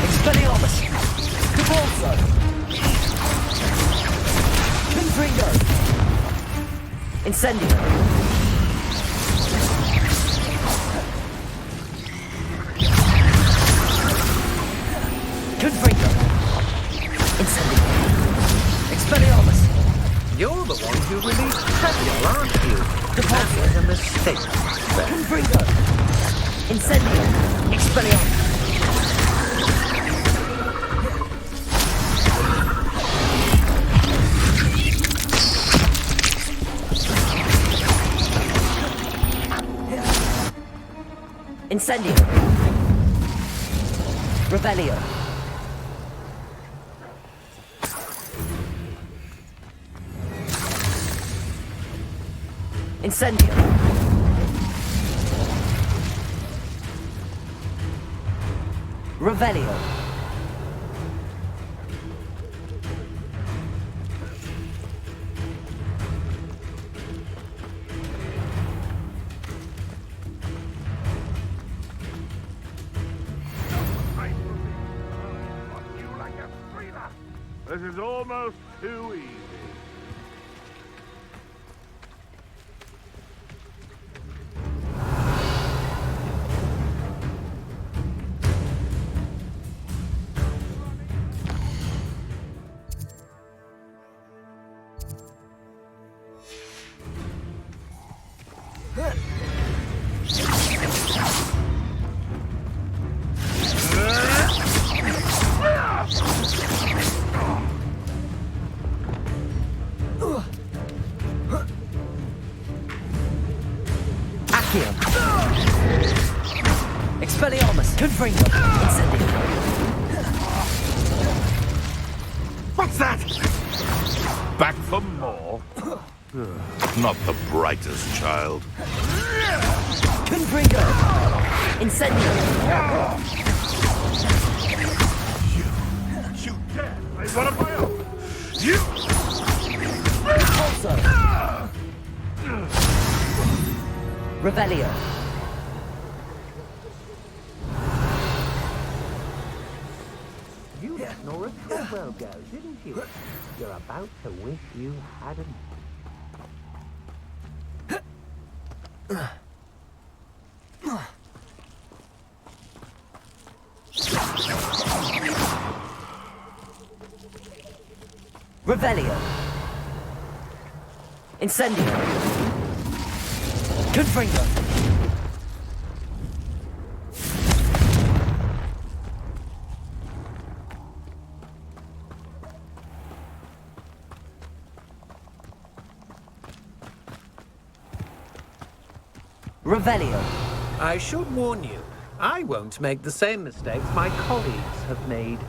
Expelliarmus! Cabalso! Confringo! Incendio! Confringo! Incendio! Expelliarmus! You're the one who released Samuel, aren't you? That was a mistake. Confringo! Incendio! Expelliarmus! Incendio! Rebellio! Incendio! Revelio! This is almost too easy. Accio. Expelliarmus. Confringo. Incendio. What's that? Back for more? Not the brightest child. Confringo. Incendio. You dare! I want to my own! You! Also. Revelio. You let Nora Caldwell go, didn't you? You're about to wish you hadn't. Revelio. Incendio. Confringo. Revelio. I should warn you, I won't make the same mistakes my colleagues have made.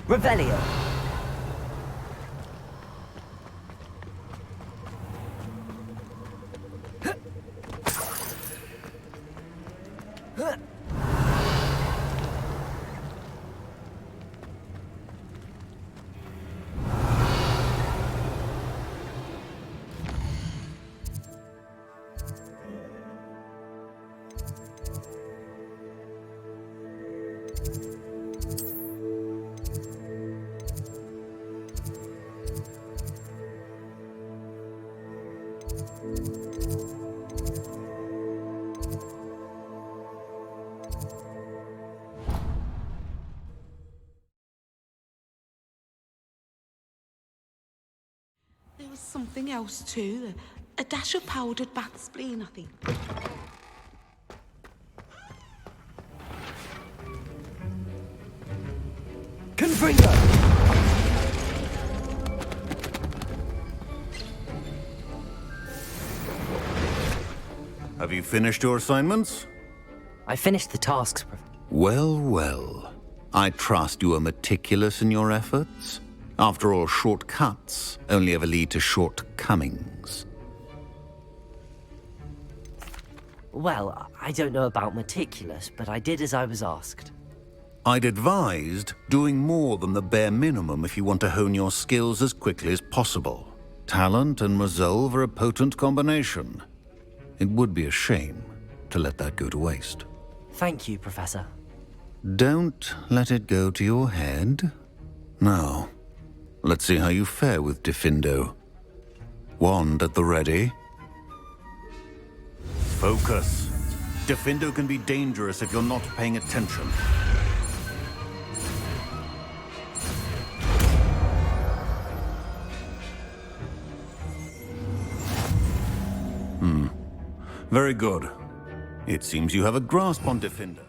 Revelio. There was something else too. A dash of powdered bat spleen, I think. Confringo. Have you finished your assignments? I finished the tasks, Well, well. I trust you are meticulous in your efforts. After all, shortcuts only ever lead to shortcomings. Well, I don't know about meticulous, but I did as I was asked. I'd advised doing more than the bare minimum if you want to hone your skills as quickly as possible. Talent and resolve are a potent combination. It would be a shame to let that go to waste. Thank you, Professor. Don't let it go to your head. Now, let's see how you fare with Diffindo. Wand at the ready. Focus. Diffindo can be dangerous if you're not paying attention. Very good. It seems you have a grasp on Diffindo.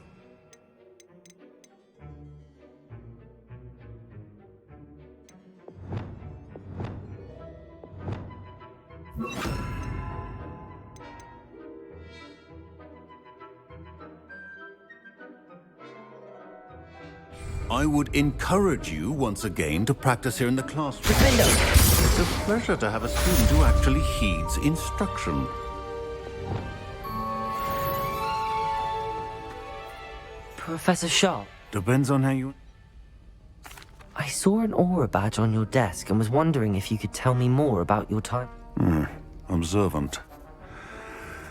I would encourage you once again to practice here in the classroom. It's a pleasure to have a student who actually heeds instruction. Professor Sharp? Depends on how you... I saw an aura badge on your desk and was wondering if you could tell me more about your time. Observant.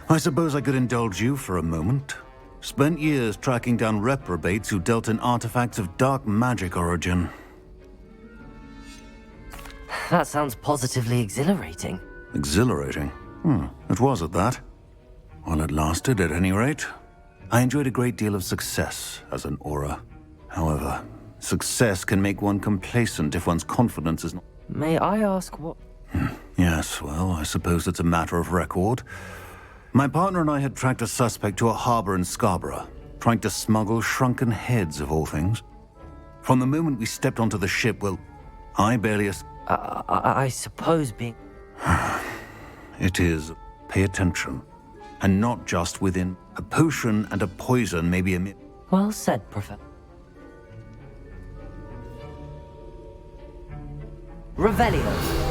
I suppose I could indulge you for a moment. Spent years tracking down reprobates who dealt in artifacts of dark magic origin. That sounds positively exhilarating. Exhilarating. It was at that. While it lasted, at any rate. I enjoyed a great deal of success as an aura. However, success can make one complacent if one's confidence is not... May I ask what... Yes, well, I suppose it's a matter of record. My partner and I had tracked a suspect to a harbor in Scarborough, trying to smuggle shrunken heads, of all things. From the moment we stepped onto the ship, well, I barely... I suppose being... It is... Pay attention. And not just within... A potion and a poison may be a... Well said, Professor. Revelio.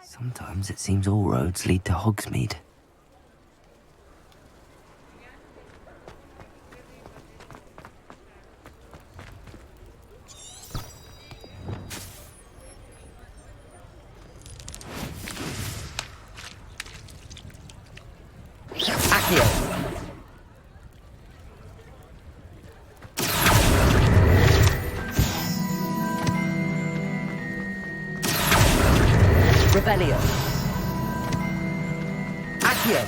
Sometimes it seems all roads lead to Hogsmeade. Revelio. Accio.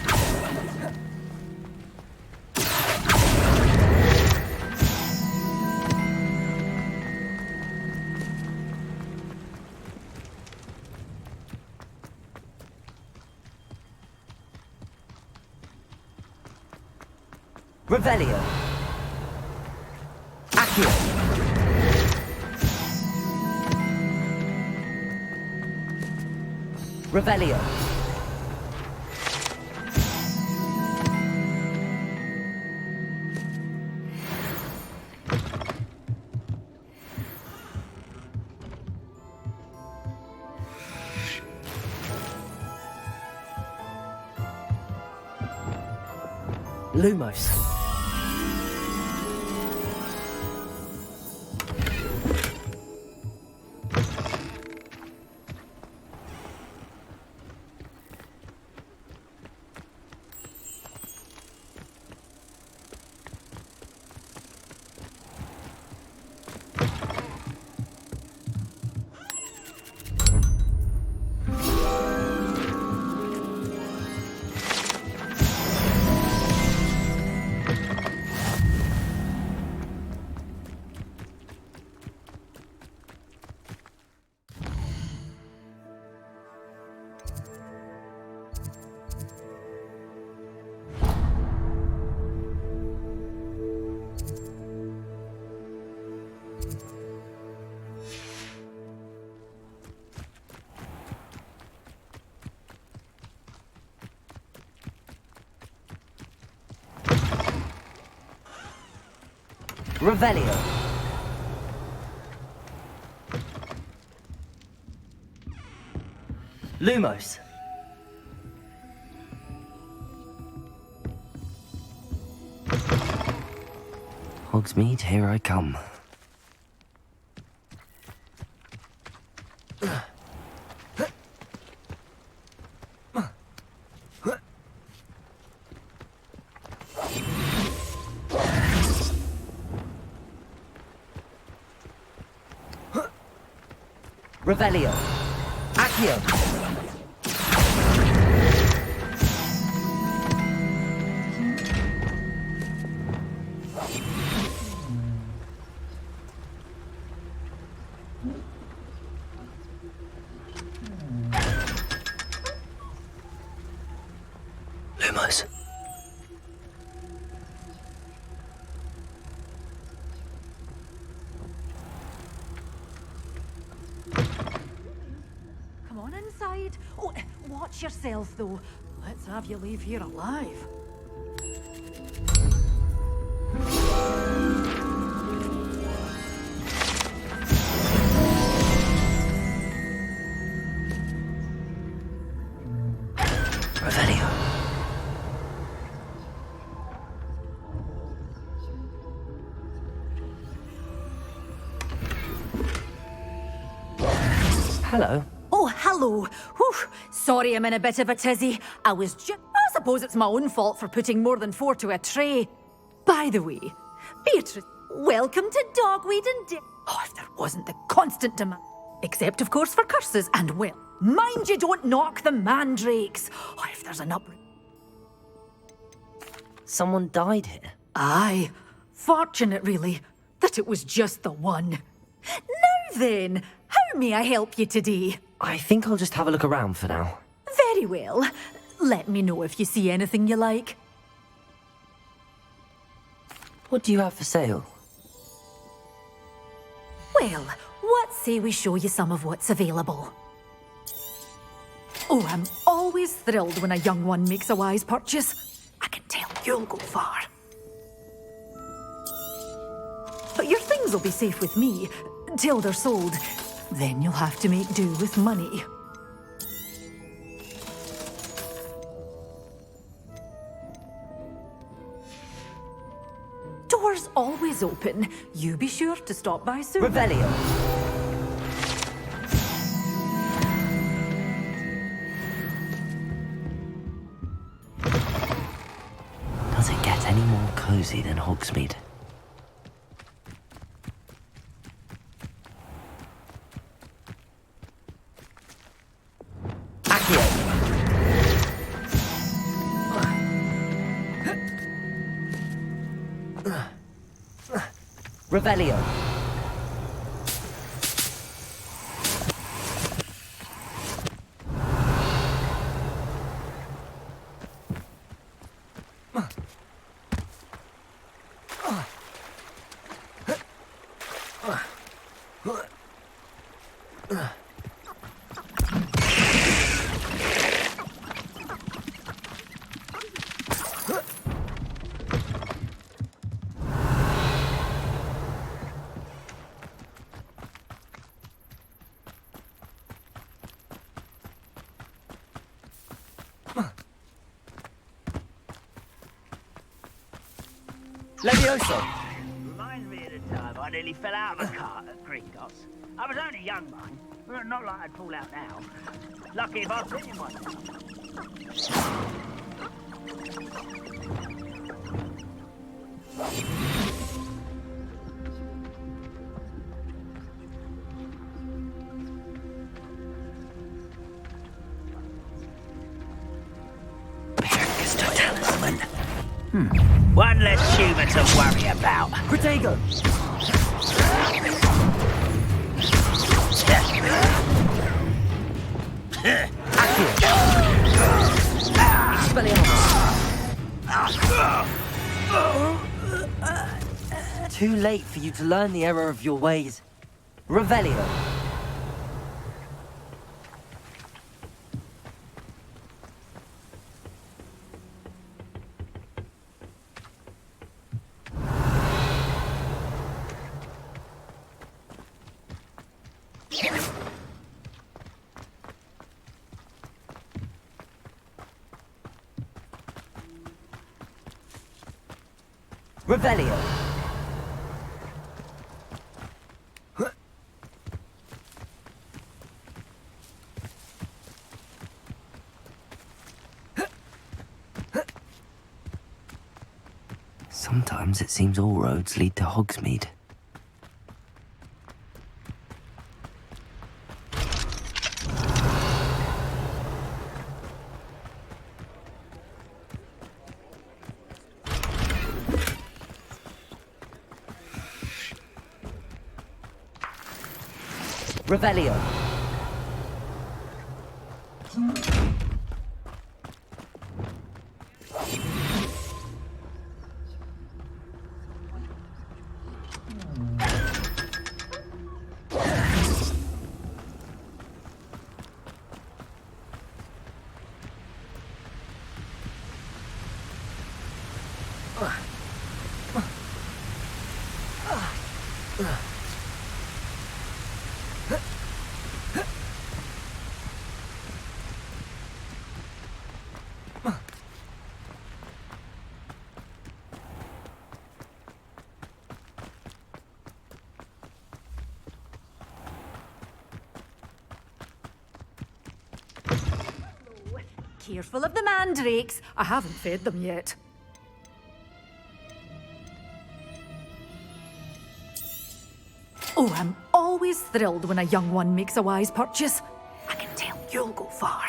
Revelio. Accio. Revelio. Lumos. Revelio. Lumos. Hogsmeade, here I come. Revelio. Accio. Lumos. Come on inside. Oh, watch yourself, though. Let's have you leave here alive. Revelio. Hello. Oh, hello. Whew. Sorry I'm in a bit of a tizzy. I suppose it's my own fault for putting more than 4 to a tray. By the way, Beatrice, welcome to Dogweed and Oh, if there wasn't the constant demand. Except, of course, for curses and, well, mind you don't knock the mandrakes. Oh, if there's an Someone died here? Aye. Fortunate, really, that it was just the one. Now then, how may I help you today? I think I'll just have a look around for now. Very well. Let me know if you see anything you like. What do you have for sale? Well, what say we show you some of what's available? Oh, I'm always thrilled when a young one makes a wise purchase. I can tell you'll go far. But your things will be safe with me, till they're sold. Then you'll have to make do with money. is open. You be sure to stop by soon. Revelio. Does it get any more cozy than Hogsmeade? Revelio. Levioso. Reminds me of the time I nearly fell out of a cart at Gringotts. I was only young, mind. Not like I'd fall out now. Lucky if I've been in one. One less human to worry about. Protego. Too late for you to learn the error of your ways. Revelio. Revelio. Sometimes it seems all roads lead to Hogsmeade. Revelio. Careful of the mandrakes. I haven't fed them yet. Oh, I'm always thrilled when a young one makes a wise purchase. I can tell you'll go far.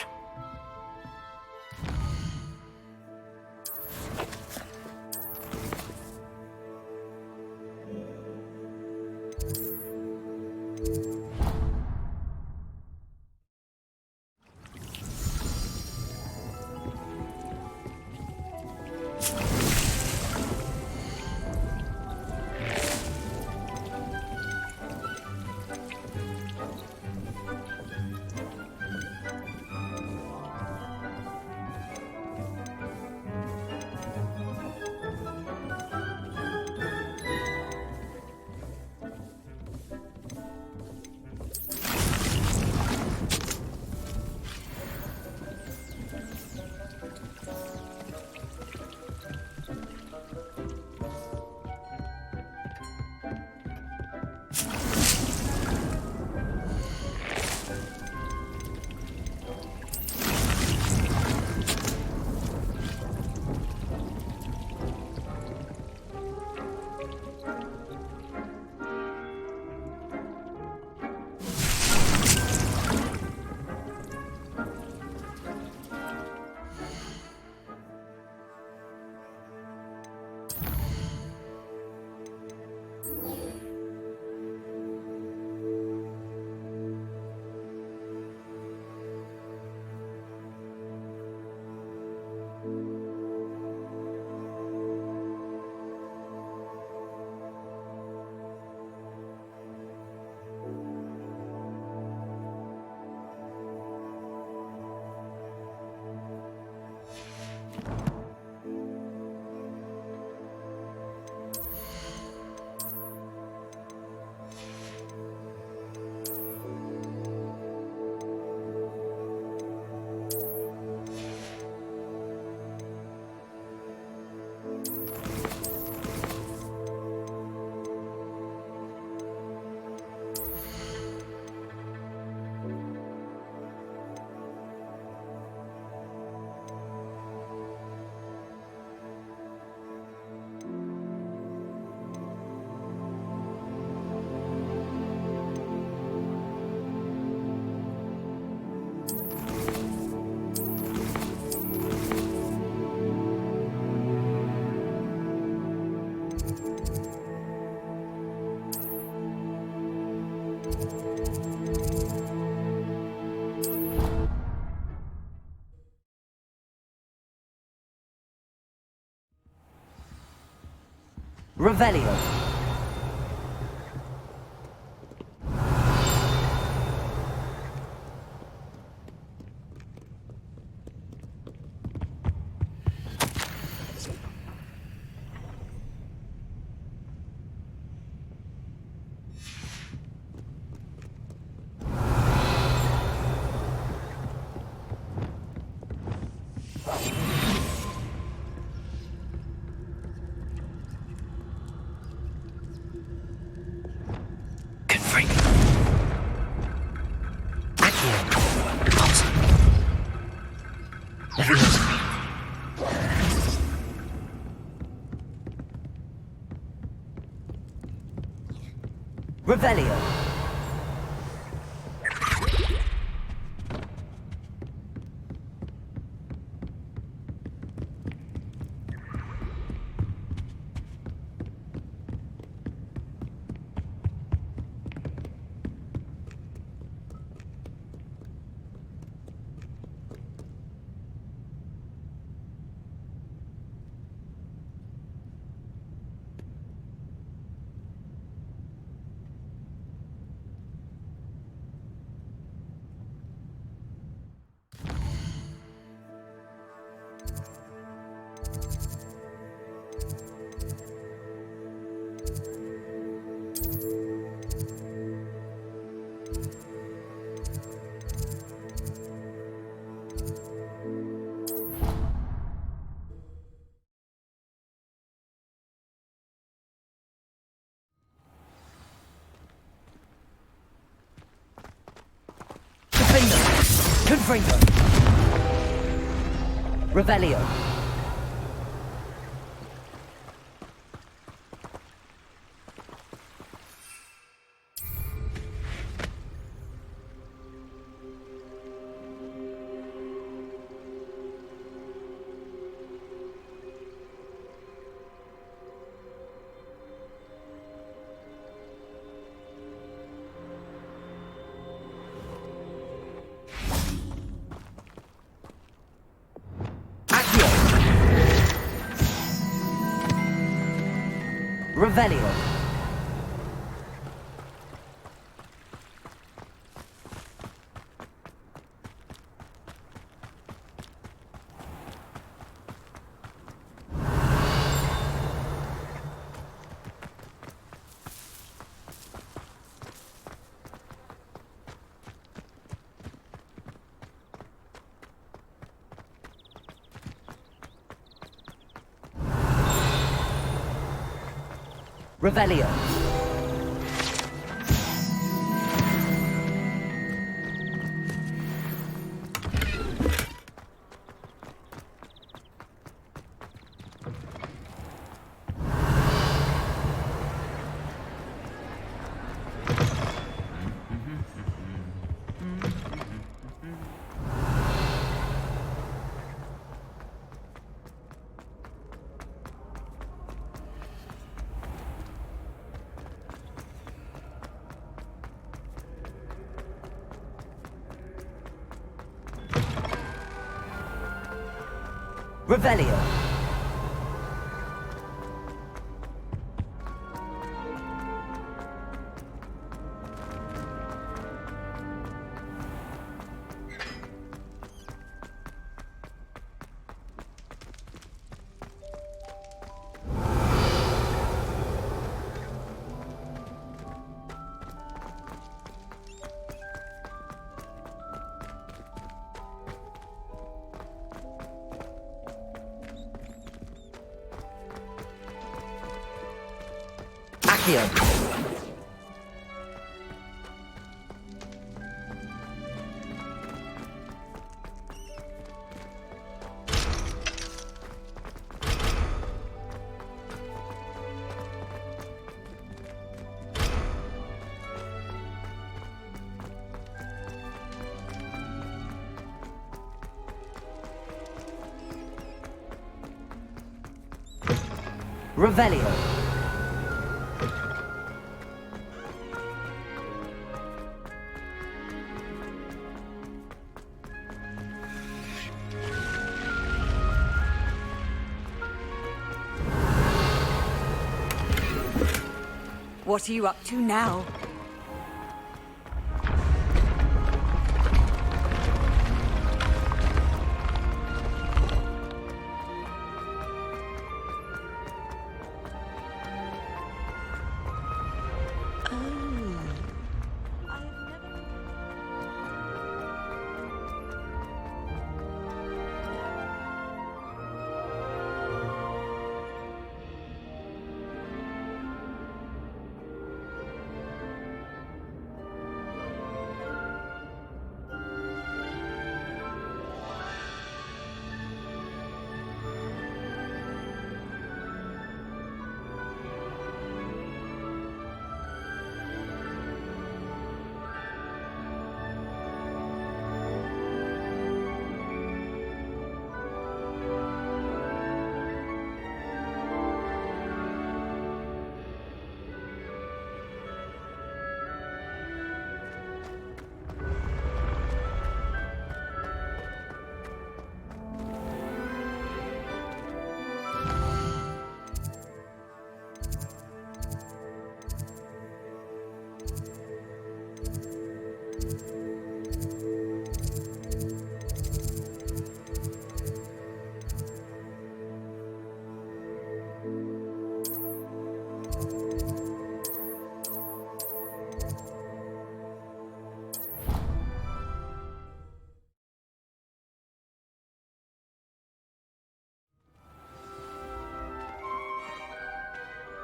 Revelio. Revelio. Confringo. Revelio. Revelio. Revelio. Revelio. Accio. Revelio. What are you up to now?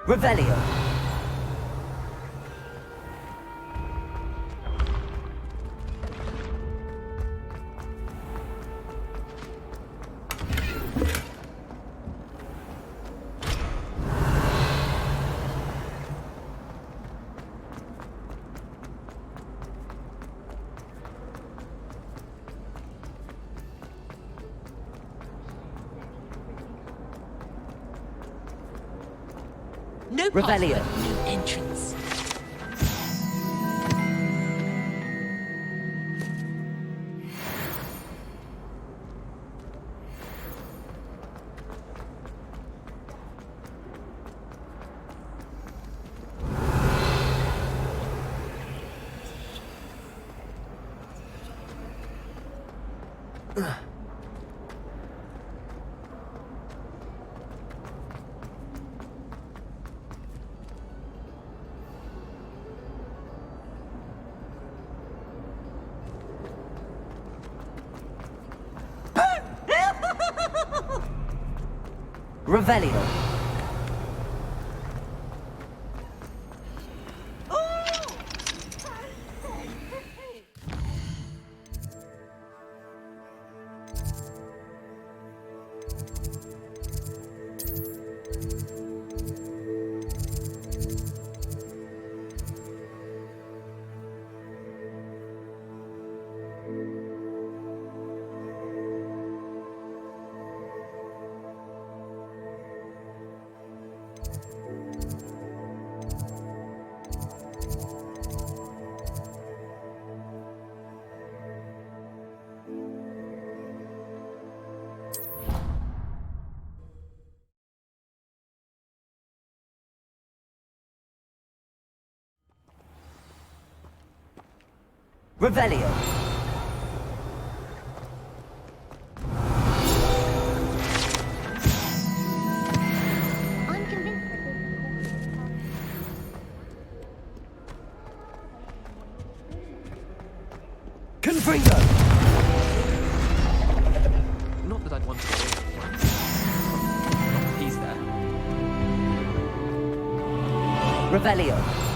Revelio. No Revelio. password, no entrance. Revelio. Revelio. Confringo. Not that I'd want to go in. He's there. Revelio.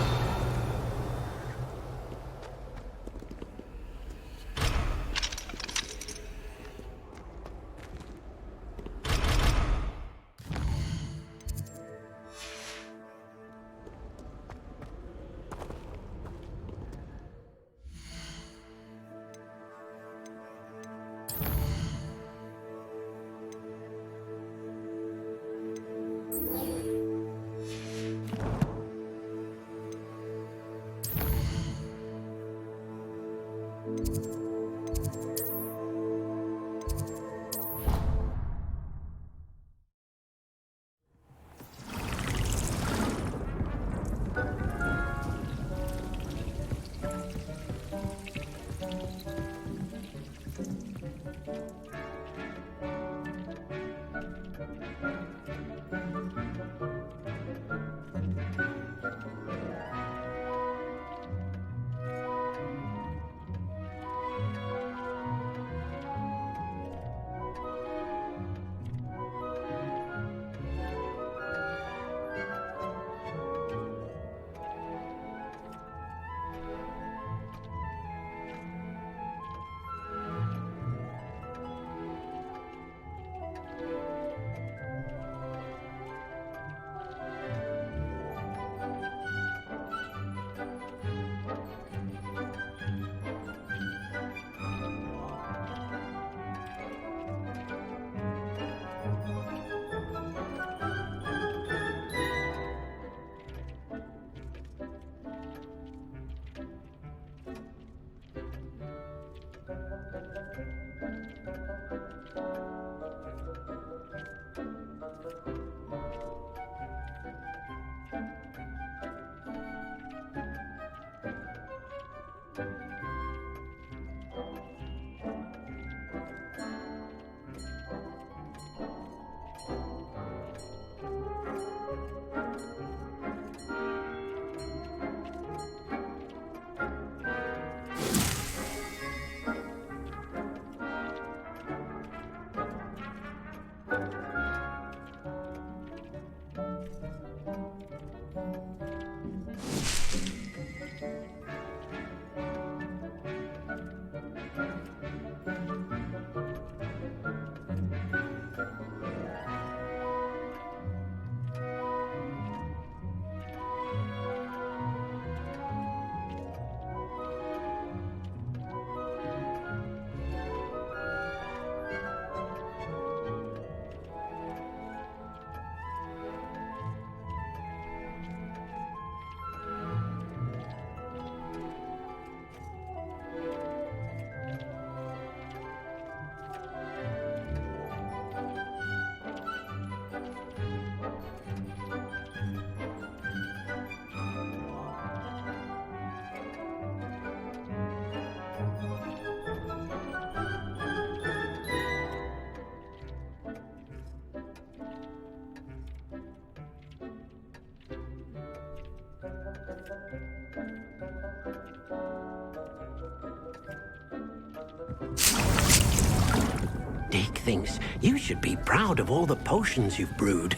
Dick thinks you should be proud of all the potions you've brewed.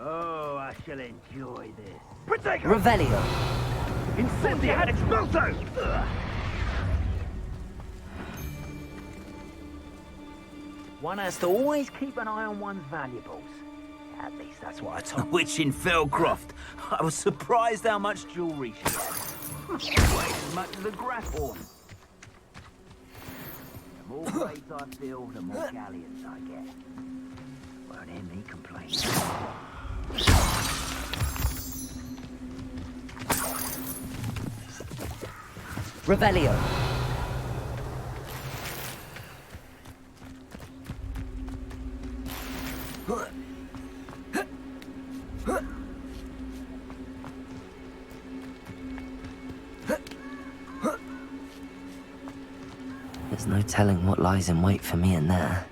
Oh, I shall enjoy this. Revelio. Incendia Expulso! One has to always keep an eye on one's valuables. At least that's what I told Witch in Felcroft. I was surprised how much jewellery she had. Way as much as a grapphorn. The more grades I fill, the more galleons I get. Won't hear me complain. Revelio. There's no telling what lies in wait for me in there.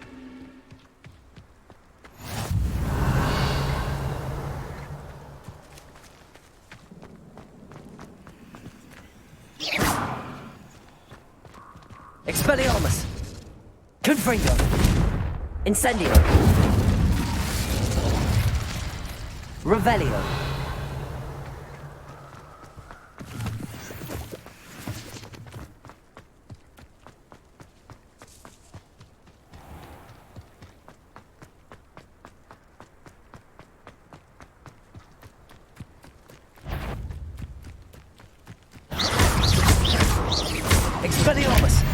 Expelliarmus. Confringo. Incendio. Revelio. Expelliarmus.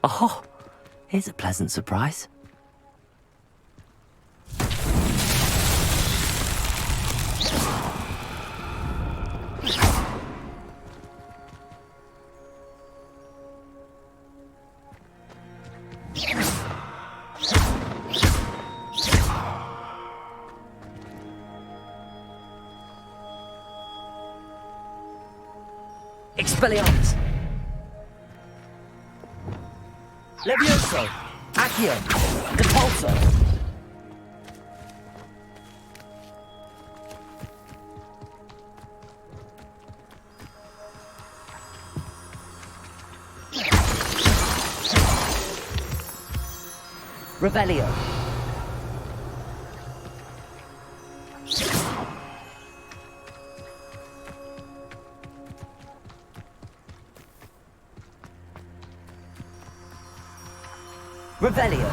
Oh, here's a pleasant surprise. Expelliarmus. Levioso. Accio. Depulso. Revelio. Revelio.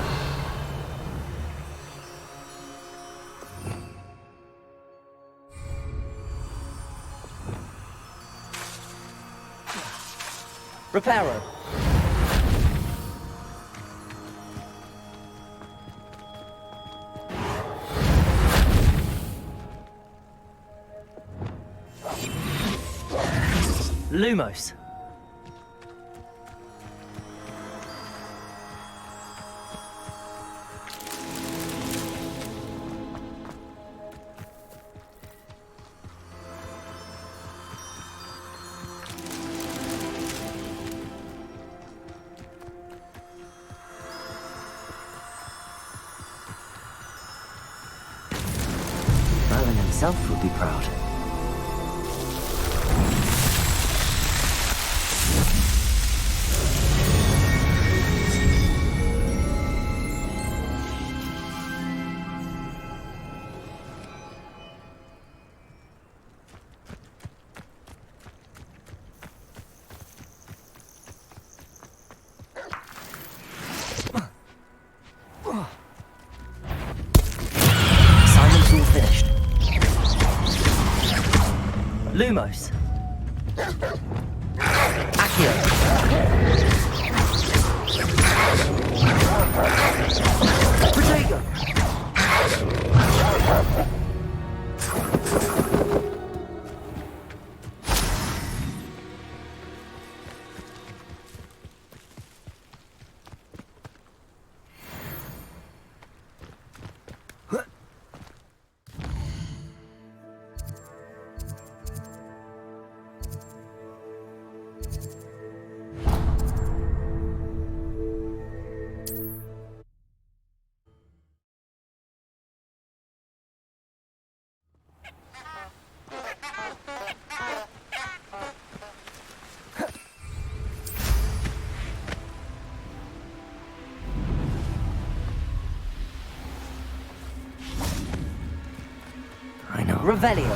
Reparo. Lumos. Merlin himself would be proud. Simon's all finished. Lumos. Accio. Protego. I know. Revelio.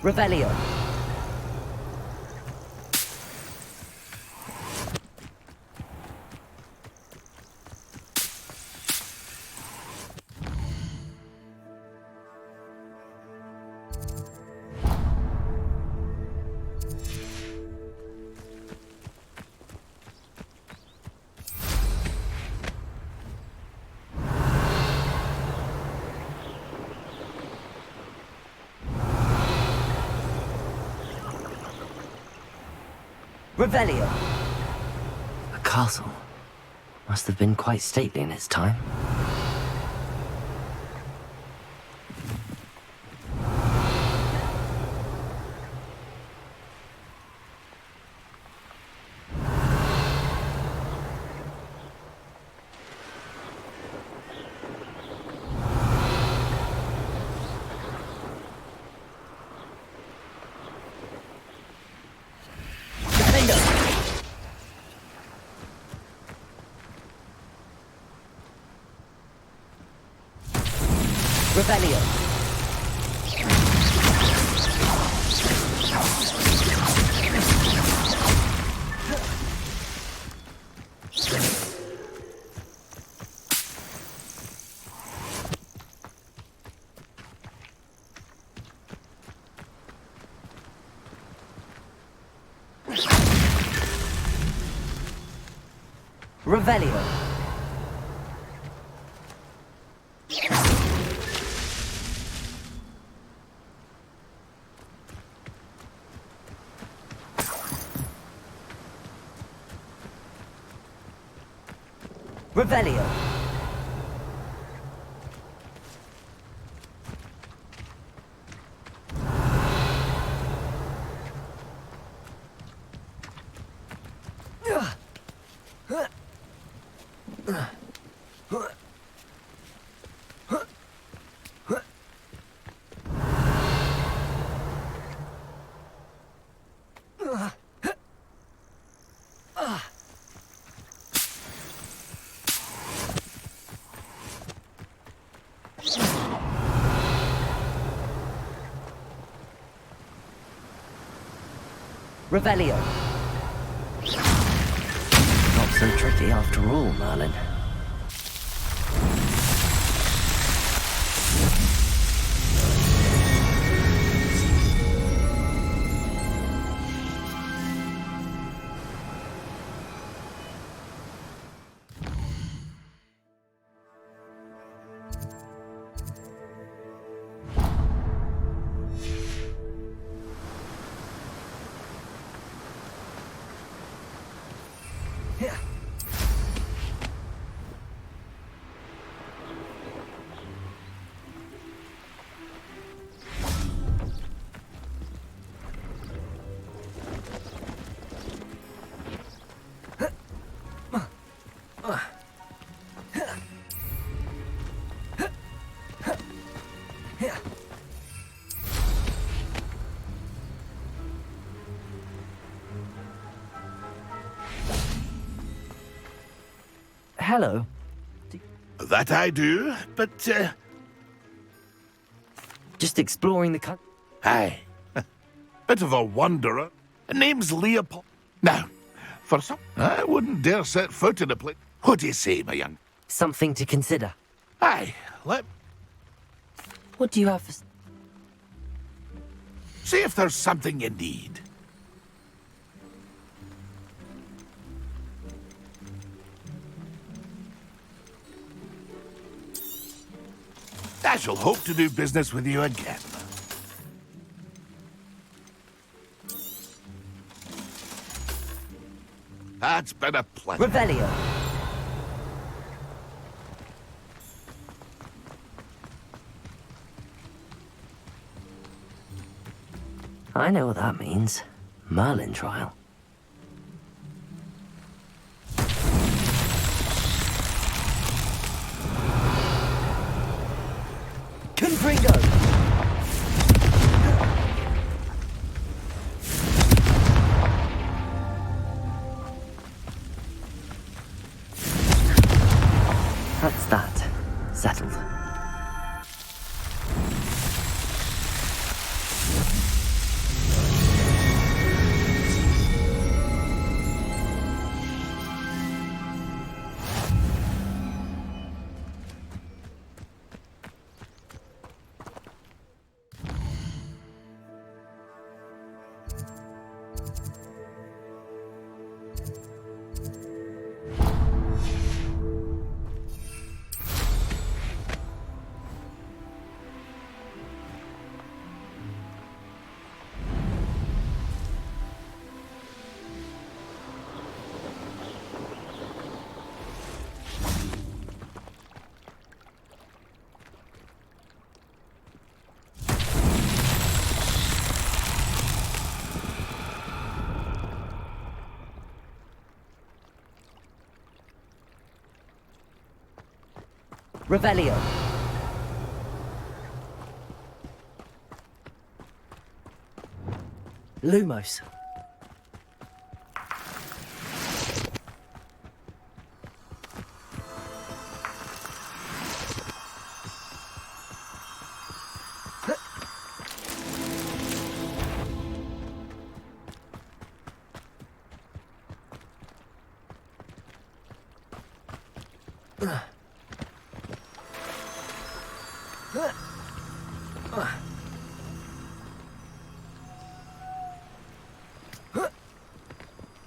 Revelio. Revelio. A castle. Must have been quite stately in its time. Revelio. Revelio. Revelio. Revelio. Not so tricky after all, Merlin. Hello. That I do, but, Just exploring the country. Aye. Bit of a wanderer. Name's Leopold. Now, for some, I wouldn't dare set foot in a place. What do you say, my young? Something to consider. Aye, What do you have for... see if there's something you need. I shall hope to do business with you again. That's been a pleasure. Revelio. I know what that means. Merlin trial. Confringo. That's that. Settled. Revelio. Lumos.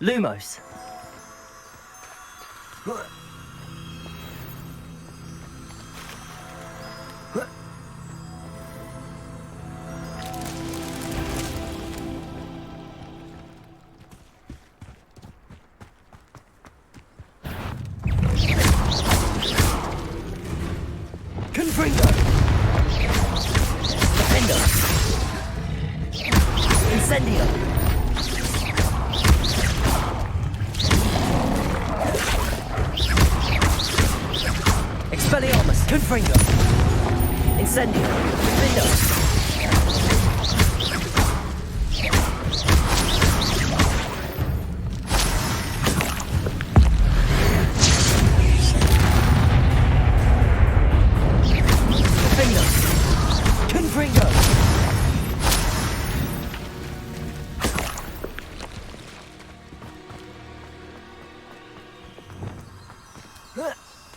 Lumos. Confringo! Defendo! Incendio! Expelliarmus! Confringo! Incendio! Defendo!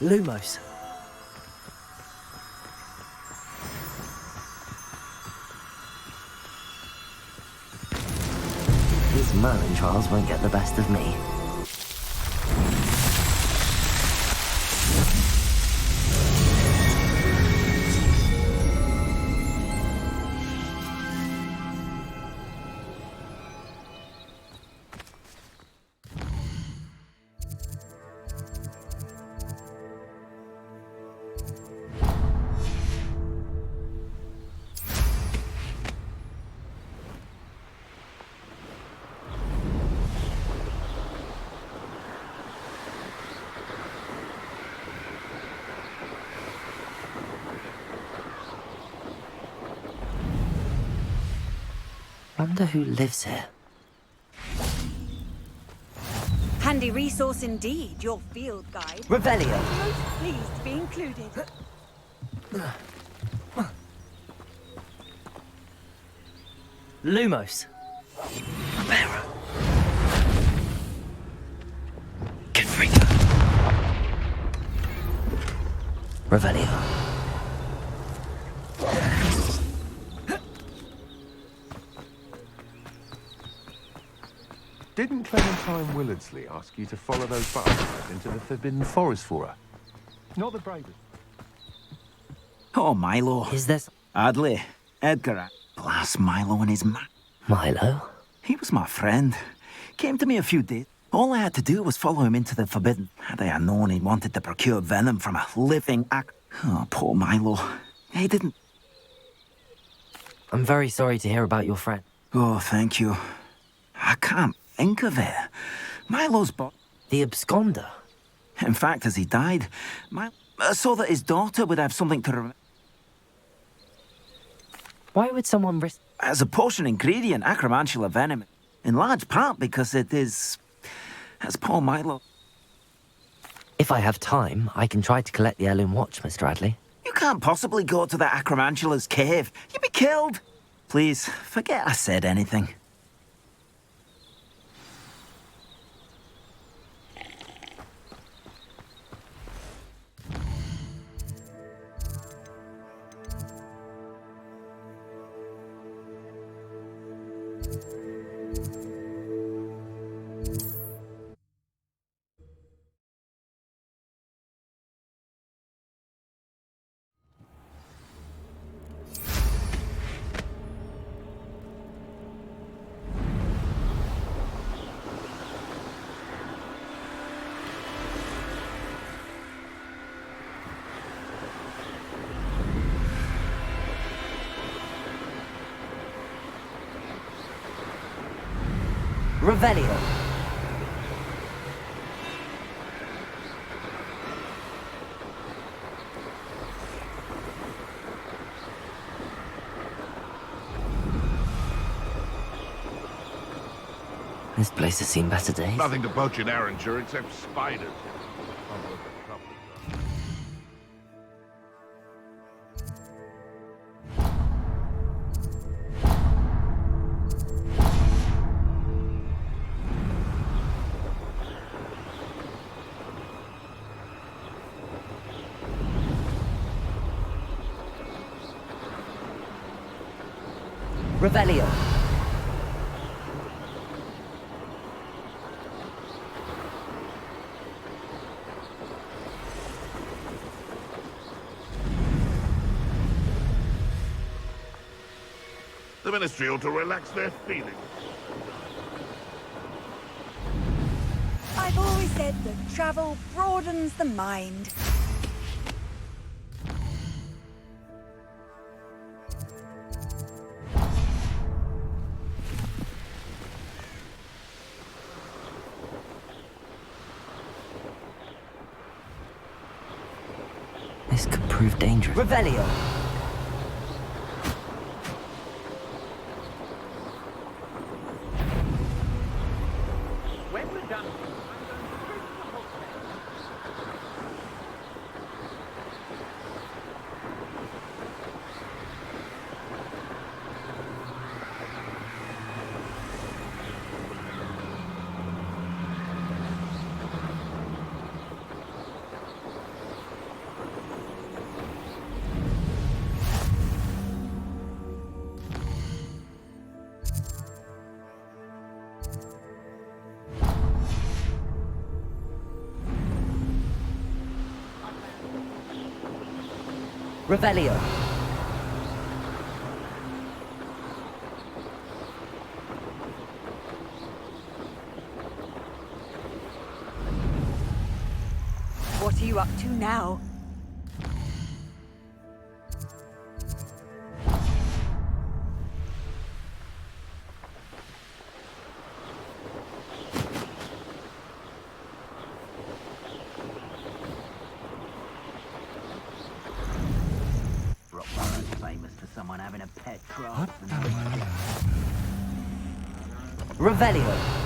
Lumos. These Merlin trials won't get the best of me. Wonder who lives here. Handy resource indeed, your field guide. Revelio. Most pleased to be included. Lumos. Confringo. Revelio. Didn't Clementine Willardsley ask you to follow those butterflies into the Forbidden Forest for her? Not the bravest. Oh, Milo. Is this Adley. Edgar. Blast Milo and his Milo? He was my friend. Came to me a few days. All I had to do was follow him into the Forbidden. Had I known he wanted to procure venom from a living Oh, poor Milo. He didn't... I'm very sorry to hear about your friend. Oh, thank you. I can't think of it. Milo's the absconder. In fact, as he died, so that his daughter would have something to remember. Why would someone risk... As a potion ingredient, acromantula venom, in large part because it is... as poor Milo... If I have time, I can try to collect the heirloom watch, Mr. Adley. You can't possibly go to the acromantula's cave. You'd be killed. Please, forget I said anything. Revelio. This place has seen better days. Nothing to poach in Arranger except spiders. Revelio. Ministry ought to relax their feelings. I've always said that travel broadens the mind. This could prove dangerous. Revelio. When we're done, Revelio. What are you up to now? Famous for someone having a pet craft. Revelio.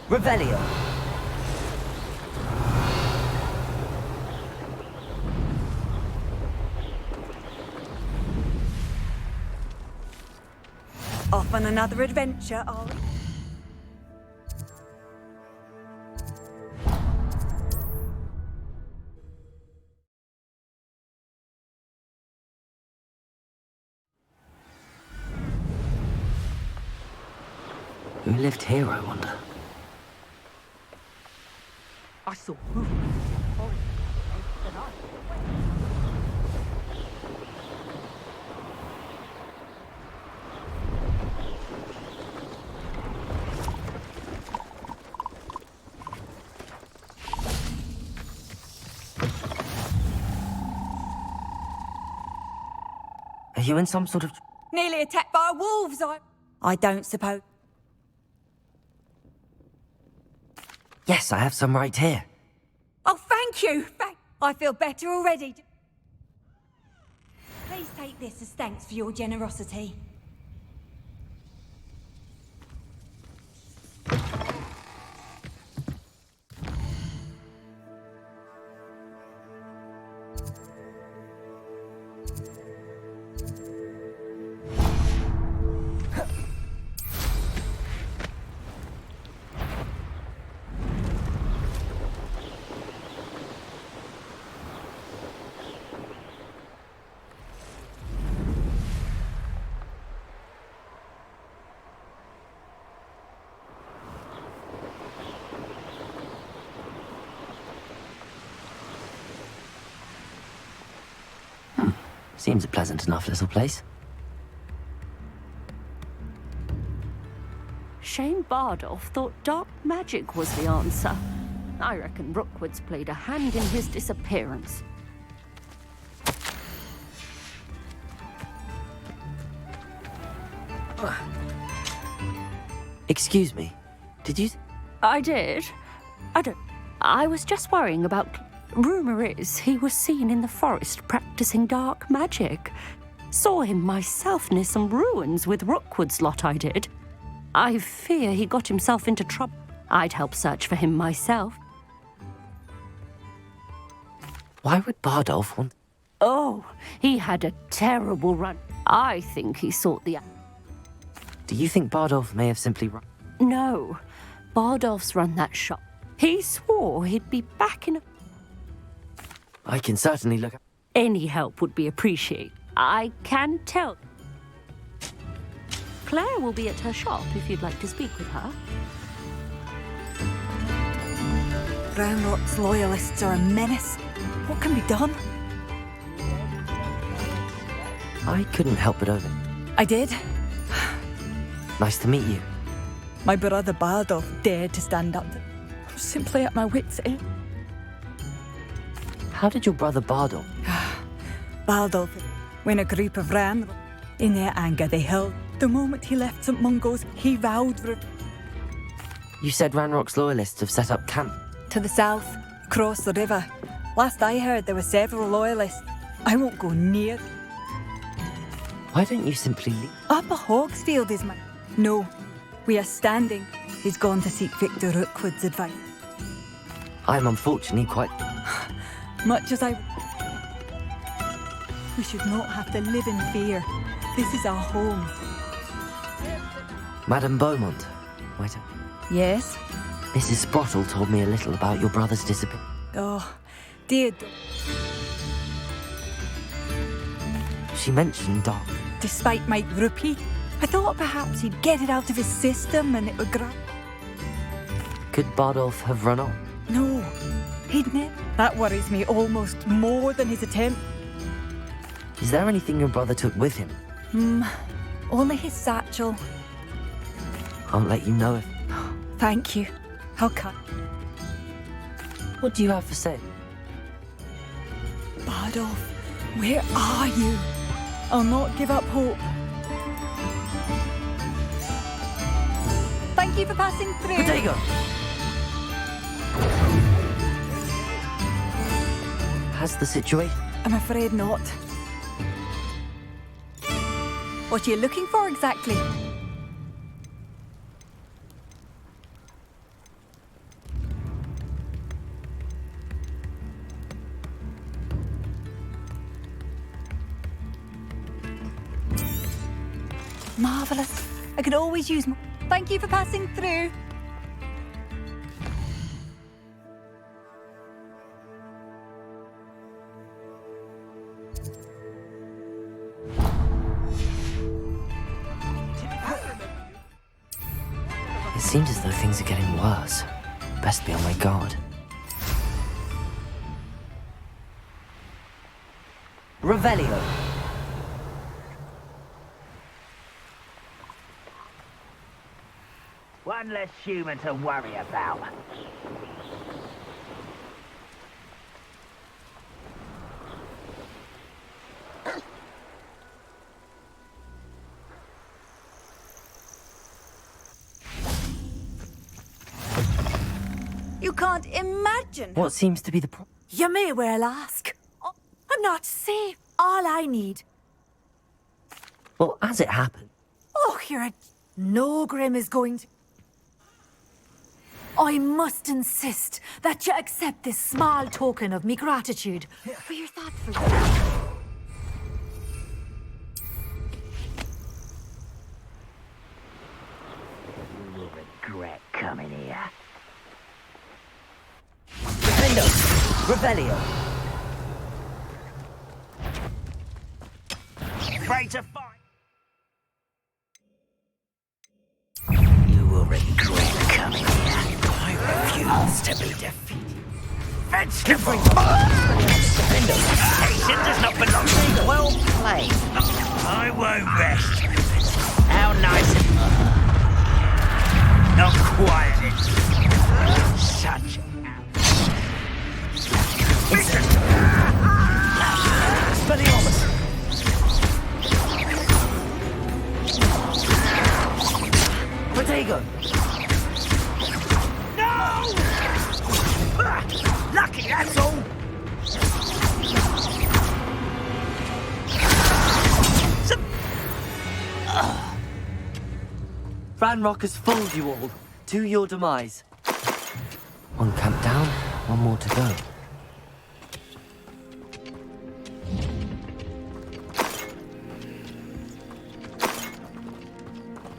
Revelio. Off on another adventure, are we? Who lived here, I wonder? I saw Are you in some sort of... Nearly attacked by wolves, I don't suppose. Yes, I have some right here. Oh, thank you. I feel better already. Please take this as thanks for your generosity. Seems a pleasant enough little place. Shane Bardolph thought dark magic was the answer. I reckon Rookwood's played a hand in his disappearance. Excuse me, did you... I did. I was just worrying about... Rumor is he was seen in the forest practicing dark magic. Saw him myself near some ruins with Rookwood's lot I did. I fear he got himself into trouble. I'd help search for him myself. Why would Bardolph want... Oh, he had a terrible run. I think he sought the... Do you think Bardolph may have simply run? No. Bardolph's run that shop. He swore he'd be back in a... I can certainly look... Any help would be appreciated. I can tell. Claire will be at her shop if you'd like to speak with her. Ranrock's loyalists are a menace. What can be done? I couldn't help but over. I did. Nice to meet you. My brother Bardolph dared to stand up. I was simply at my wits' end. How did your brother Bardolph? Bardolph, when a group of Ranrock, in their anger they held. The moment he left St. Mungo's, he vowed for... You said Ranrock's loyalists have set up camp. To the south, across the river. Last I heard, there were several loyalists. I won't go near. Why don't you simply leave? Upper Hogsfield is my... No, we are standing. He's gone to seek Victor Rookwood's advice. I'm unfortunately quite... Much as I... We should not have to live in fear. This is our home. Madame Beaumont, wait a... Yes? Mrs. Sprottle told me a little about your brother's disappearance. Oh, dear... She mentioned Doc. Despite my repeat, I thought perhaps he'd get it out of his system and it would grow. Could Bardolph have run on? No, he'd never. That worries me almost more than his attempt. Is there anything your brother took with him? Only his satchel. I'll let you know if... Thank you. How kind. What do you have to say? Bardolph, where are you? I'll not give up hope. Thank you for passing through. Potato! Has the situation... I'm afraid not. What are you looking for exactly? Marvellous. I could always use more. Thank you for passing through. It seems as though things are getting worse. Best be on my guard. Revelio. One less human to worry about. You can't imagine. What seems to be the problem? You may well ask. I'm not safe. All I need. Well, as it happened... Oh, you're a... No Grim is going to... I must insist that you accept this small token of me gratitude for your thoughtfulness. You will regret coming here. Defendo. Revelio. Afraid to fight. You will regret coming here. I refuse to be defeated. Vegetable! Hesitation does not belong to me. Well played. I won't rest. How nice and... Not quiet. Such... Speliomus! Potato. No! Lucky, that's all. Ranrock has fooled you all. To your demise. One camp down, one more to go.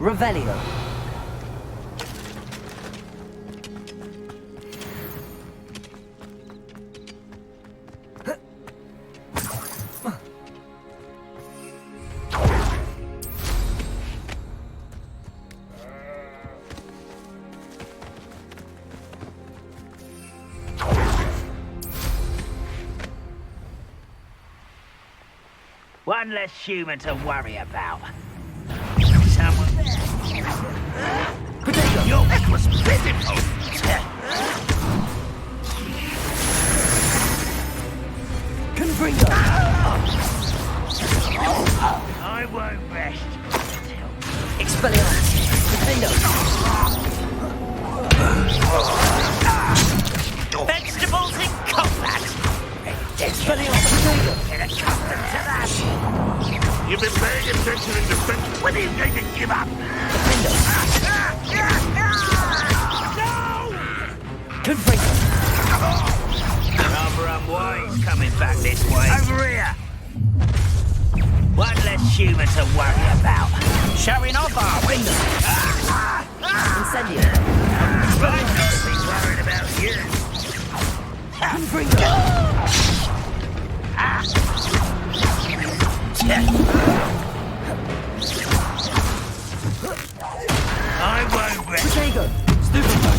Revelio. One less human to worry about. Someone there. Potato. Your neck was pitiful. Confringo. I won't rest. Expelliarmus. Defendo. Vegetables in combat. Expelliarmus. Get accustomed to that. You've been paying attention in defense. When are you going to give up? Confringo. Rather unwise coming back this way. Over here. One less human to worry about. Showing off, are we? Incendio. I've got to be worried about you. Confringo. I won't rest. Potato. Stupefy.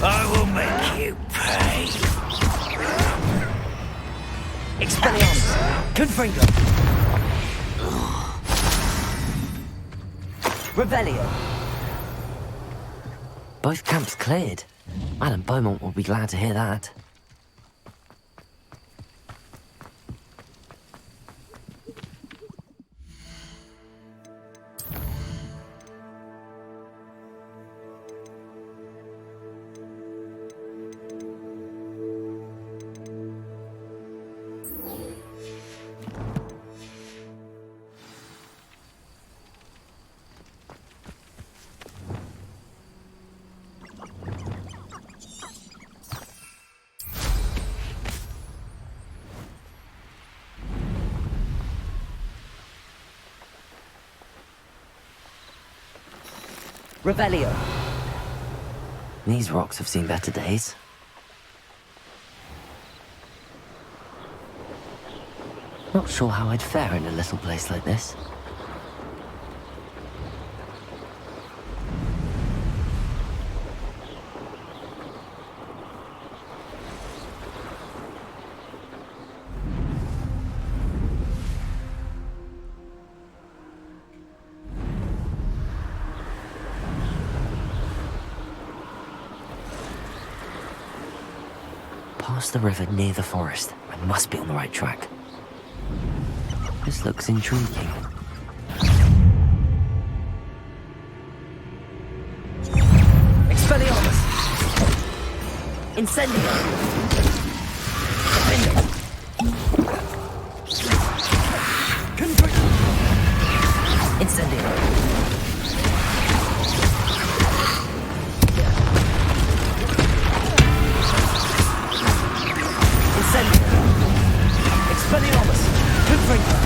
I will make you pay. Expelliarmus. Confringo. Revelio. Both camps cleared. Madame Beaumont will be glad to hear that. Revelio. These rocks have seen better days. Not sure how I'd fare in a little place like this. Past the river near the forest. I must be on the right track. This looks intriguing. Expelliarmus. Incendio. Defendo. Confringo. Incendio. Expelliarmus! Confringo!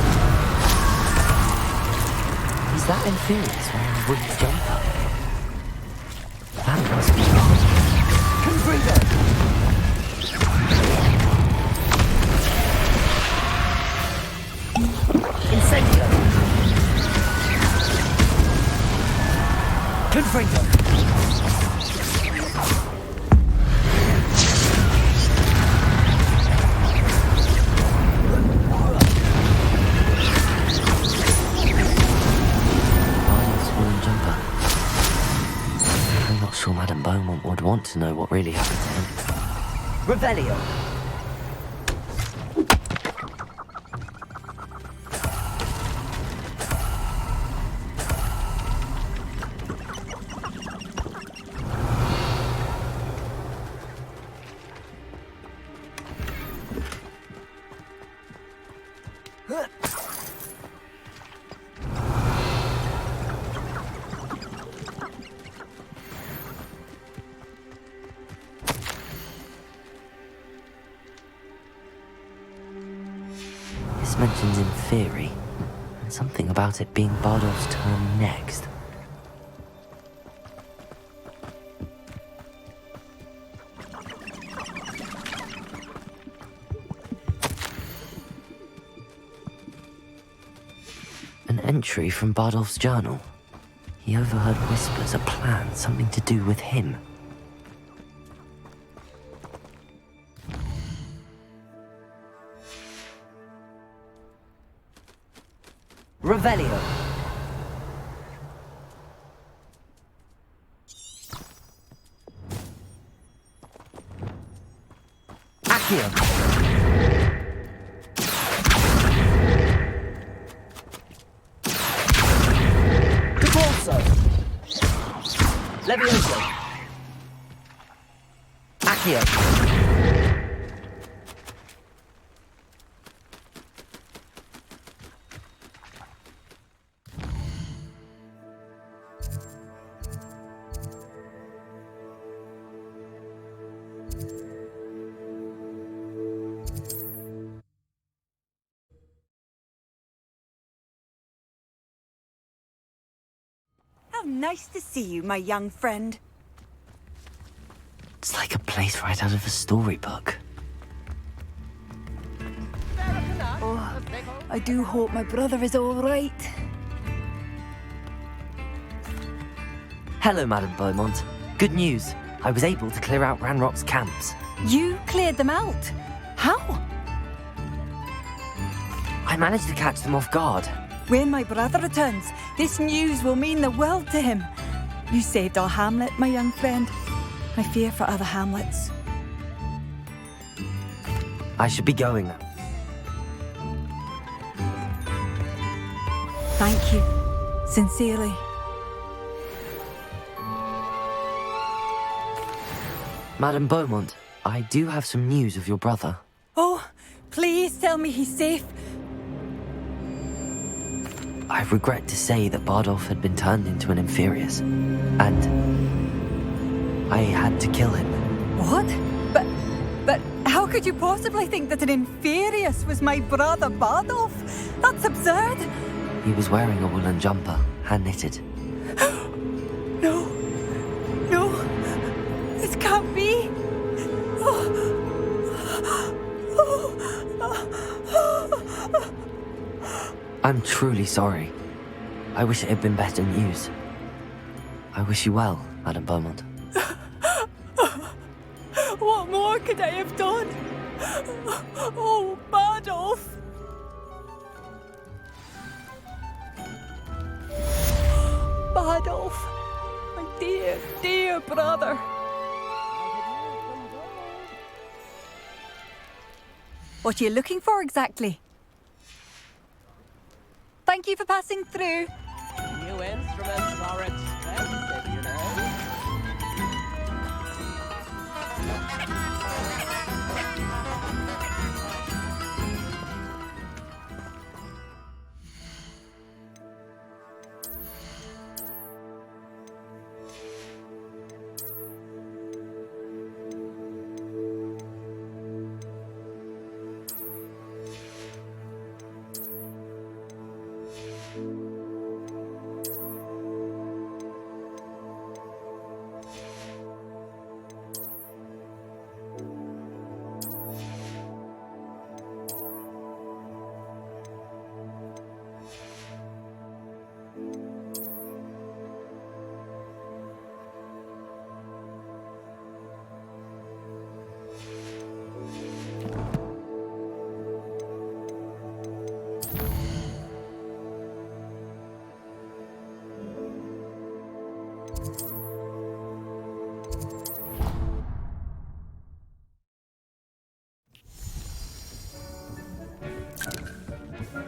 Is that Inferius wearing a wooden jumper? That must be wrong. Confringo! Incendio! Confringo! Madame Beaumont would want to know what really happened to him. Revelio. just mentions in theory, and something about it being Bardolph's turn next. An entry from Bardolph's journal. He overheard whispers, a plan, something to do with him. Revelio. Accio. Corso. Levioso. Accio. How nice to see you, my young friend. It's like a place right out of a storybook. Oh, I do hope my brother is all right. Hello, Madame Beaumont. Good news. I was able to clear out Ranrock's camps. You cleared them out? How? I managed to catch them off guard. When my brother returns, this news will mean the world to him. You saved our hamlet, my young friend. I fear for other hamlets. I should be going now. Thank you. Sincerely. Madame Beaumont, I do have some news of your brother. Oh, please tell me he's safe. I regret to say that Bardolph had been turned into an Inferius, and I had to kill him. What? But how could you possibly think that an Inferius was my brother Bardolph? That's absurd. He was wearing a woolen jumper, hand-knitted. No. This can't be. I'm truly sorry. I wish it had been better news. I wish you well, Madame Beaumont. What more could I have done? Oh, Bardolph! Bardolph, my dear, dear brother. What are you looking for exactly? Thank you for passing through. New instruments are expensive, you know.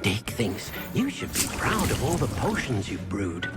Dick thinks you should be proud of all the potions you've brewed.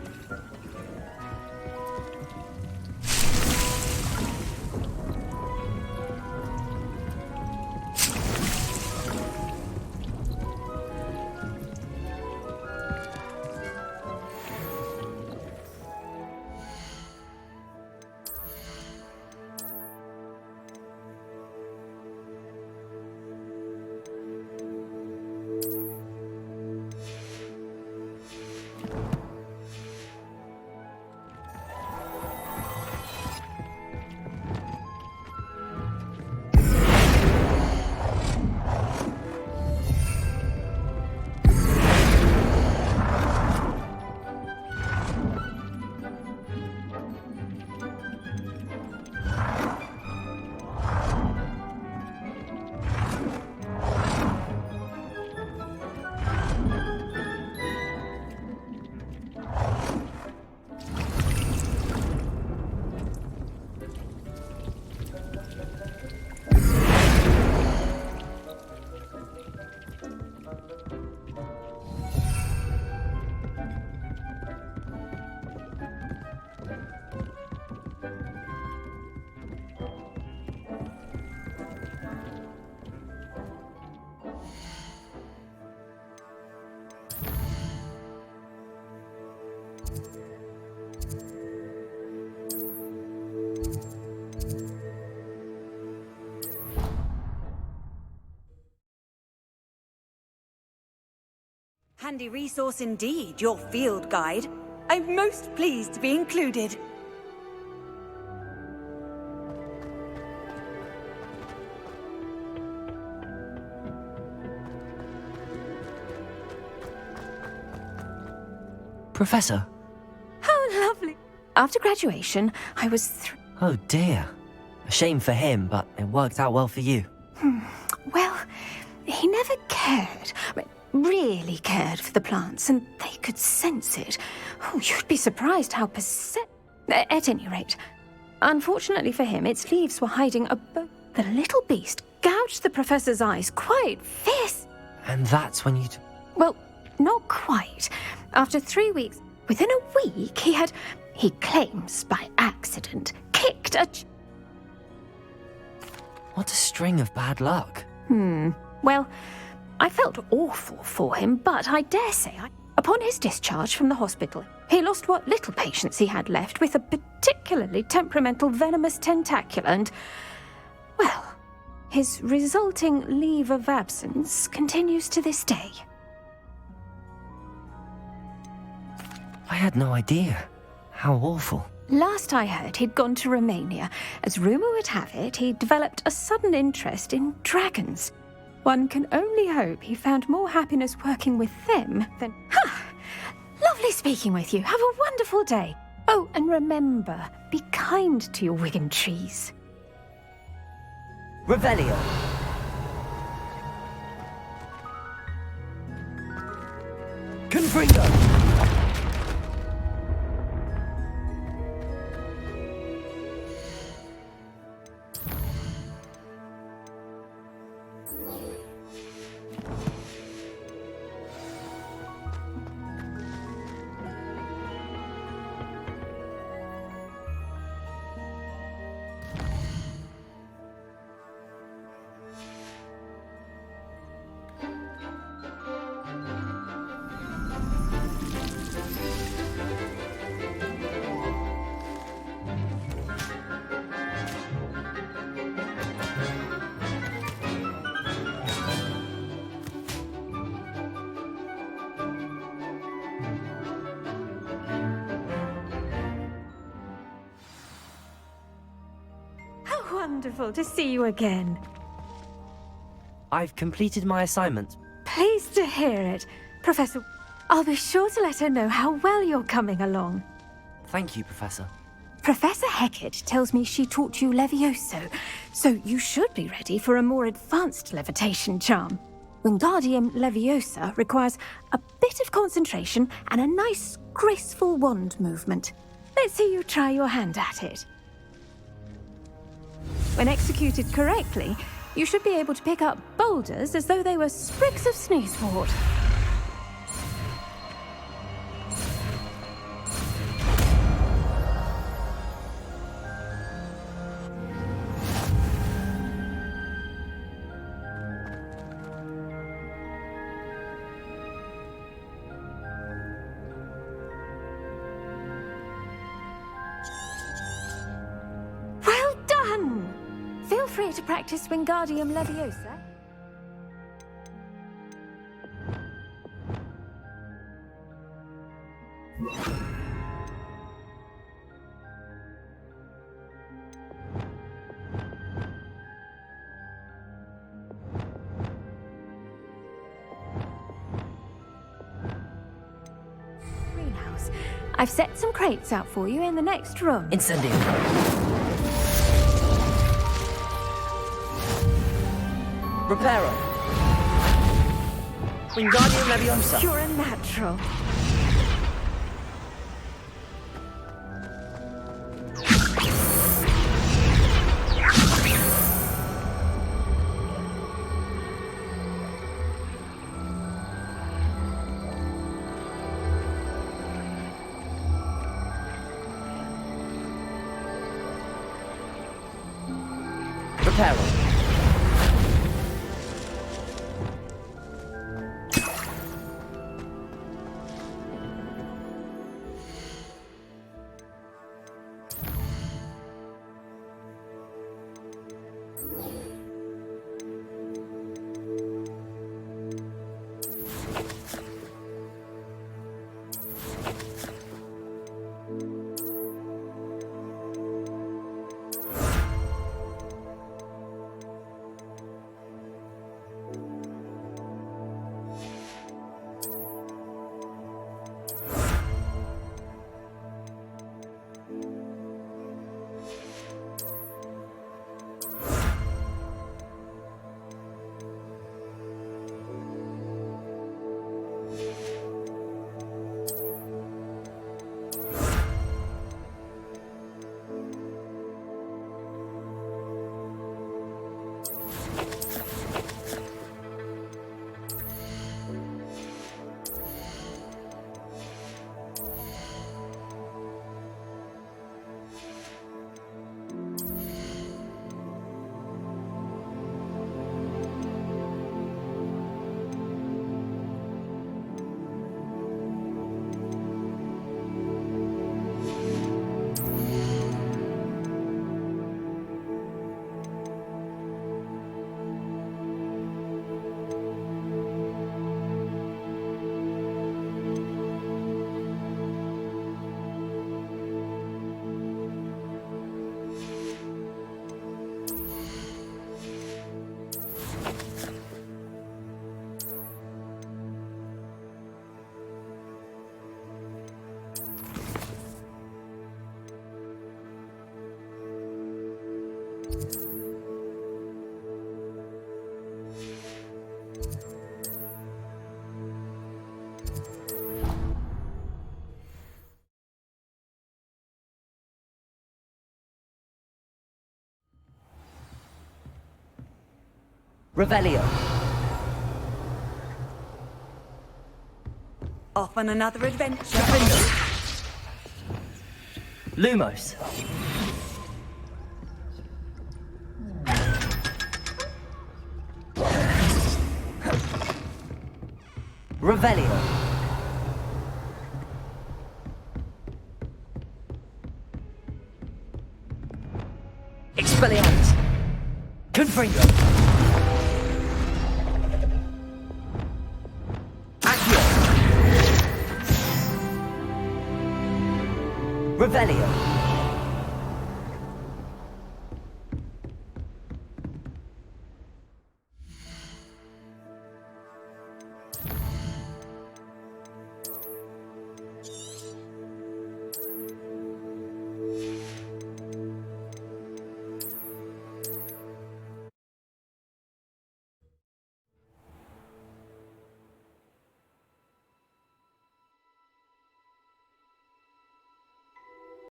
Handy resource indeed, your field guide. I'm most pleased to be included. Professor? How lovely. After graduation, I was Oh dear. A shame for him, but it worked out well for you. Well, he never cared, really cared for the plants, and they could sense it. Oh, you'd be surprised how At any rate, unfortunately for him, its leaves were hiding a The little beast gouged the professor's eyes quite fierce. And that's when you... Well, not quite. After 3 weeks, within a week, he claims by accident, kicked a... What a string of bad luck. Well, I felt awful for him, but I dare say, upon his discharge from the hospital, he lost what little patience he had left with a particularly temperamental venomous tentacula and, well, his resulting leave of absence continues to this day. I had no idea. How awful. Last I heard, he'd gone to Romania. As rumour would have it, he developed a sudden interest in dragons. One can only hope he found more happiness working with them than... Lovely speaking with you. Have a wonderful day. Oh, and remember, be kind to your Wigan trees. Revelio. Confringo. Wonderful to see you again. I've completed my assignment. Pleased to hear it. Professor, I'll be sure to let her know how well you're coming along. Thank you, Professor. Professor Hecat tells me she taught you Levioso, so you should be ready for a more advanced levitation charm. Wingardium Leviosa requires a bit of concentration and a nice, graceful wand movement. Let's see you try your hand at it. When executed correctly, you should be able to pick up boulders as though they were sprigs of sneezewort. Well done! Feel free to practice Wingardium Leviosa. Greenhouse. I've set some crates out for you in the next room. Incendio. Reparo. Wingardium Leviosa. You're a natural. Reparo. Revelio. Off on another adventure. Lumos. Revelio. Expelliarmus. Confringo. Accio. Revelio.